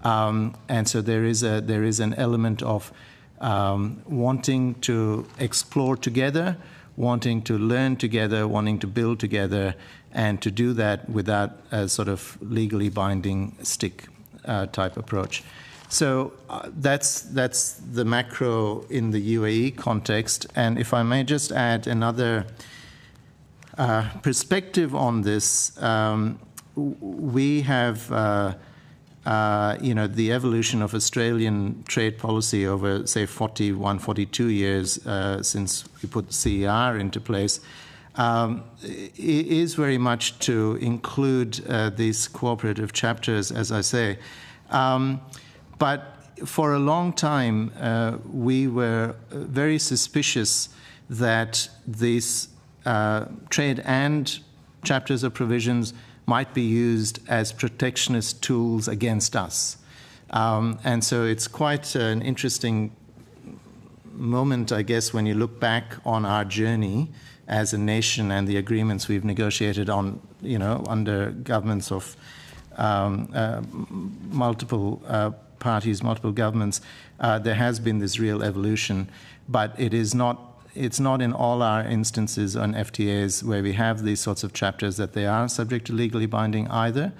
And so there is an element of wanting to explore together, wanting to learn together, wanting to build together, and to do that without a sort of legally binding stick type approach. So that's the macro in the UAE context. And if I may just add another perspective on this, we have, the evolution of Australian trade policy over, say, 41, 42 years since we put CER into place, is very much to include these cooperative chapters, as I say. But for a long time, we were very suspicious that these trade and chapters or provisions might be used as protectionist tools against us. And so it's quite an interesting moment, I guess, when you look back on our journey as a nation and the agreements we've negotiated on, under governments of multiple parties, multiple governments. There has been this real evolution, but it's not in all our instances on FTAs where we have these sorts of chapters that they are subject to legally binding either.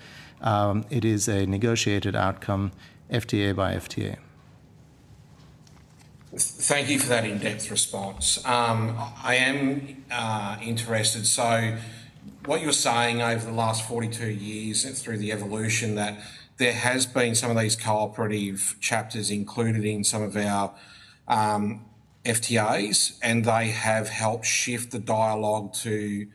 It is a negotiated outcome, FTA by FTA. Thank you for that in-depth response. I am interested. So what you're saying over the last 42 years through the evolution, that there has been some of these cooperative chapters included in some of our FTAs, and they have helped shift the dialogue to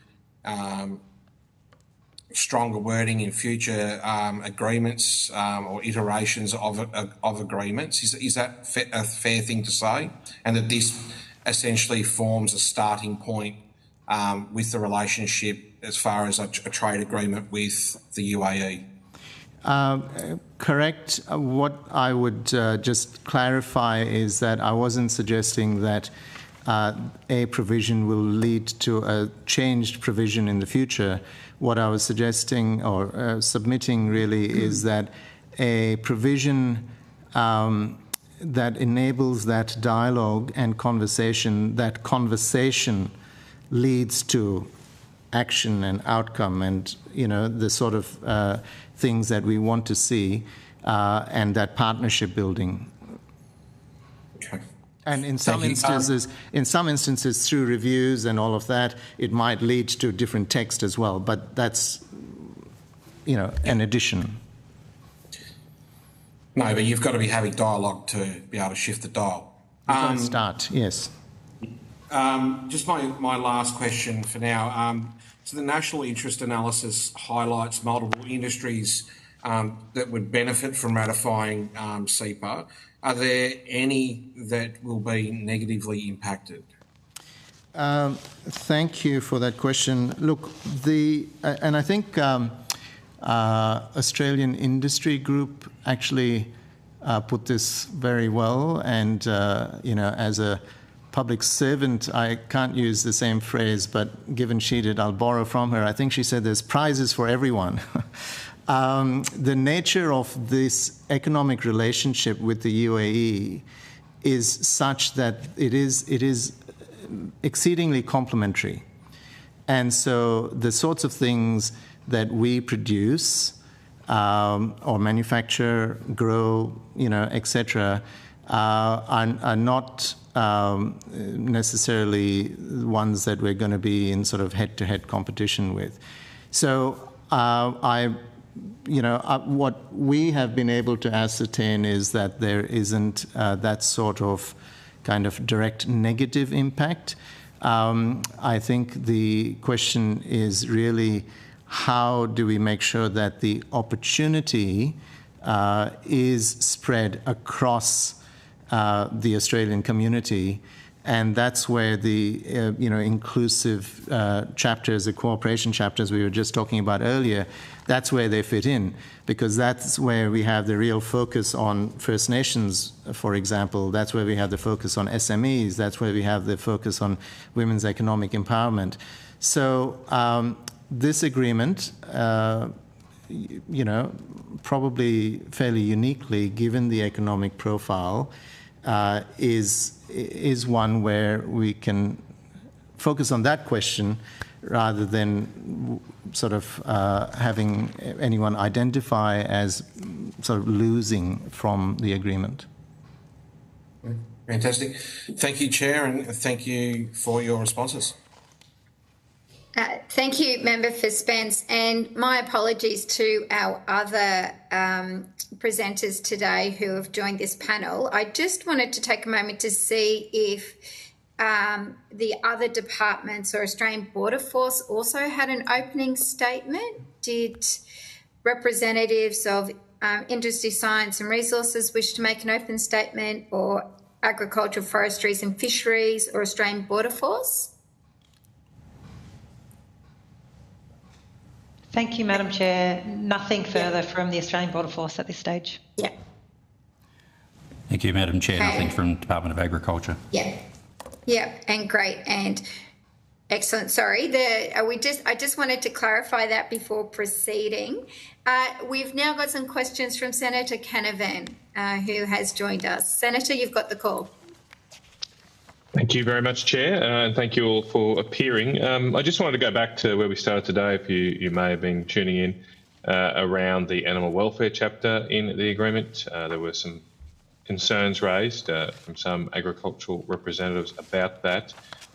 stronger wording in future agreements or iterations of agreements. Is that a fair thing to say? And that this essentially forms a starting point with the relationship as far as a trade agreement with the UAE? Correct. What I would just clarify is that I wasn't suggesting that a provision will lead to a changed provision in the future. What I was suggesting or submitting really is that a provision that enables that dialogue and conversation, that conversation leads to action and outcome and, the sort of things that we want to see and that partnership building. Okay. And in some instances, through reviews and all of that, it might lead to a different text as well. But that's, an addition. No, but you've got to be having dialogue to be able to shift the dial. Start, yes. Just my last question for now. So the national interest analysis highlights multiple industries that would benefit from ratifying CEPA. Are there any that will be negatively impacted? Thank you for that question. Look, and I think Australian Industry Group actually put this very well. And, as a public servant, I can't use the same phrase, but given she did, I'll borrow from her. I think she said there's prizes for everyone. The nature of this economic relationship with the UAE is such that it is exceedingly complementary. And so the sorts of things that we produce or manufacture, grow, etc., are not necessarily ones that we're going to be in sort of head-to-head competition with. So what we have been able to ascertain is that there isn't that sort of kind of direct negative impact. I think the question is really how do we make sure that the opportunity is spread across the Australian community, and that's where the inclusive chapters, the cooperation chapters we were just talking about earlier, that's where they fit in, because that's where we have the real focus on First Nations, for example. That's where we have the focus on SMEs. That's where we have the focus on women's economic empowerment. So this agreement, probably fairly uniquely, given the economic profile, is one where we can focus on that question rather than sort of having anyone identify as sort of losing from the agreement. Fantastic. Thank you, Chair, and thank you for your responses. Thank you, Member for Spence, and my apologies to our other presenters today who have joined this panel. I just wanted to take a moment to see if the other departments or Australian Border Force also had an opening statement. Did representatives of Industry, Science and Resources wish to make an open statement, or Agriculture, Forestries and Fisheries or Australian Border Force? Thank you, Madam Chair. Nothing further from the Australian Border Force at this stage. Yeah. Thank you, Madam Chair. Okay. Nothing from Department of Agriculture. Yeah. Yeah, and great and excellent. Sorry, I just wanted to clarify that before proceeding. We've now got some questions from Senator Canavan, who has joined us. Senator, you've got the call. Thank you very much, Chair, and thank you all for appearing. I just wanted to go back to where we started today, if you may have been tuning in, around the animal welfare chapter in the agreement. There were some concerns raised from some agricultural representatives about that.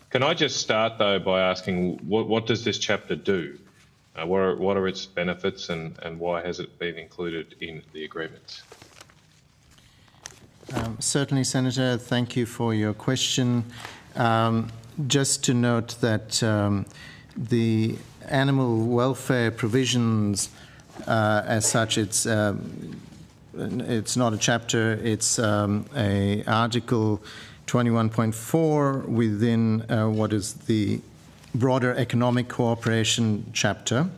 Can I just start, though, by asking what does this chapter do? What are its benefits and why has it been included in the agreement? Certainly, Senator. Thank you for your question. Just to note that the animal welfare provisions, as such, it's not a chapter. It's a Article 21.4 within what is the broader economic cooperation chapter,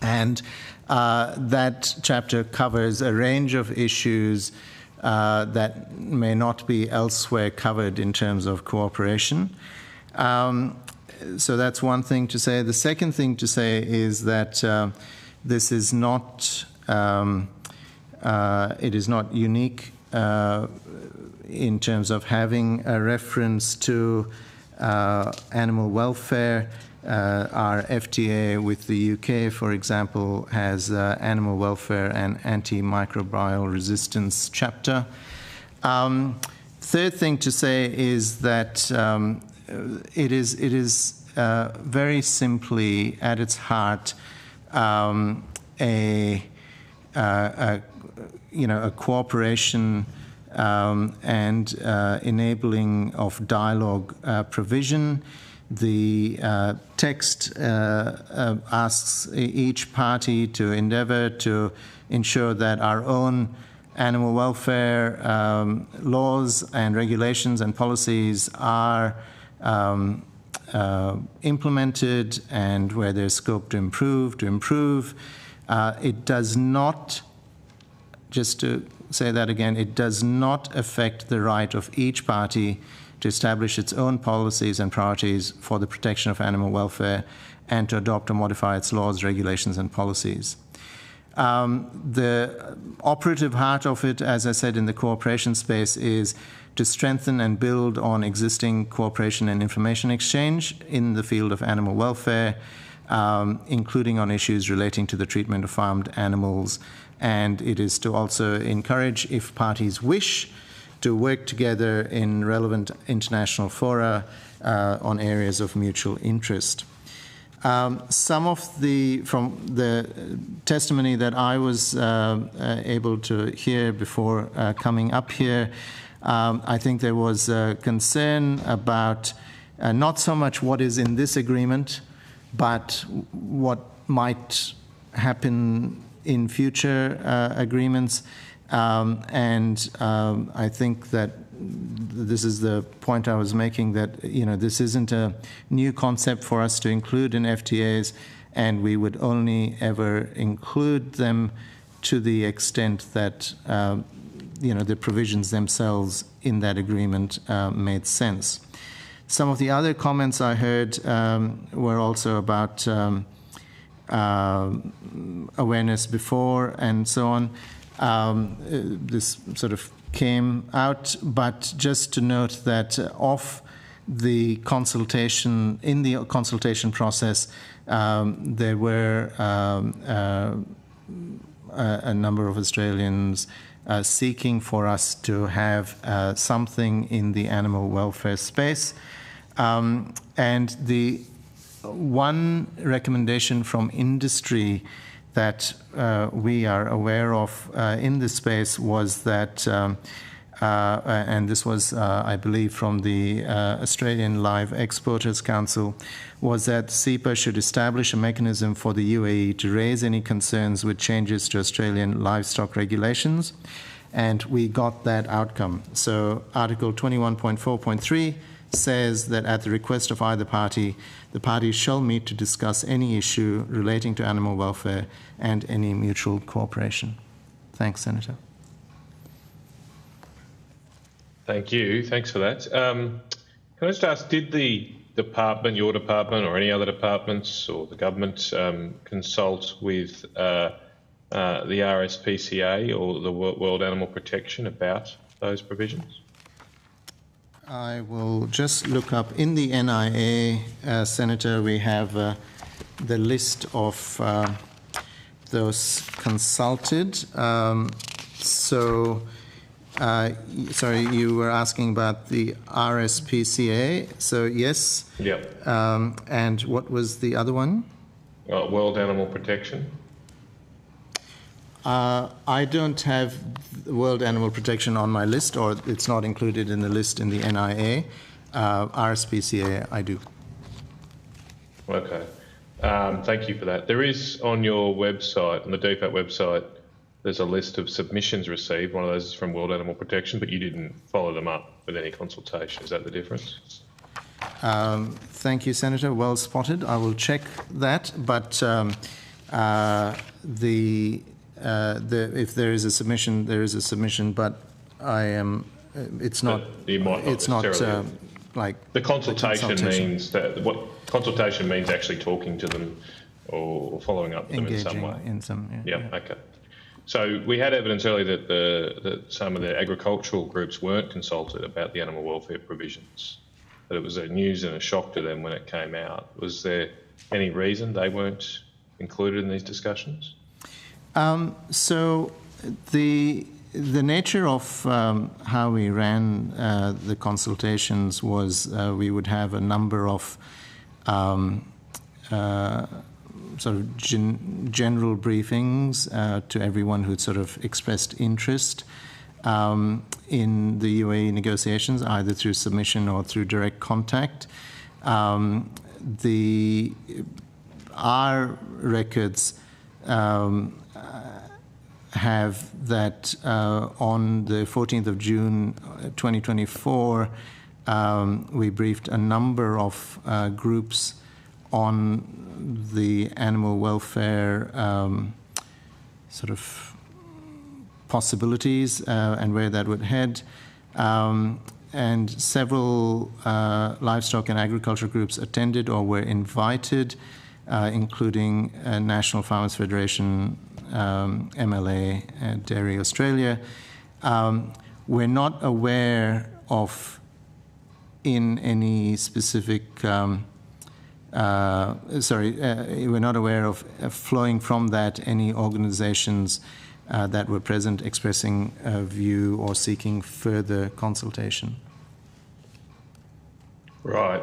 and that chapter covers a range of issues that may not be elsewhere covered in terms of cooperation. So that's one thing to say. The second thing to say is that this is not, it is not unique in terms of having a reference to animal welfare. Our FTA with the UK, for example, has animal welfare and antimicrobial resistance chapter. Third thing to say is that it is very simply at its heart a cooperation and enabling of dialogue provision. The text asks each party to endeavour to ensure that our own animal welfare laws and regulations and policies are implemented, and where there's scope to improve. It does not, just to say that again, it does not affect the right of each party to establish its own policies and priorities for the protection of animal welfare and to adopt or modify its laws, regulations, and policies. The operative heart of it, as I said, in the cooperation space is to strengthen and build on existing cooperation and information exchange in the field of animal welfare, including on issues relating to the treatment of farmed animals. And it is to also encourage, if parties wish, to work together in relevant international fora on areas of mutual interest. Some of from the testimony that I was able to hear before coming up here, I think there was a concern about not so much what is in this agreement, but what might happen in future agreements. I think that this is the point I was making, that this isn't a new concept for us to include in FTAs, and we would only ever include them to the extent that the provisions themselves in that agreement made sense. Some of the other comments I heard were also about awareness before and so on. This sort of came out, but just to note that of the consultation, in the consultation process, there were a number of Australians seeking for us to have something in the animal welfare space. And the one recommendation from industry that we are aware of in this space was that, and this was, I believe, from the Australian Live Exporters Council, was that CEPA should establish a mechanism for the UAE to raise any concerns with changes to Australian livestock regulations, and we got that outcome. So Article 21.4.3 says that at the request of either party, the parties shall meet to discuss any issue relating to animal welfare and any mutual cooperation. Thanks, Senator. Thank you. Thanks for that. Can I just ask, did the department, your department, or any other departments or the government consult with the RSPCA or the World Animal Protection about those provisions? I will just look up in the NIA, Senator, we have the list of those consulted. Sorry, you were asking about the RSPCA. So yes. Yep. And what was the other one? World Animal Protection. I don't have World Animal Protection on my list, or it's not included in the list in the NIA. RSPCA, I do. Okay. Thank you for that. There is on your website, on the DFAT website, there's a list of submissions received. One of those is from World Animal Protection, but you didn't follow them up with any consultation. Is that the difference? Thank you, Senator. Well spotted. I will check that. But if there is a submission, there is a submission. But I am. It's not. It's not like the consultation means that what consultation means actually talking to them or following up with them in some way. In some. Yeah. Okay. So we had evidence earlier that some of the agricultural groups weren't consulted about the animal welfare provisions, that it was a news and a shock to them when it came out. Was there any reason they weren't included in these discussions? So the nature of how we ran the consultations was we would have a number of sort of general briefings to everyone who'd sort of expressed interest in the UAE negotiations, either through submission or through direct contact. Our records have that on the 14th of June 2024, we briefed a number of groups on the animal welfare sort of possibilities and where that would head. And several livestock and agriculture groups attended or were invited, including National Farmers Federation, MLA, Dairy Australia. We're not aware of, in any specific we're not aware of flowing from that any organizations that were present expressing a view or seeking further consultation. Right.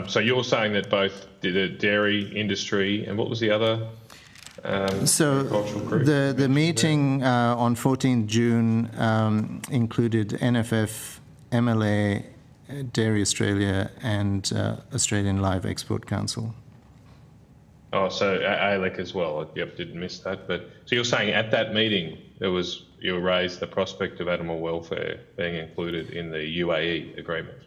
So you're saying that both the dairy industry and what was the other agricultural group? The meeting on 14 June included NFF, MLA, Dairy Australia and Australian Live Export Council. Oh, so ALEC as well. Yep, didn't miss that. But so you're saying at that meeting you raised the prospect of animal welfare being included in the UAE agreement.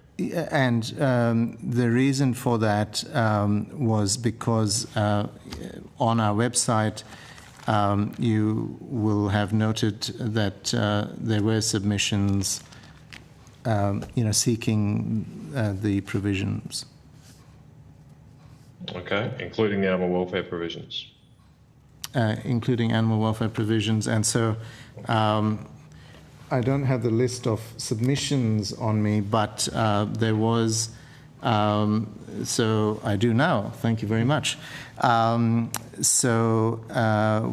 And the reason for that was because on our website you will have noted that there were submissions seeking the provisions. Okay, including the animal welfare provisions. Including animal welfare provisions, and so I don't have the list of submissions on me, but there was. So I do now. Thank you very much.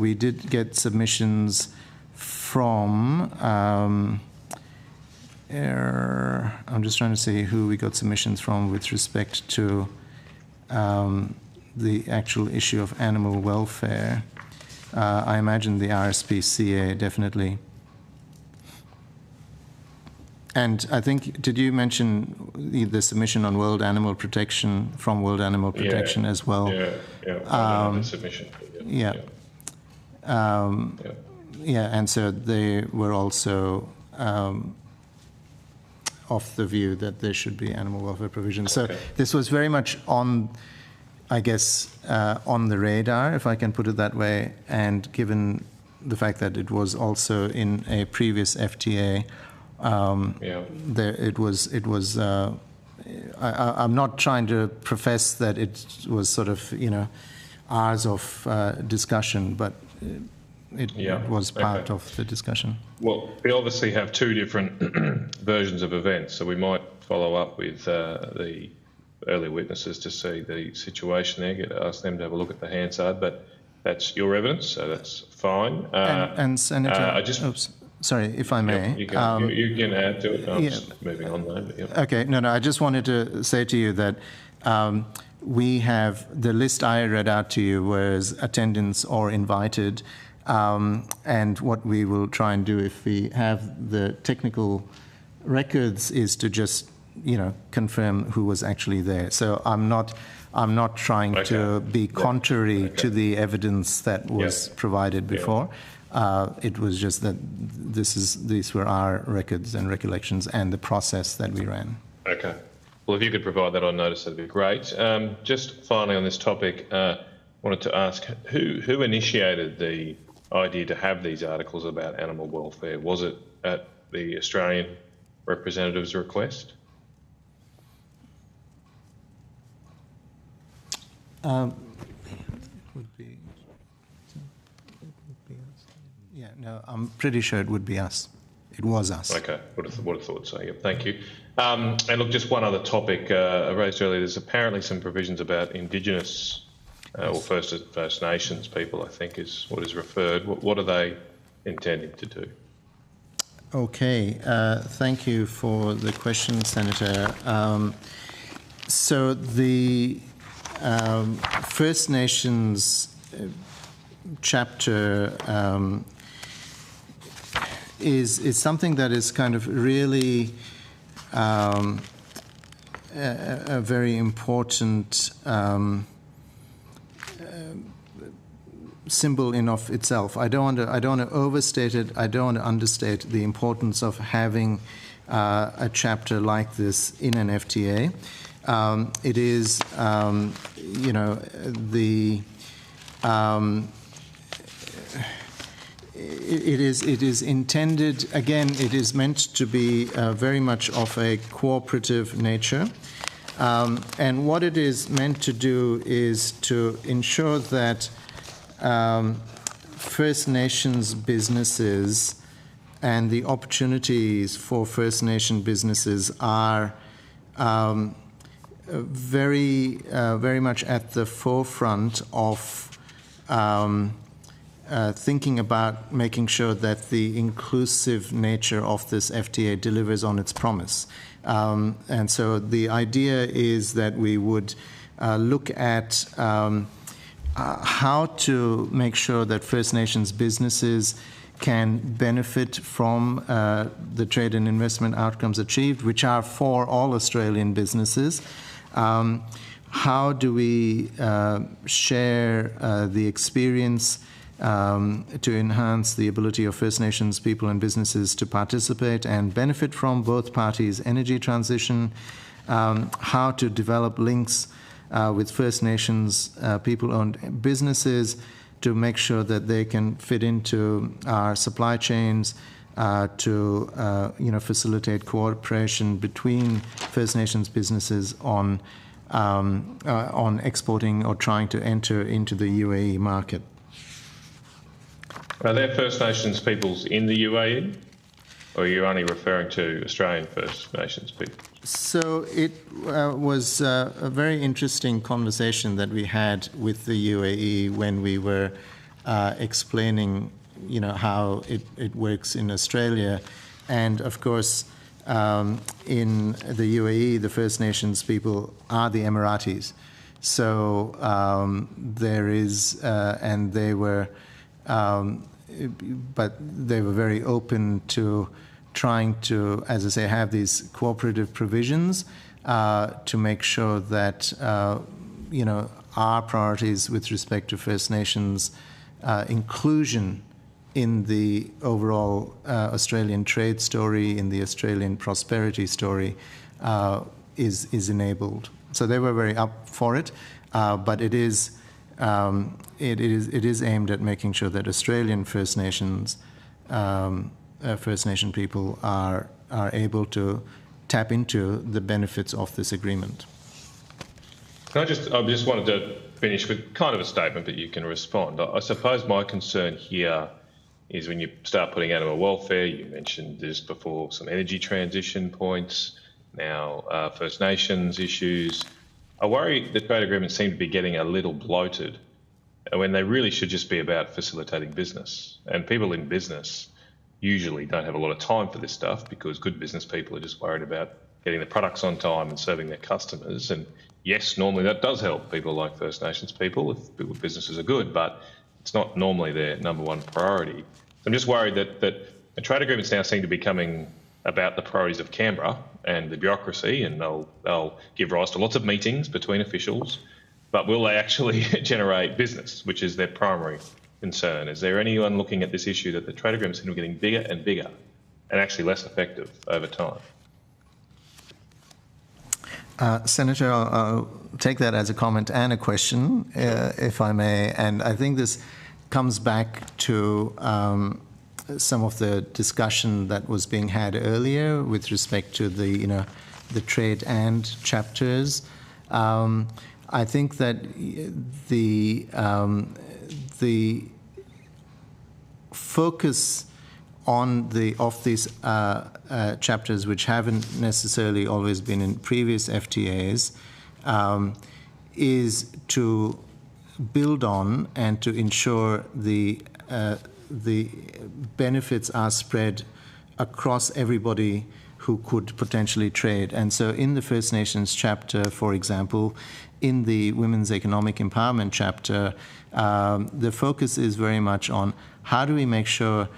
We did get submissions from. I'm just trying to see who we got submissions from with respect to the actual issue of animal welfare. I imagine the RSPCA, definitely. And I think, did you mention the submission on World Animal Protection from World Animal Protection as well? Yeah. The submission. Yeah. and so they were also of the view that there should be animal welfare provisions. So this was very much on, I guess, on the radar, if I can put it that way, and given the fact that it was also in a previous FTA, it was. I'm not trying to profess that it was sort of, hours of discussion, but it was part of the discussion. Well, we obviously have two different versions of events, so we might follow up with the early witnesses to see the situation there, ask them to have a look at the Hansard, but that's your evidence, so that's fine. And Senator, sorry, if I may. You can add to it. I'm just moving on though. But Okay, no, I just wanted to say to you that we have, the list I read out to you was attendance or invited, and what we will try and do if we have the technical records is to just, confirm who was actually there. So I'm not trying to be contrary to the evidence that was provided before. It was just that these were our records and recollections and the process that we ran. Okay. Well, if you could provide that on notice, that'd be great. Just finally on this topic, wanted to ask who initiated the idea to have these articles about animal welfare? Was it at the Australian representative's request? No, I'm pretty sure it would be us. It was us. Okay, would have thought so. Yep, thank you. And look, just one other topic I raised earlier. There's apparently some provisions about Indigenous or First Nations people, I think, is what is referred. What are they intending to do? Okay, thank you for the question, Senator. So the First Nations chapter is something that is kind of really a very important symbol in of itself. I don't want to overstate it. I don't want to understate the importance of having a chapter like this in an FTA. It is, It is intended, again, it is meant to be very much of a cooperative nature. And what it is meant to do is to ensure that First Nations businesses and the opportunities for First Nation businesses are very much at the forefront of thinking about making sure that the inclusive nature of this FTA delivers on its promise. And so the idea is that we would look at how to make sure that First Nations businesses can benefit from the trade and investment outcomes achieved, which are for all Australian businesses. How do we share the experience to enhance the ability of First Nations people and businesses to participate and benefit from both parties' energy transition, how to develop links with First Nations people-owned businesses to make sure that they can fit into our supply chains, to facilitate cooperation between First Nations businesses on exporting or trying to enter into the UAE market. Are there First Nations peoples in the UAE, or are you only referring to Australian First Nations people? So it was a very interesting conversation that we had with the UAE when we were explaining, how it works in Australia, and of course, in the UAE, the First Nations people are the Emiratis. So there is, and they were. But they were very open to trying to, as I say, have these cooperative provisions to make sure that, our priorities with respect to First Nations inclusion in the overall Australian trade story, in the Australian prosperity story, is enabled. So they were very up for it, but it is aimed at making sure that Australian First Nations people are able to tap into the benefits of this agreement. I just wanted to finish with kind of a statement, but you can respond. I suppose my concern here is when you start putting animal welfare, you mentioned this before, some energy transition points, now First Nations issues. I worry that trade agreements seem to be getting a little bloated when they really should just be about facilitating business. And people in business usually don't have a lot of time for this stuff because good business people are just worried about getting the products on time and serving their customers. And yes, normally that does help people like First Nations people if businesses are good, but it's not normally their number one priority. I'm just worried that the trade agreements now seem to be becoming about the priorities of Canberra and the bureaucracy, and they'll give rise to lots of meetings between officials, but will they actually generate business, which is their primary concern? Is there anyone looking at this issue that the trade agreements seem to be getting bigger and bigger and actually less effective over time? Senator, I'll take that as a comment and a question, if I may. And I think this comes back to some of the discussion that was being had earlier with respect to the trade and chapters. I think that the focus of these chapters, which haven't necessarily always been in previous FTAs, is to build on and to ensure the benefits are spread across everybody who could potentially trade. And so in the First Nations chapter, for example, in the Women's Economic Empowerment chapter, the focus is very much on how do we make sure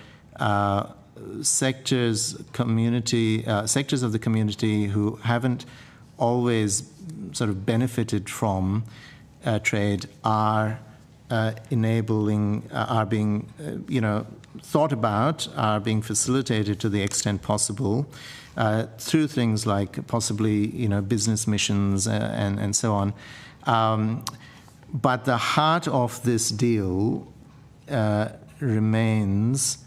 sectors of the community who haven't always sort of benefited from trade are are being thought about, are being facilitated to the extent possible through things like possibly business missions and so on. But the heart of this deal remains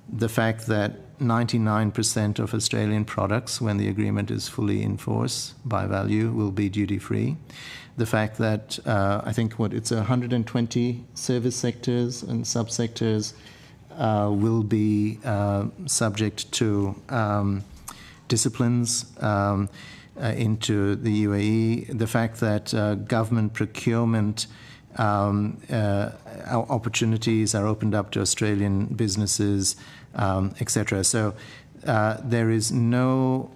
the fact that 99% of Australian products, when the agreement is fully in force by value, will be duty-free. The fact that I think it's 120 service sectors and subsectors will be subject to disciplines into the UAE. The fact that government procurement opportunities are opened up to Australian businesses, etc. So there is no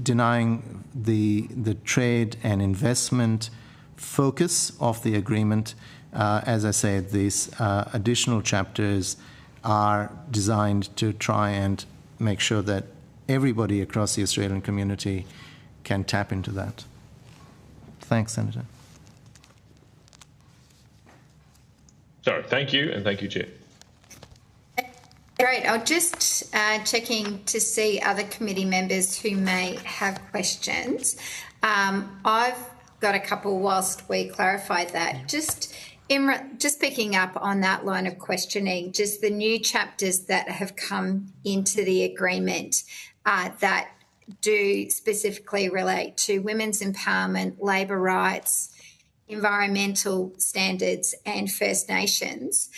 denying the trade and investment focus of the agreement. As I said, these additional chapters are designed to try and make sure that everybody across the Australian community can tap into that. Thanks, Senator. Sorry, thank you, and thank you, Chair. Great. I'll just checking to see other committee members who may have questions. I've got a couple whilst we clarify that. Just picking up on that line of questioning, just the new chapters that have come into the agreement that do specifically relate to women's empowerment, labour rights, environmental standards and First Nations.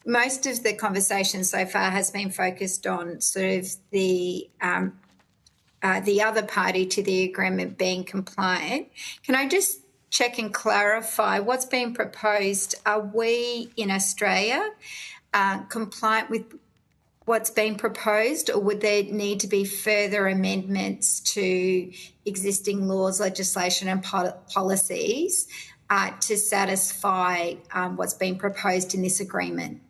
Most of the conversation so far has been focused on sort of the other party to the agreement being compliant. Can I just check and clarify what's being proposed? Are we in Australia compliant with what's being proposed, or would there need to be further amendments to existing laws, legislation and policies to satisfy what's being proposed in this agreement?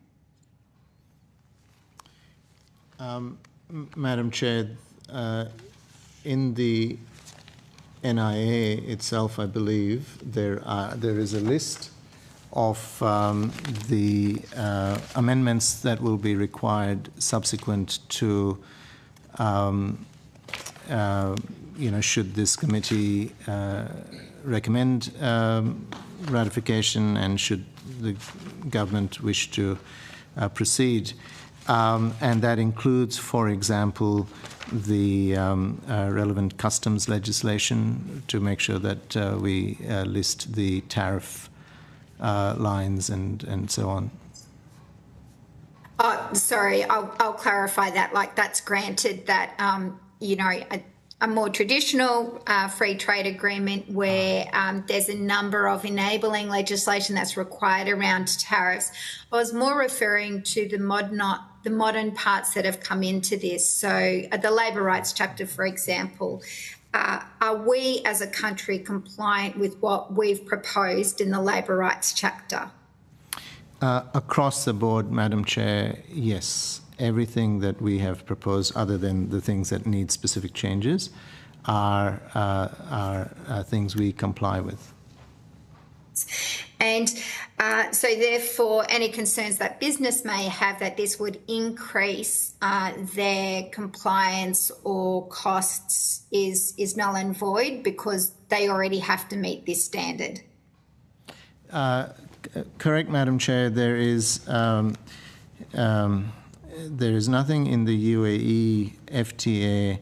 Madam Chair, in the NIA itself, I believe there is a list of the amendments that will be required subsequent to, should this committee recommend ratification and should the government wish to proceed. And that includes, for example, the relevant customs legislation to make sure that we list the tariff lines and so on. Sorry, I'll clarify that. Like, that's granted that, a more traditional free trade agreement where there's a number of enabling legislation that's required around tariffs. I was more referring to the modern parts that have come into this. So the labour rights chapter, for example, are we as a country compliant with what we've proposed in the labour rights chapter? Across the board, Madam Chair, yes. Everything that we have proposed, other than the things that need specific changes, are things we comply with. And so therefore, any concerns that business may have that this would increase their compliance or costs is null and void because they already have to meet this standard. Correct, Madam Chair. There is nothing in the UAE FTA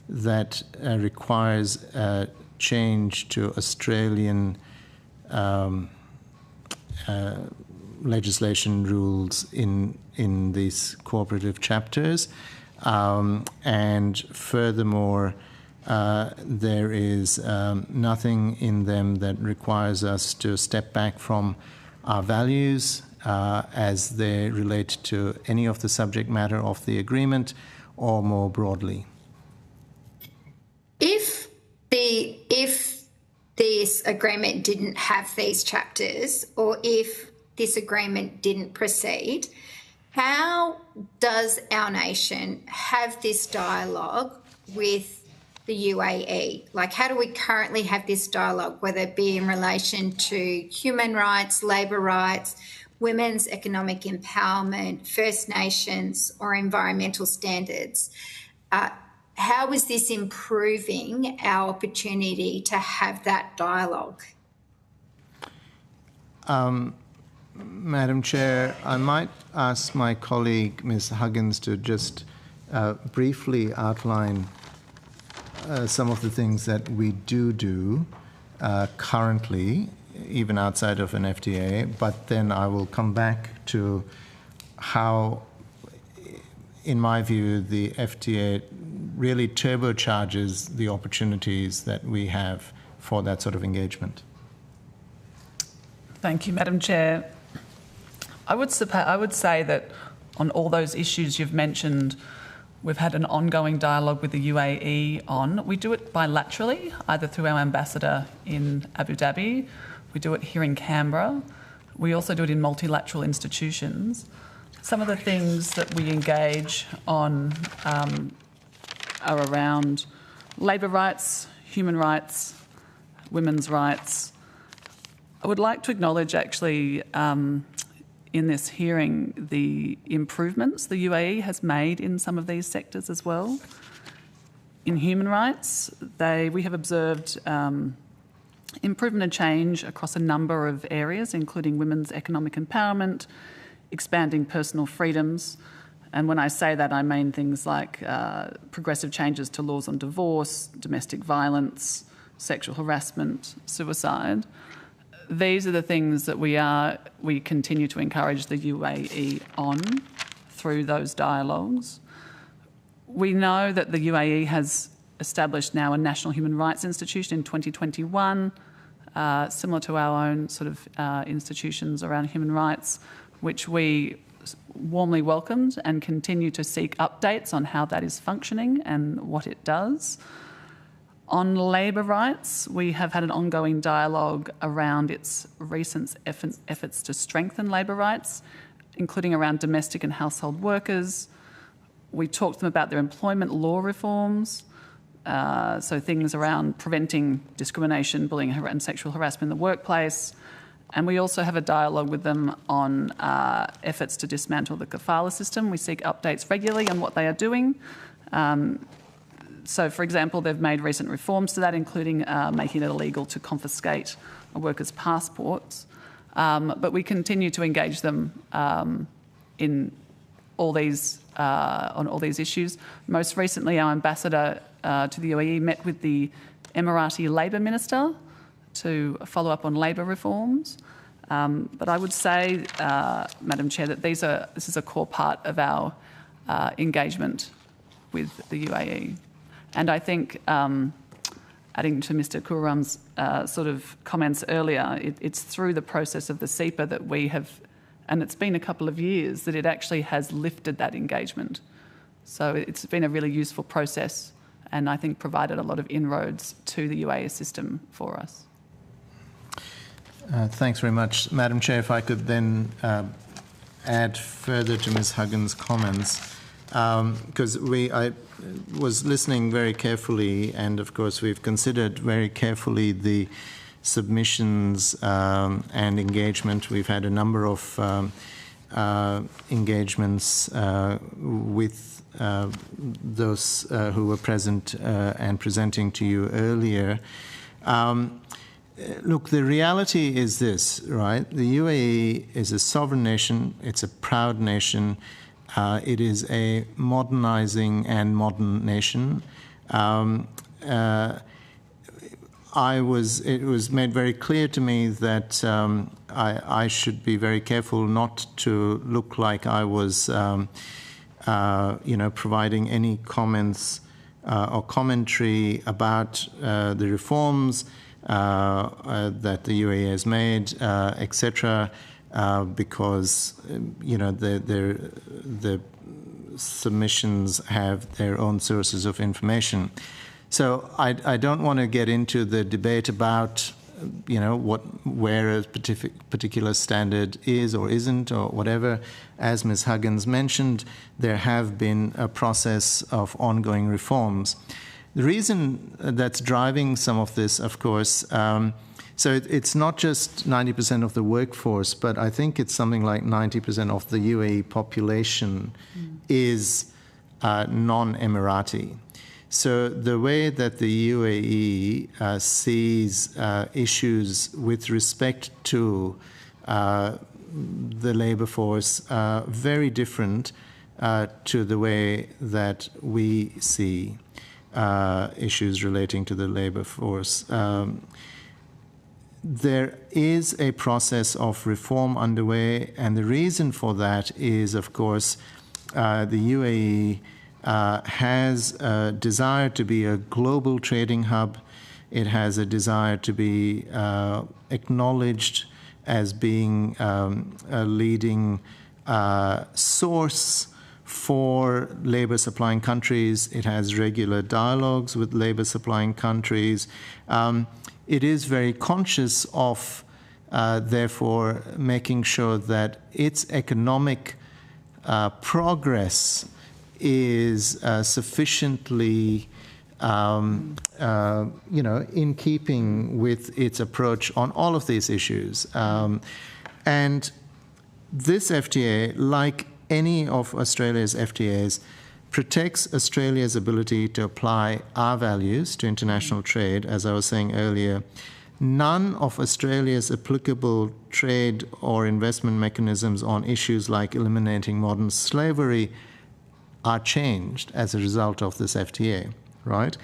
that requires change to Australian legislation rules in these cooperative chapters. And furthermore, there is nothing in them that requires us to step back from our values as they relate to any of the subject matter of the agreement or more broadly. If this agreement didn't have these chapters, or if this agreement didn't proceed, how does our nation have this dialogue with the UAE? Like, how do we currently have this dialogue, whether it be in relation to human rights, labour rights, women's economic empowerment, First Nations, or environmental standards? How is this improving our opportunity to have that dialogue? Madam Chair, I might ask my colleague, Ms. Huggins, to just briefly outline some of the things that we do currently, even outside of an FTA, but then I will come back to how, in my view, the FTA really turbocharges the opportunities that we have for that sort of engagement. Thank you, Madam Chair. I would say that on all those issues you've mentioned, we've had an ongoing dialogue with the UAE on. We do it bilaterally, either through our ambassador in Abu Dhabi. We do it here in Canberra. We also do it in multilateral institutions. Some of the things that we engage on are around labour rights, human rights, women's rights. I would like to acknowledge, actually, in this hearing, the improvements the UAE has made in some of these sectors as well. In human rights, we have observed improvement and change across a number of areas, including women's economic empowerment, expanding personal freedoms. And when I say that, I mean things like progressive changes to laws on divorce, domestic violence, sexual harassment, suicide. These are the things that we continue to encourage the UAE on through those dialogues. We know that the UAE has established now a National Human Rights Institution in 2021, similar to our own sort of institutions around human rights, which we warmly welcomed and continue to seek updates on how that is functioning and what it does. On labour rights, we have had an ongoing dialogue around its recent efforts to strengthen labour rights, including around domestic and household workers. We talked to them about their employment law reforms, so things around preventing discrimination, bullying and sexual harassment in the workplace, And we also have a dialogue with them on efforts to dismantle the kafala system. We seek updates regularly on what they are doing. So, for example, they've made recent reforms to that, including making it illegal to confiscate a worker's passports. But we continue to engage them in all these on all these issues. Most recently, our ambassador to the UAE met with the Emirati Labour Minister to follow up on labour reforms. But I would say, Madam Chair, that this is a core part of our engagement with the UAE. And I think, adding to Mr Khurram's sort of comments earlier, it's through the process of the CEPA that we have, and it's been a couple of years, that it actually has lifted that engagement. So it's been a really useful process, and I think provided a lot of inroads to the UAE system for us. Thanks very much. Madam Chair, if I could then add further to Ms Huggins' comments, because I was listening very carefully, and of course we've considered very carefully the submissions and engagement. We've had a number of engagements with those who were present and presenting to you earlier. Look, the reality is this, right? The UAE is a sovereign nation. It's a proud nation. It is a modernizing and modern nation. It was made very clear to me that I should be very careful not to look like I was, providing any comments or commentary about the reforms that the UAE has made, etc., because the submissions have their own sources of information. So I don't want to get into the debate about where a particular standard is or isn't or whatever. As Ms Huggins mentioned, there have been a process of ongoing reforms. The reason that's driving some of this, of course, so it's not just 90% of the workforce, but I think it's something like 90% of the UAE population is non-Emirati. So the way that the UAE sees issues with respect to the labour force very different to the way that we see issues relating to the labour force. There is a process of reform underway, and the reason for that is, of course, the UAE has a desire to be a global trading hub. It has a desire to be acknowledged as being a leading source for labour supplying countries. It has regular dialogues with labour supplying countries. It is very conscious of, therefore, making sure that its economic progress is sufficiently, in keeping with its approach on all of these issues. And this FTA, like any of Australia's FTAs, protects Australia's ability to apply our values to international trade. As I was saying earlier, none of Australia's applicable trade or investment mechanisms on issues like eliminating modern slavery are changed as a result of this FTA, right?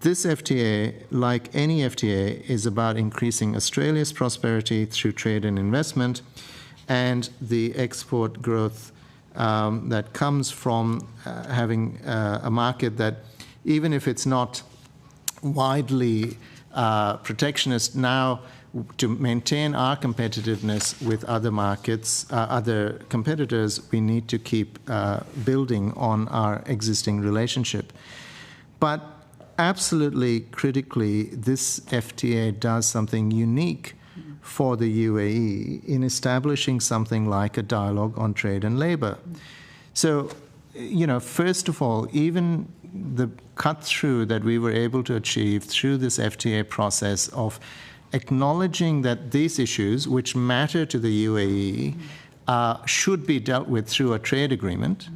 This FTA, like any FTA, is about increasing Australia's prosperity through trade and investment and the export growth that comes from having a market that, even if it's not widely protectionist now, to maintain our competitiveness with other markets, other competitors, we need to keep building on our existing relationship. But absolutely critically, this FTA does something unique for the UAE in establishing something like a dialogue on trade and labour. So, first of all, even the cut-through that we were able to achieve through this FTA process of acknowledging that these issues, which matter to the UAE, should be dealt with through a trade agreement.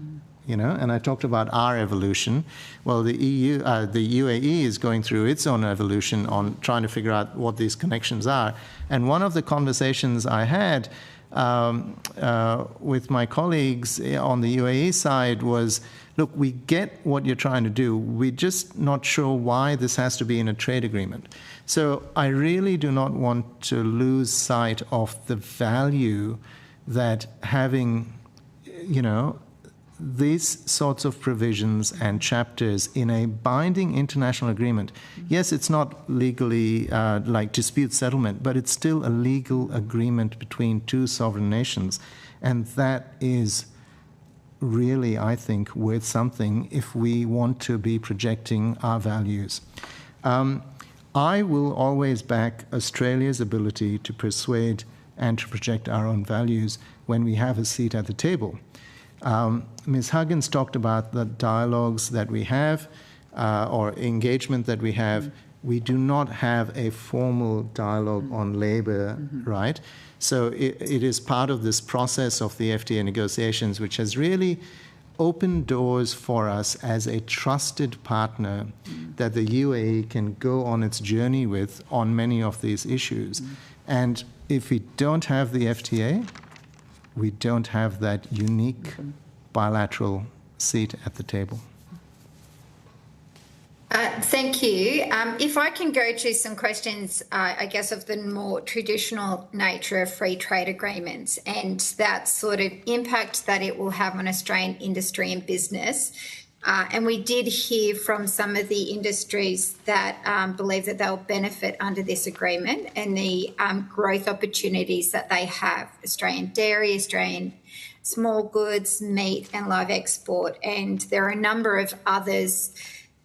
And I talked about our evolution. Well, the UAE is going through its own evolution on trying to figure out what these connections are. And one of the conversations I had with my colleagues on the UAE side was, look, we get what you're trying to do. We're just not sure why this has to be in a trade agreement. So I really do not want to lose sight of the value that having, these sorts of provisions and chapters in a binding international agreement. Yes, it's not legally like dispute settlement, but it's still a legal agreement between two sovereign nations. And that is really, I think, worth something if we want to be projecting our values. I will always back Australia's ability to persuade and to project our own values when we have a seat at the table. Ms. Huggins talked about the dialogues that we have or engagement that we have. We do not have a formal dialogue on labour, right? So it is part of this process of the FTA negotiations, which has really opened doors for us as a trusted partner that the UAE can go on its journey with on many of these issues. And if we don't have the FTA, we don't have that unique bilateral seat at the table. Thank you. If I can go to some questions, I guess, of the more traditional nature of free trade agreements and that sort of impact that it will have on Australian industry and business. And we did hear from some of the industries that believe that they'll benefit under this agreement and the growth opportunities that they have. Australian dairy, Australian small goods, meat and live export. And there are a number of others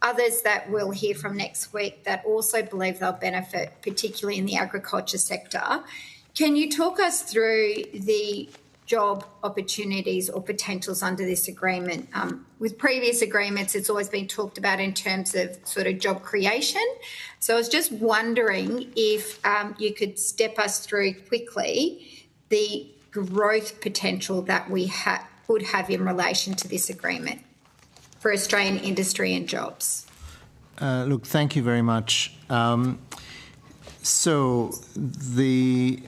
that we'll hear from next week that also believe they'll benefit, particularly in the agriculture sector. Can you talk us through the job opportunities or potentials under this agreement? With previous agreements, it's always been talked about in terms of sort of job creation. So I was just wondering if you could step us through quickly the growth potential that we would have in relation to this agreement for Australian industry and jobs. Look, thank you very much. So the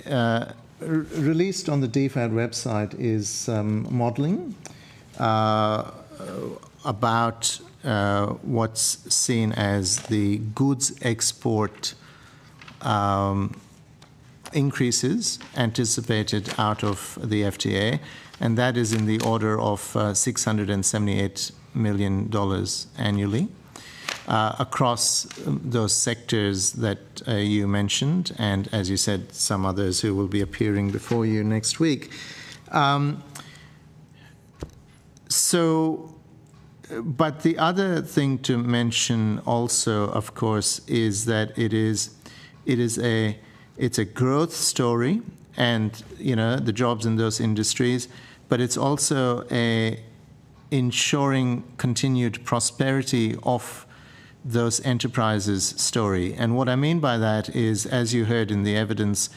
released on the DFAT website is modelling about what's seen as the goods export increases anticipated out of the FTA, and that is in the order of $678 million annually across those sectors that you mentioned, and as you said, some others who will be appearing before you next week. But the other thing to mention also, of course, is that it's a growth story, and the jobs in those industries, but it's also ensuring continued prosperity of those enterprises story. And what I mean by that is, as you heard in the evidence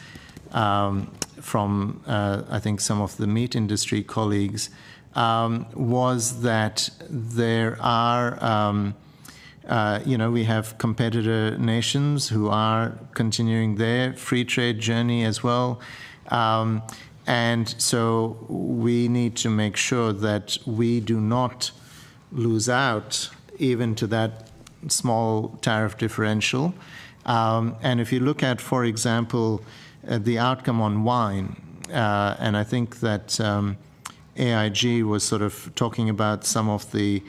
from I think some of the meat industry colleagues, was that there are we have competitor nations who are continuing their free trade journey as well. And so we need to make sure that we do not lose out even to that small tariff differential. And if you look at, for example, the outcome on wine, and I think that AIG was sort of talking about some of the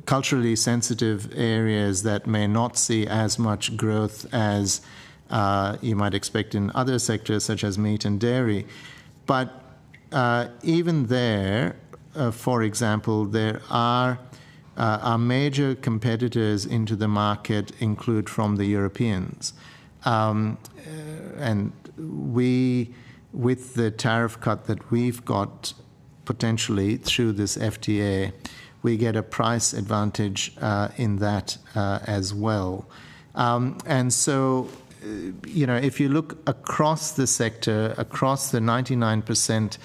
culturally sensitive areas that may not see as much growth as you might expect in other sectors such as meat and dairy. But even there, for example, there are our major competitors into the market include from the Europeans. And we, with the tariff cut that we've got potentially through this FTA, we get a price advantage in that as well. And so, if you look across the sector, across the 99%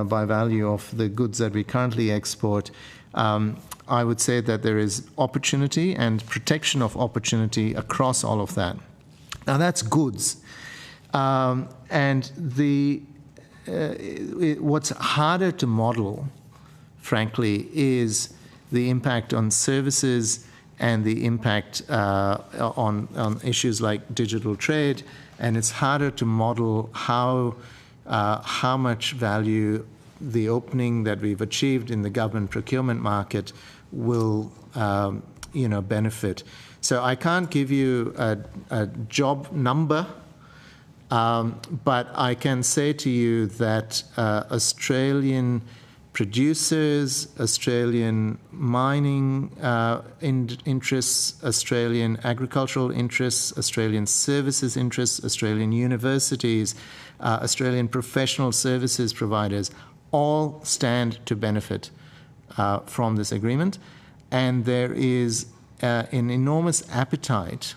by value of the goods that we currently export, I would say that there is opportunity and protection of opportunity across all of that. Now, that's goods. And what's harder to model, frankly, is the impact on services and the impact on issues like digital trade. And it's harder to model how much value the opening that we've achieved in the government procurement market will benefit. So I can't give you a job number, but I can say to you that Australian producers, Australian mining interests, Australian agricultural interests, Australian services interests, Australian universities, Australian professional services providers all stand to benefit from this agreement. And there is an enormous appetite,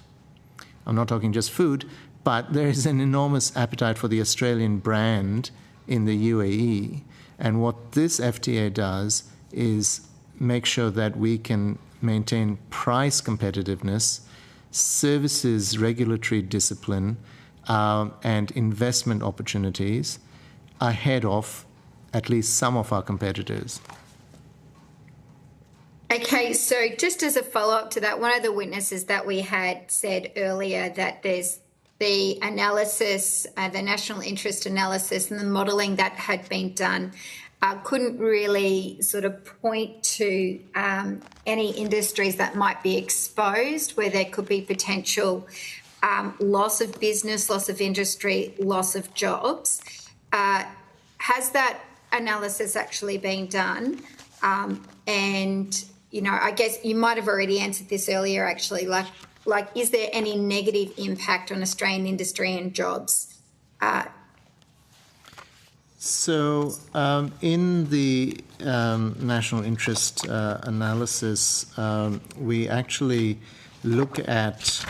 I'm not talking just food, but there is an enormous appetite for the Australian brand in the UAE. And what this FTA does is make sure that we can maintain price competitiveness, services regulatory discipline, and investment opportunities ahead of at least some of our competitors. Okay, so just as a follow-up to that, one of the witnesses that we had said earlier that there's the analysis, the national interest analysis and the modelling that had been done couldn't really sort of point to any industries that might be exposed where there could be potential loss of business, loss of industry, loss of jobs. Has that analysis actually been done? And, I guess you might have already answered this earlier, actually, like, is there any negative impact on Australian industry and jobs? So in the national interest analysis, we actually look at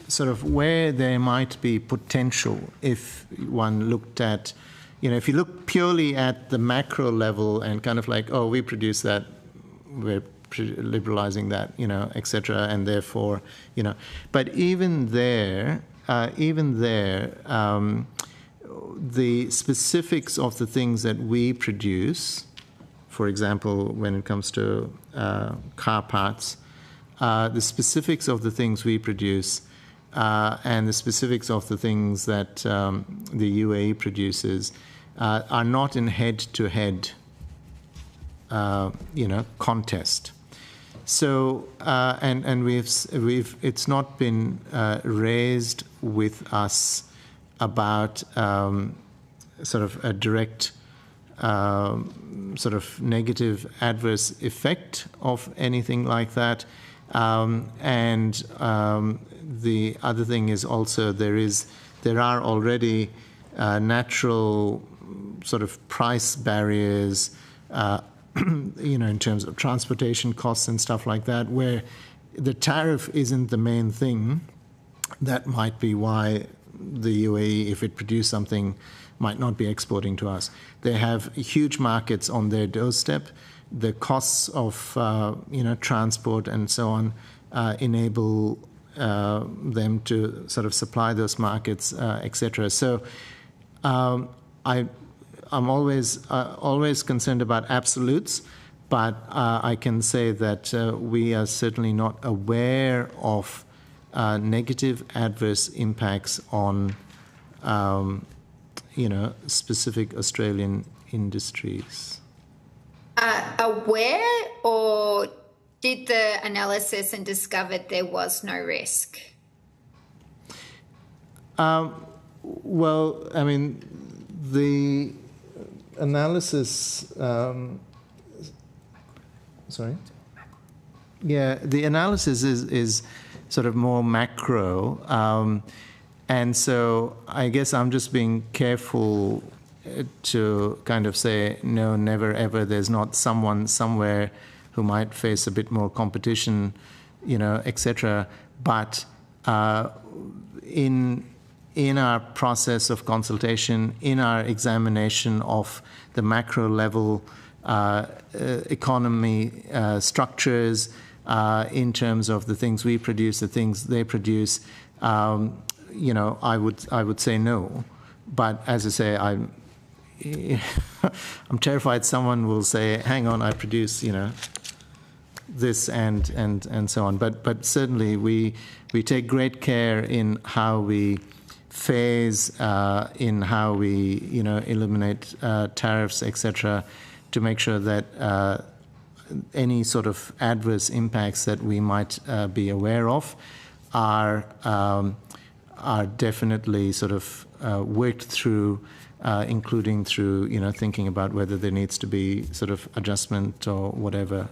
sort of where there might be potential if one looked at, if you look purely at the macro level and kind of like, oh, we produce that, we're liberalizing that, et cetera, and therefore, but even there, the specifics of the things that we produce, for example, when it comes to car parts, the specifics of the things we produce and the specifics of the things that the UAE produces are not in head-to-head, contest. So, and it's not been raised with us about sort of a direct sort of negative adverse effect of anything like that. And the other thing is also there are already natural sort of price barriers, in terms of transportation costs and stuff like that, where the tariff isn't the main thing. That might be why the UAE, if it produced something, might not be exporting to us. They have huge markets on their doorstep. The costs of transport and so on enable them to sort of supply those markets, etc. So I'm always concerned about absolutes, but I can say that we are certainly not aware of negative adverse impacts on specific Australian industries. Aware, or did the analysis and discovered there was no risk? Well, I mean, the analysis, the analysis is sort of more macro, and so I guess I'm just being careful to kind of say, no, never ever, there's not someone somewhere who might face a bit more competition etc. But in our process of consultation, in our examination of the macro level economy structures, in terms of the things we produce, the things they produce, I would say no. But as I say, I'm terrified someone will say, "Hang on, I produce, this and so on." But certainly we take great care in how we phase, in how we eliminate tariffs, etc., to make sure that any sort of adverse impacts that we might be aware of are definitely sort of worked through, including through thinking about whether there needs to be sort of adjustment or whatever.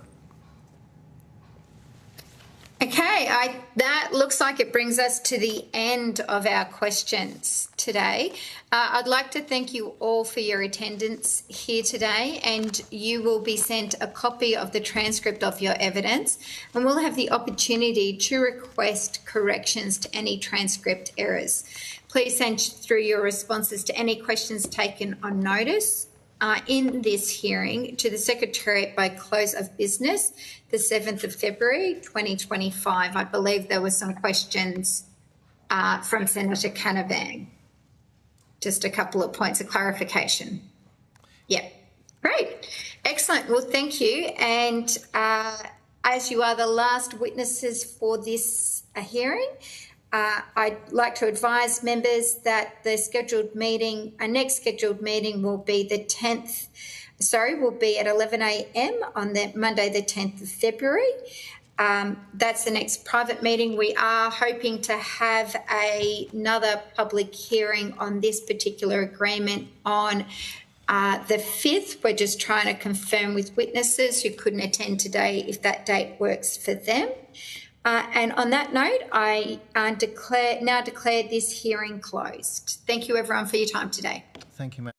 Okay, that looks like it brings us to the end of our questions today. I'd like to thank you all for your attendance here today, and you will be sent a copy of the transcript of your evidence, and we'll have the opportunity to request corrections to any transcript errors. Please send through your responses to any questions taken on notice in this hearing to the Secretariat by close of business, the 7th of February 2025. I believe there were some questions from Senator Canavan. Just a couple of points of clarification. Yeah, great. Excellent. Well, thank you. And as you are the last witnesses for this hearing, I'd like to advise members that the scheduled meeting, our next scheduled meeting will be will be at 11 a.m. on the Monday, the 10th of February. That's the next private meeting. We are hoping to have another public hearing on this particular agreement on the 5th. We're just trying to confirm with witnesses who couldn't attend today if that date works for them. And on that note, I now declare this hearing closed. Thank you, everyone, for your time today. Thank you, ma'am.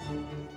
you.